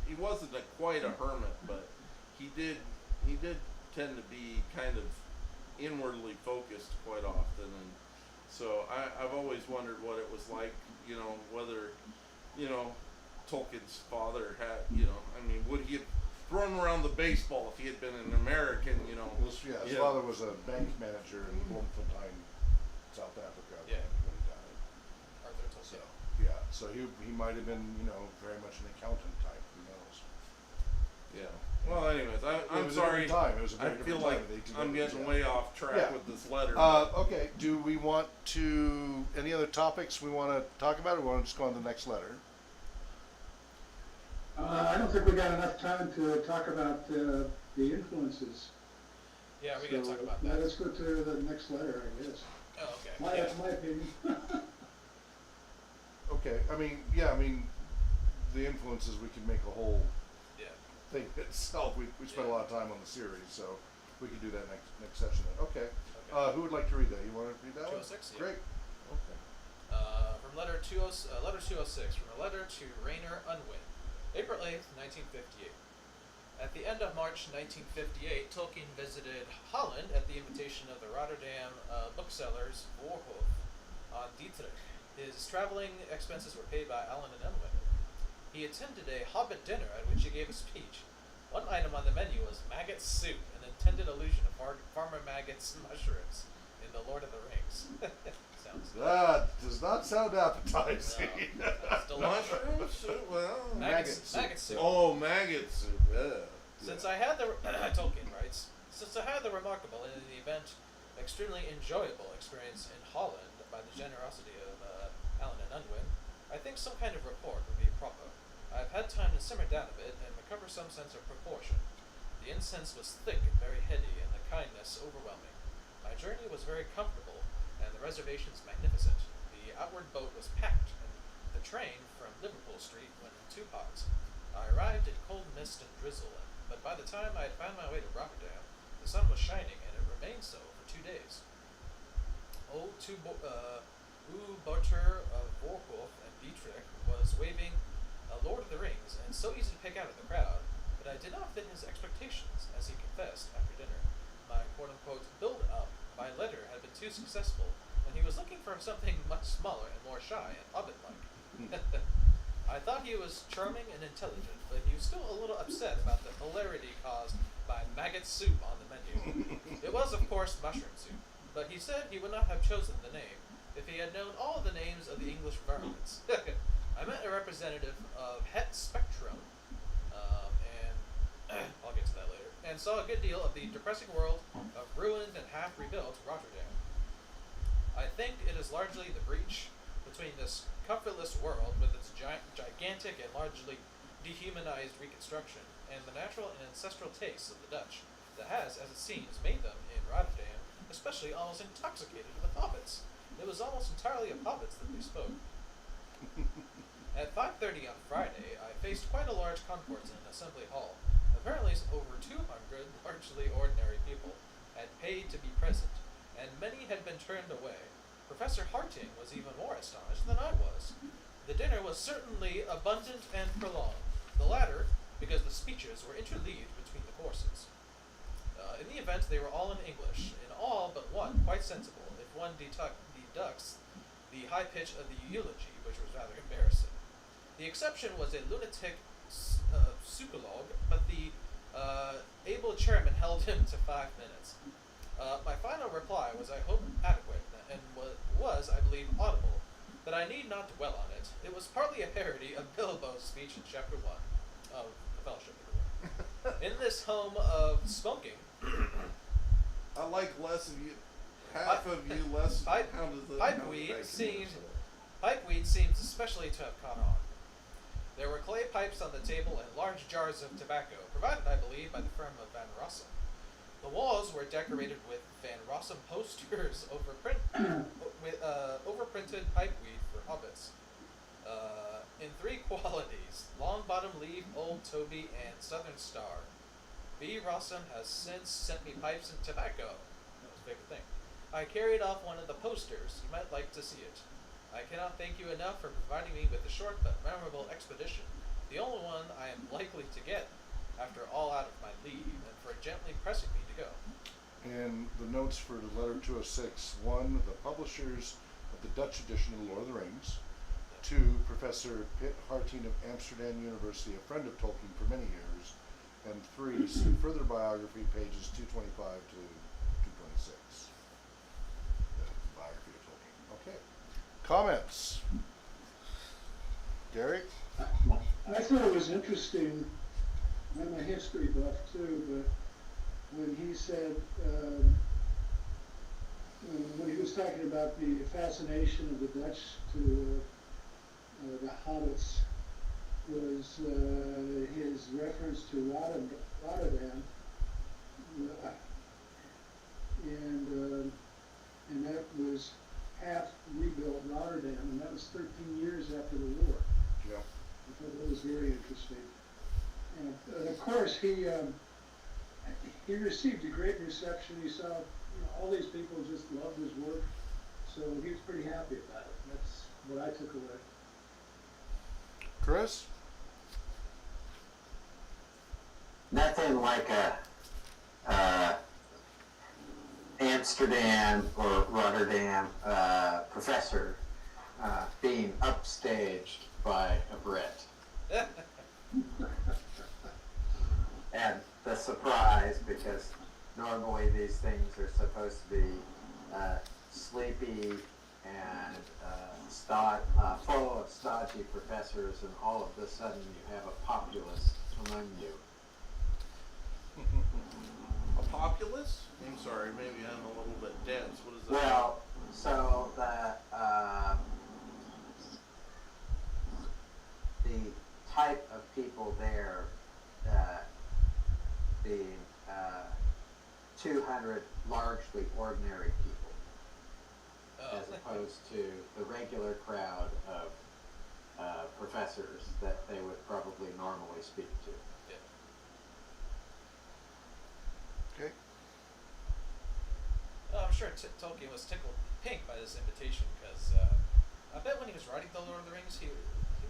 Speaker 3: he wasn't quite a hermit, but he did tend to be kind of inwardly focused quite often, and so I've always wondered what it was like, whether, Tolkien's father had, would he have thrown around the baseball if he had been an American,
Speaker 1: His father was a bank manager in Bloemfontein, South Africa.
Speaker 4: Yeah.
Speaker 1: When he died.
Speaker 4: Arthur
Speaker 1: So
Speaker 4: Tolkien.
Speaker 1: yeah, so he might have been, very much an accountant type. Who knows?
Speaker 3: Yeah. Well, anyways,
Speaker 1: It
Speaker 3: I'm
Speaker 1: was a
Speaker 3: sorry.
Speaker 1: different time. It was a
Speaker 3: I
Speaker 1: very
Speaker 3: feel
Speaker 1: different
Speaker 3: like
Speaker 1: time in the
Speaker 3: I'm
Speaker 1: 1800s,
Speaker 3: getting
Speaker 1: yeah.
Speaker 3: way off track
Speaker 1: Yeah.
Speaker 3: with this letter.
Speaker 1: Okay. Do we want to any other topics we want to talk about, or we want to just go on to the next letter?
Speaker 6: I don't think we got enough time to talk about the influences.
Speaker 4: Yeah, we gotta
Speaker 6: So,
Speaker 4: talk about
Speaker 6: yeah,
Speaker 4: that.
Speaker 6: let's go to the next letter, I guess.
Speaker 4: Oh, okay.
Speaker 6: That's my opinion.
Speaker 1: Okay. The influences, we can make a whole
Speaker 4: Yeah.
Speaker 1: thing itself. We spent a lot of time on the series, so we can do that next session then. Okay.
Speaker 4: Okay.
Speaker 1: Who would like to read that? You want to read that one?
Speaker 4: 206, yeah.
Speaker 1: Great. Okay.
Speaker 4: From letter 206, from a letter to Rainer Unwin, April 8th, 1958. At the end of March 1958, Tolkien visited Holland at the invitation of the Rotterdam booksellers Voorhof on Dietrich. His traveling expenses were paid by Allen and Unwin. He attended a Hobbit dinner at which he gave a speech. One item on the menu was maggot soup, an intended allusion to Farmer Maggot's mushrooms in The Lord of the Rings. Sounds good.
Speaker 1: That does not sound appetizing.
Speaker 4: No, that's delicious.
Speaker 3: Mushroom soup, well.
Speaker 4: Maggot soup.
Speaker 3: Oh, maggot soup. Yeah.
Speaker 4: Since I had the Tolkien writes, since I had the remarkable and in the event extremely enjoyable experience in Holland by the generosity of Allen and Unwin, I think some kind of report would be proper. I've had time to simmer down a bit and recover some sense of proportion. The incense was thick and very heady, and the kindness overwhelming. My journey was very comfortable, and the reservations magnificent. The outward boat was packed, and the train from Liverpool Street went in 2 pods. I arrived in cold mist and drizzle, but by the time I had found my way to Rotterdam, the sun was shining, and it remained so for 2 days. Boter of Voorhof and Dietrich was waving Lord of the Rings, and so easy to pick out of the crowd, but I did not fit his expectations, as he confessed after dinner. My quote-unquote build-up by letter had been too successful, and he was looking for something much smaller and more shy and hobbit-like. I thought he was charming and intelligent, but he was still a little upset about the hilarity caused by maggot soup on the menu. It was, of course, mushroom soup, but he said he would not have chosen the name if he had known all the names of the English varmints. I met a representative of Het Spectrum, and I'll get to that later, and saw a good deal of the depressing world of ruined and half-rebuilt Rotterdam. I think it is largely the breach between this comfortless world with its gigantic and largely dehumanized reconstruction and the natural and ancestral tastes of the Dutch that has, as it seems, made them, in Rotterdam, especially almost intoxicated with hobbits. It was almost entirely of hobbits that they spoke. At 5:30 on Friday, I faced quite a large concourse in an assembly hall. Apparently over 200 largely ordinary people had paid to be present, and many had been turned away. Professor Harting was even more astonished than I was. The dinner was certainly abundant and prolonged, the latter because the speeches were interleaved between the courses. In the event, they were all in English, in all but one quite sensible, if one deducts the high pitch of the eulogy, which was rather embarrassing. The exception was a lunatic psychologue, but the able chairman held him to 5 minutes. My final reply was, I hope, adequate, and was, I believe, audible, but I need not dwell on it. It was partly a parody of Bilbo's speech in Chapter 1 of The Fellowship of the Ring. In this home of smoking,
Speaker 3: I like less of you, half of you less.
Speaker 4: Pipeweed seems especially to have caught on. There were clay pipes on the table and large jars of tobacco, provided, I believe, by the firm of Van Rossum. The walls were decorated with Van Rossum posters overprinted pipeweed for hobbits. In 3 qualities, Long Bottom Leaf, Old Toby, and Southern Star. V. Rossum has since sent me pipes and tobacco. That was a favorite thing. I carried off one of the posters. You might like to see it. I cannot thank you enough for providing me with a short but memorable expedition, the only one I am likely to get after all out of my leave, and for gently pressing me to go.
Speaker 1: And the notes for the letter 206, 1, the publishers of the Dutch edition of The Lord of the Rings, 2, Professor Pitt Harting of Amsterdam University, a friend of Tolkien for many years, and 3, see further biography, pages 225 to 226. The biography of Tolkien. Okay. Comments? Derek?
Speaker 6: I thought it was interesting, I'm a history buff too, but when he said, when he was talking about the fascination of the Dutch to the hobbits, was his reference to Rotterdam, and that was half rebuilt Rotterdam, and that was 13 years after the war.
Speaker 1: Yeah.
Speaker 6: I thought that was very interesting. And of course, he received a great reception. He saw, all these people just loved his work, so he was pretty happy about it. That's what I took away.
Speaker 1: Chris?
Speaker 5: Nothing like a Amsterdam or Rotterdam professor being upstaged by a Brit. And the surprise, because normally these things are supposed to be sleepy and full of stodgy professors, and all of a sudden you have a populace among you.
Speaker 3: A populace? I'm sorry, maybe I'm a little bit dense. What is that?
Speaker 5: Well, so the type of people there being 200 largely ordinary people,
Speaker 4: Oh.
Speaker 5: as opposed to the regular crowd of professors that they would probably normally speak to.
Speaker 4: Yeah.
Speaker 2: Okay.
Speaker 4: I'm sure Tolkien was tickled pink by this invitation because I bet when he was writing The Lord of the Rings, he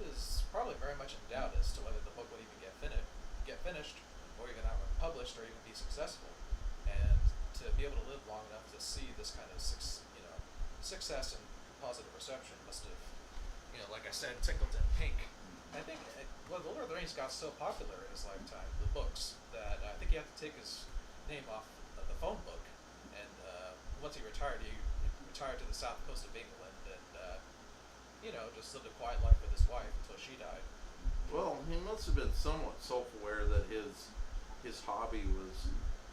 Speaker 4: was probably very much in doubt as to whether the book would even get finished, or even outright published, or even be successful. And to be able to live long enough to see this kind of success and positive reception must have, like I said, tickled him pink. I think The Lord of the Rings got so popular in his lifetime, the books, that I think he had to take his name off the phone book. And once he retired to the south coast of England and just lived a quiet life with his wife until she died.
Speaker 3: Well, he must have been somewhat self-aware that his hobby was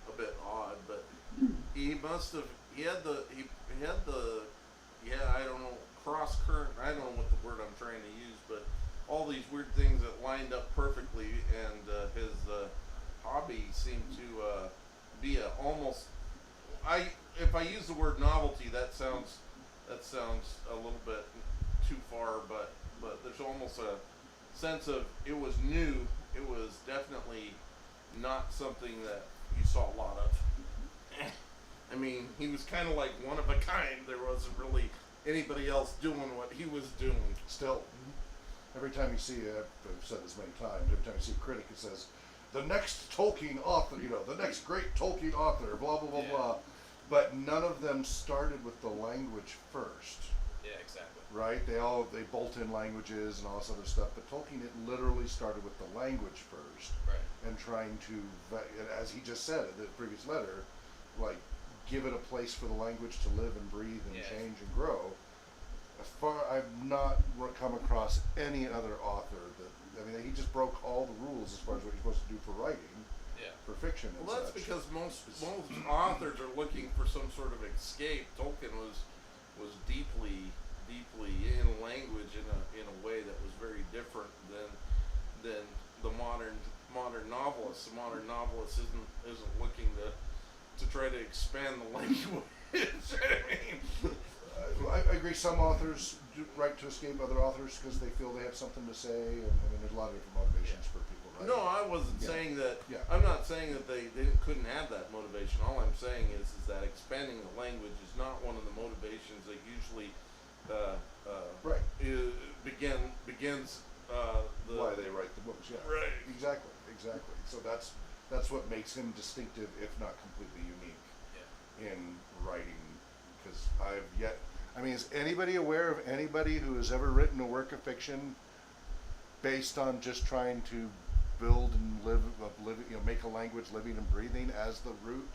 Speaker 3: a bit odd, but he had the I don't know, cross current, I don't know what the word I'm trying to use, but all these weird things that lined up perfectly, and his hobby seemed to be if I use the word novelty, that sounds a little bit too far, but there's almost a sense of it was new. It was definitely not something that you saw a lot of. I mean, he was kind of like one of a kind. There wasn't really anybody else doing what he was doing.
Speaker 1: Still, every time you see, I've said this many times, every time you see a critic, it says, the next Tolkien author, the next great Tolkien author, blah, blah, blah,
Speaker 4: Yeah.
Speaker 1: blah. But none of them started with the language first,
Speaker 4: Yeah, exactly.
Speaker 1: right? They bolt in languages and all this other stuff, but Tolkien, it literally started with the language first.
Speaker 4: Right.
Speaker 1: And trying to, as he just said in the previous letter, like, give it a place for the language to live and breathe and
Speaker 4: Yeah.
Speaker 1: change and grow. I've not come across any other author he just broke all the rules as far as what you're supposed to do for writing,
Speaker 4: Yeah.
Speaker 1: for fiction and
Speaker 3: Well, that's
Speaker 1: such.
Speaker 3: because most authors are looking for some sort of escape. Tolkien was deeply in language in a way that was very different than the modern novelist. The modern novelist isn't looking to try to expand the language.
Speaker 1: I agree. Some authors do write to escape other authors because they feel they have something to say, and there's a lot of different motivations for people, right?
Speaker 3: No, I wasn't
Speaker 1: Yeah.
Speaker 3: saying that.
Speaker 1: Yeah.
Speaker 3: I'm not saying that they couldn't have that motivation. All I'm saying is that expanding the language is not one of the motivations that usually
Speaker 1: Right.
Speaker 3: begins
Speaker 1: Why they write the books, yeah.
Speaker 3: Right.
Speaker 1: Exactly. So that's what makes him distinctive, if not completely unique,
Speaker 4: Yeah.
Speaker 1: in writing. Because is anybody aware of anybody who has ever written a work of fiction based on just trying to build and make a language living and breathing as the root,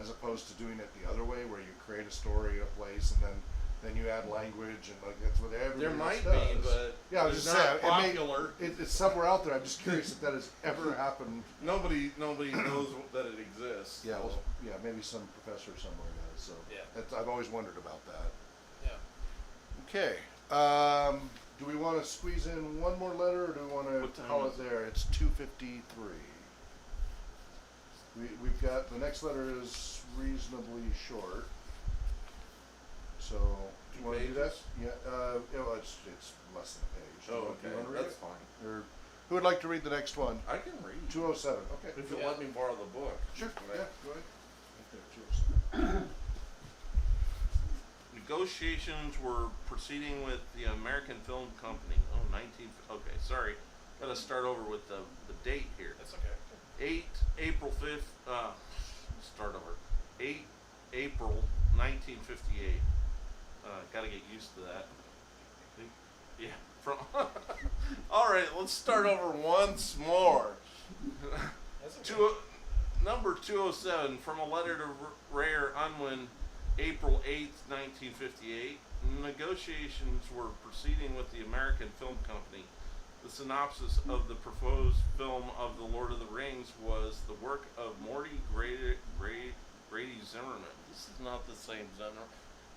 Speaker 1: as opposed to doing it the other way, where you create a story in a place and then you add language, and like that's what everybody
Speaker 3: There
Speaker 1: else
Speaker 3: might
Speaker 1: does.
Speaker 3: be, but
Speaker 1: Yeah, I was
Speaker 3: it's
Speaker 1: just
Speaker 3: not
Speaker 1: saying,
Speaker 3: popular.
Speaker 1: it's somewhere out there. I'm just curious if that has ever happened.
Speaker 3: Nobody knows that it exists.
Speaker 1: Yeah,
Speaker 3: so.
Speaker 1: maybe some professor somewhere does. So
Speaker 4: Yeah.
Speaker 1: I've always wondered about that.
Speaker 4: Yeah.
Speaker 1: Okay. Do we want to squeeze in one more letter, or do we want
Speaker 3: What
Speaker 1: to
Speaker 3: time
Speaker 1: call
Speaker 3: is
Speaker 1: it there? It's 2:53. We've got the next letter is reasonably short. So do you want to do that?
Speaker 3: pages?
Speaker 1: Yeah. It's less than a page.
Speaker 3: Oh,
Speaker 1: Do
Speaker 3: okay,
Speaker 1: you want to read
Speaker 3: that's
Speaker 1: it?
Speaker 3: fine.
Speaker 1: Or who would like to read the next one?
Speaker 3: I can read.
Speaker 1: 207. Okay.
Speaker 3: If you'll
Speaker 4: Yeah.
Speaker 3: let me borrow the book.
Speaker 1: Sure.
Speaker 3: Right.
Speaker 1: Yeah. Go ahead. Right there, 207.
Speaker 3: Negotiations were proceeding with the American Film Company. Okay, sorry. Gotta start over with the date here.
Speaker 4: That's okay.
Speaker 3: 8 April 5th, start over. 8 April 1958. Gotta get used to that. Yeah, from, alright, let's start over once more.
Speaker 4: That's okay.
Speaker 3: Number 207, from a letter to Rare Unwin, April 8th, 1958. Negotiations were proceeding with the American Film Company. The synopsis of the proposed film of The Lord of the Rings was the work of Morty Grady Zimmerman. This is not the same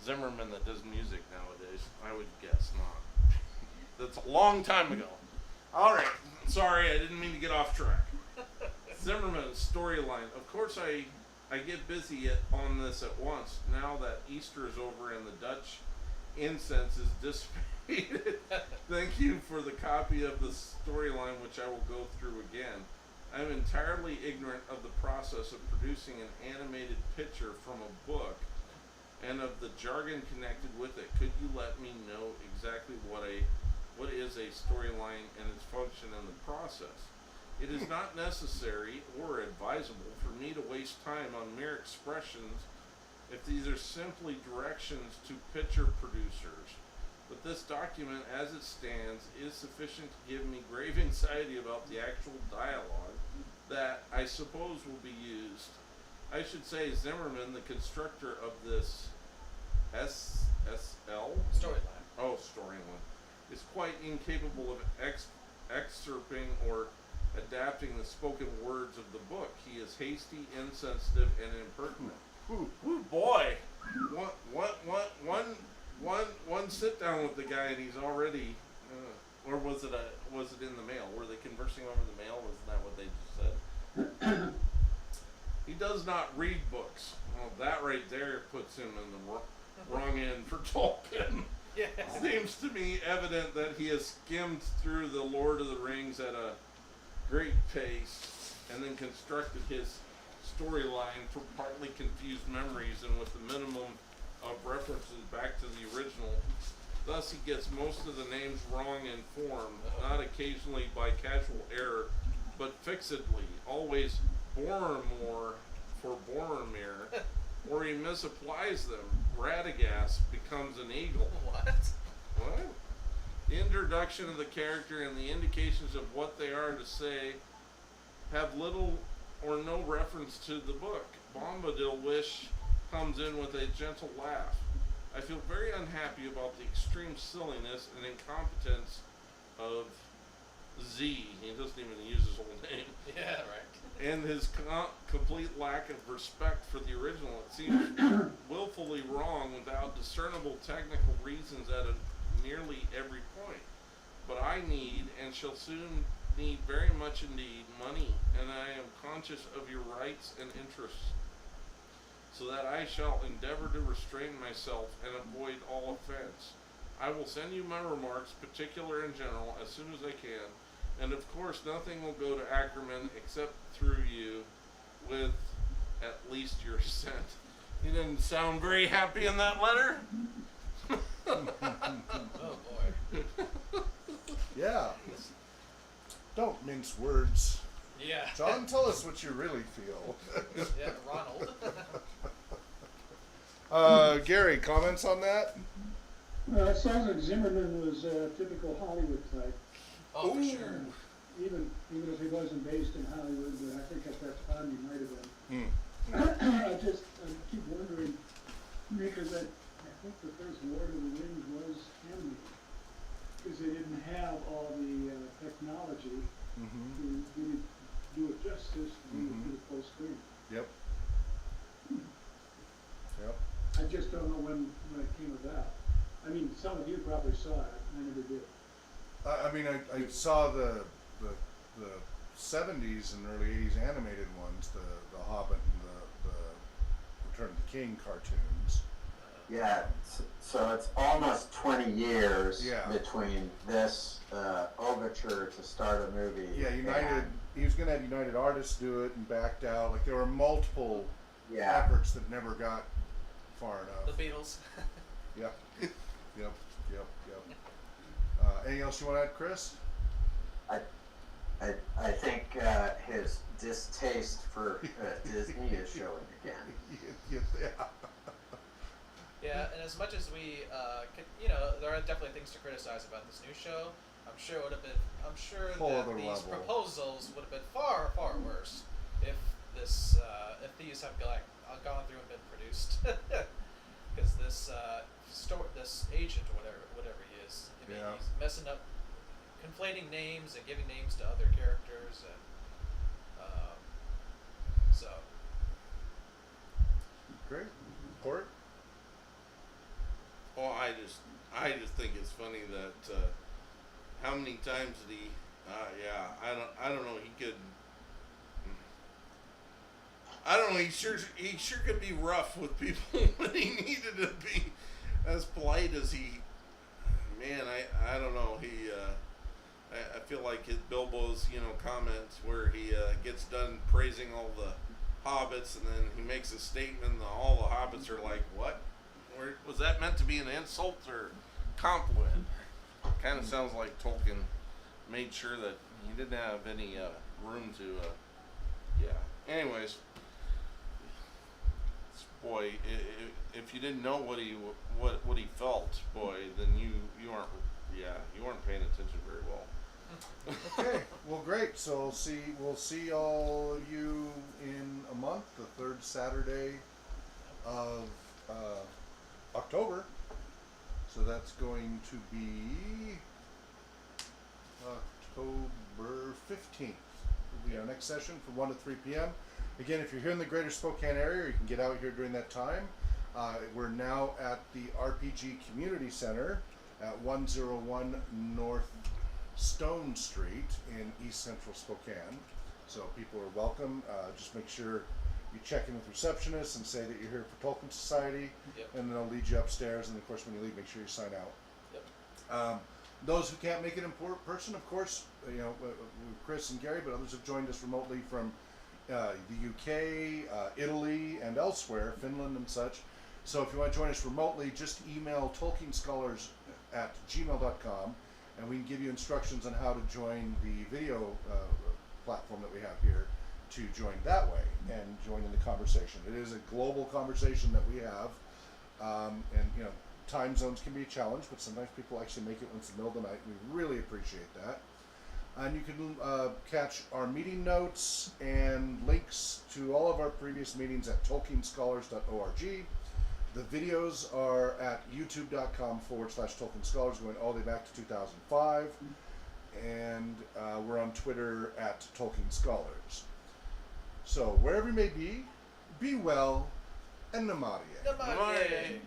Speaker 3: Zimmerman that does music nowadays. I would guess not. That's a long time ago. Alright, sorry, I didn't mean to get off track. Zimmerman's storyline. Of course I I get busy on this at once now that Easter is over and the Dutch incense is dissipated. Thank you for the copy of the storyline, which I will go through again. I'm entirely ignorant of the process of producing an animated picture from a book and of the jargon connected with it. Could you let me know exactly what is a storyline and its function in the process? It is not necessary or advisable for me to waste time on mere expressions if these are simply directions to picture producers. But this document, as it stands, is sufficient to give me grave anxiety about the actual dialogue that I suppose will be used. I should say Zimmerman, the constructor of this SSL
Speaker 4: Storyline.
Speaker 3: storyline, is quite incapable of excerpting or adapting the spoken words of the book. He is hasty, insensitive, and impertinent. Ooh, boy! One sit down with the guy and he's already, or was it in the mail? Were they conversing over the mail? Wasn't that what they just said? He does not read books. Well, that right there puts him in the wrong end for Tolkien.
Speaker 4: Yes.
Speaker 3: Seems to me evident that he has skimmed through the Lord of the Rings at a great pace and then constructed his storyline for partly confused memories and with the minimum of references back to the original. Thus he gets most of the names wrong in form, not occasionally by casual error, but fixedly, always Boromir for Boromir, or he misapplies them. Radagast becomes an eagle.
Speaker 4: What?
Speaker 3: What? The introduction of the character and the indications of what they are to say have little or no reference to the book. Bombadil Wish comes in with a gentle laugh. I feel very unhappy about the extreme silliness and incompetence of Z. He doesn't even use his whole name.
Speaker 4: Yeah, right.
Speaker 3: And his complete lack of respect for the original. It seems willfully wrong without discernible technical reasons at nearly every point. But I need, and shall soon need very much indeed, money, and I am conscious of your rights and interests, so that I shall endeavor to restrain myself and avoid all offense. I will send you my remarks, particular and general, as soon as I can, and of course nothing will go to Ackerman except through you, with at least your assent. He didn't sound very happy in that letter.
Speaker 4: Oh boy.
Speaker 1: Yeah. Don't mince words.
Speaker 4: Yeah.
Speaker 1: John, tell us what you really feel.
Speaker 4: Yeah, Ronald.
Speaker 1: Gary, comments on that?
Speaker 6: It sounds like Zimmerman was a typical Hollywood type.
Speaker 4: Oh, for sure.
Speaker 6: Even if he wasn't based in Hollywood, but I think at that time he might have been. I keep wondering, because I think the first Lord of the Rings was animated, because they didn't have all the technology to really do it justice to the full screen.
Speaker 1: Yep. Yep.
Speaker 6: I just don't know when it came about. I mean, some of you probably saw it. I never did.
Speaker 1: I mean, I saw the 70s and early 80s animated ones, the Hobbit and the Return of the King cartoons.
Speaker 5: Yeah, so it's almost 20 years
Speaker 1: Yeah.
Speaker 5: between this overture to start a movie.
Speaker 1: Yeah, United. He was going to have United Artists do it and backed out. Like there were multiple
Speaker 5: Yeah.
Speaker 1: efforts that never got far
Speaker 4: The
Speaker 1: enough.
Speaker 4: Beatles.
Speaker 1: Yep. Yep. Anything else you want to add, Chris?
Speaker 5: I think his distaste for Disney is showing again.
Speaker 1: Yeah.
Speaker 4: Yeah, and as much as we, there are definitely things to criticize about this new show. I'm sure
Speaker 1: Whole
Speaker 4: that
Speaker 1: other
Speaker 4: these
Speaker 1: level.
Speaker 4: proposals would have been far, far worse if if these have gone through and been produced. Because this agent or whatever he is, I mean,
Speaker 1: Yeah.
Speaker 4: he's messing up, conflating names and giving names to other characters, and so.
Speaker 1: Great. Court?
Speaker 3: Oh, I just think it's funny that how many times did he? I don't know. He could. I don't don't know. He sure could be rough with people when he needed to be as polite as he. Man, I don't know. I feel like his Bilbo's comments where he gets done praising all the hobbits and then he makes a statement and all the hobbits are like, what? Was that meant to be an insult or compliment? Kind of sounds like Tolkien made sure that he didn't have any room to anyways, boy, if you didn't know what he felt, boy, then you weren't paying attention very well.
Speaker 1: Okay, well, great. So we'll see all of you in a month, the third Saturday of October. So that's going to be October 15th. Will be our next session from 1 to 3 p.m. Again, if you're here in the greater Spokane area, you can get out here during that time. We're now at the RPG Community Center at 101 North Stone Street in East Central Spokane. So people are welcome. Just make sure you check in with receptionists and say that you're here for Tolkien Society, and they'll lead you upstairs. And of course, when you leave, make sure you sign out. Those who can't make it in person, of course, Chris and Gary, but others have joined us remotely from the UK, Italy, and elsewhere, Finland and such. So if you want to join us remotely, just email tolkienscholars@gmail.com, and we can give you instructions on how to join the video platform that we have here to join that way and join in the conversation. It is a global conversation that we have, and time zones can be a challenge, but sometimes people actually make it when it's the middle of the night. We really appreciate that. And you can catch our meeting notes and links to all of our previous meetings at tolkienscholars.org. The videos are at youtube.com/Tolkien Scholars, going all the way back to 2005. And we're on Twitter at Tolkien Scholars. So wherever you may be well, and Namadia.
Speaker 4: Namaste.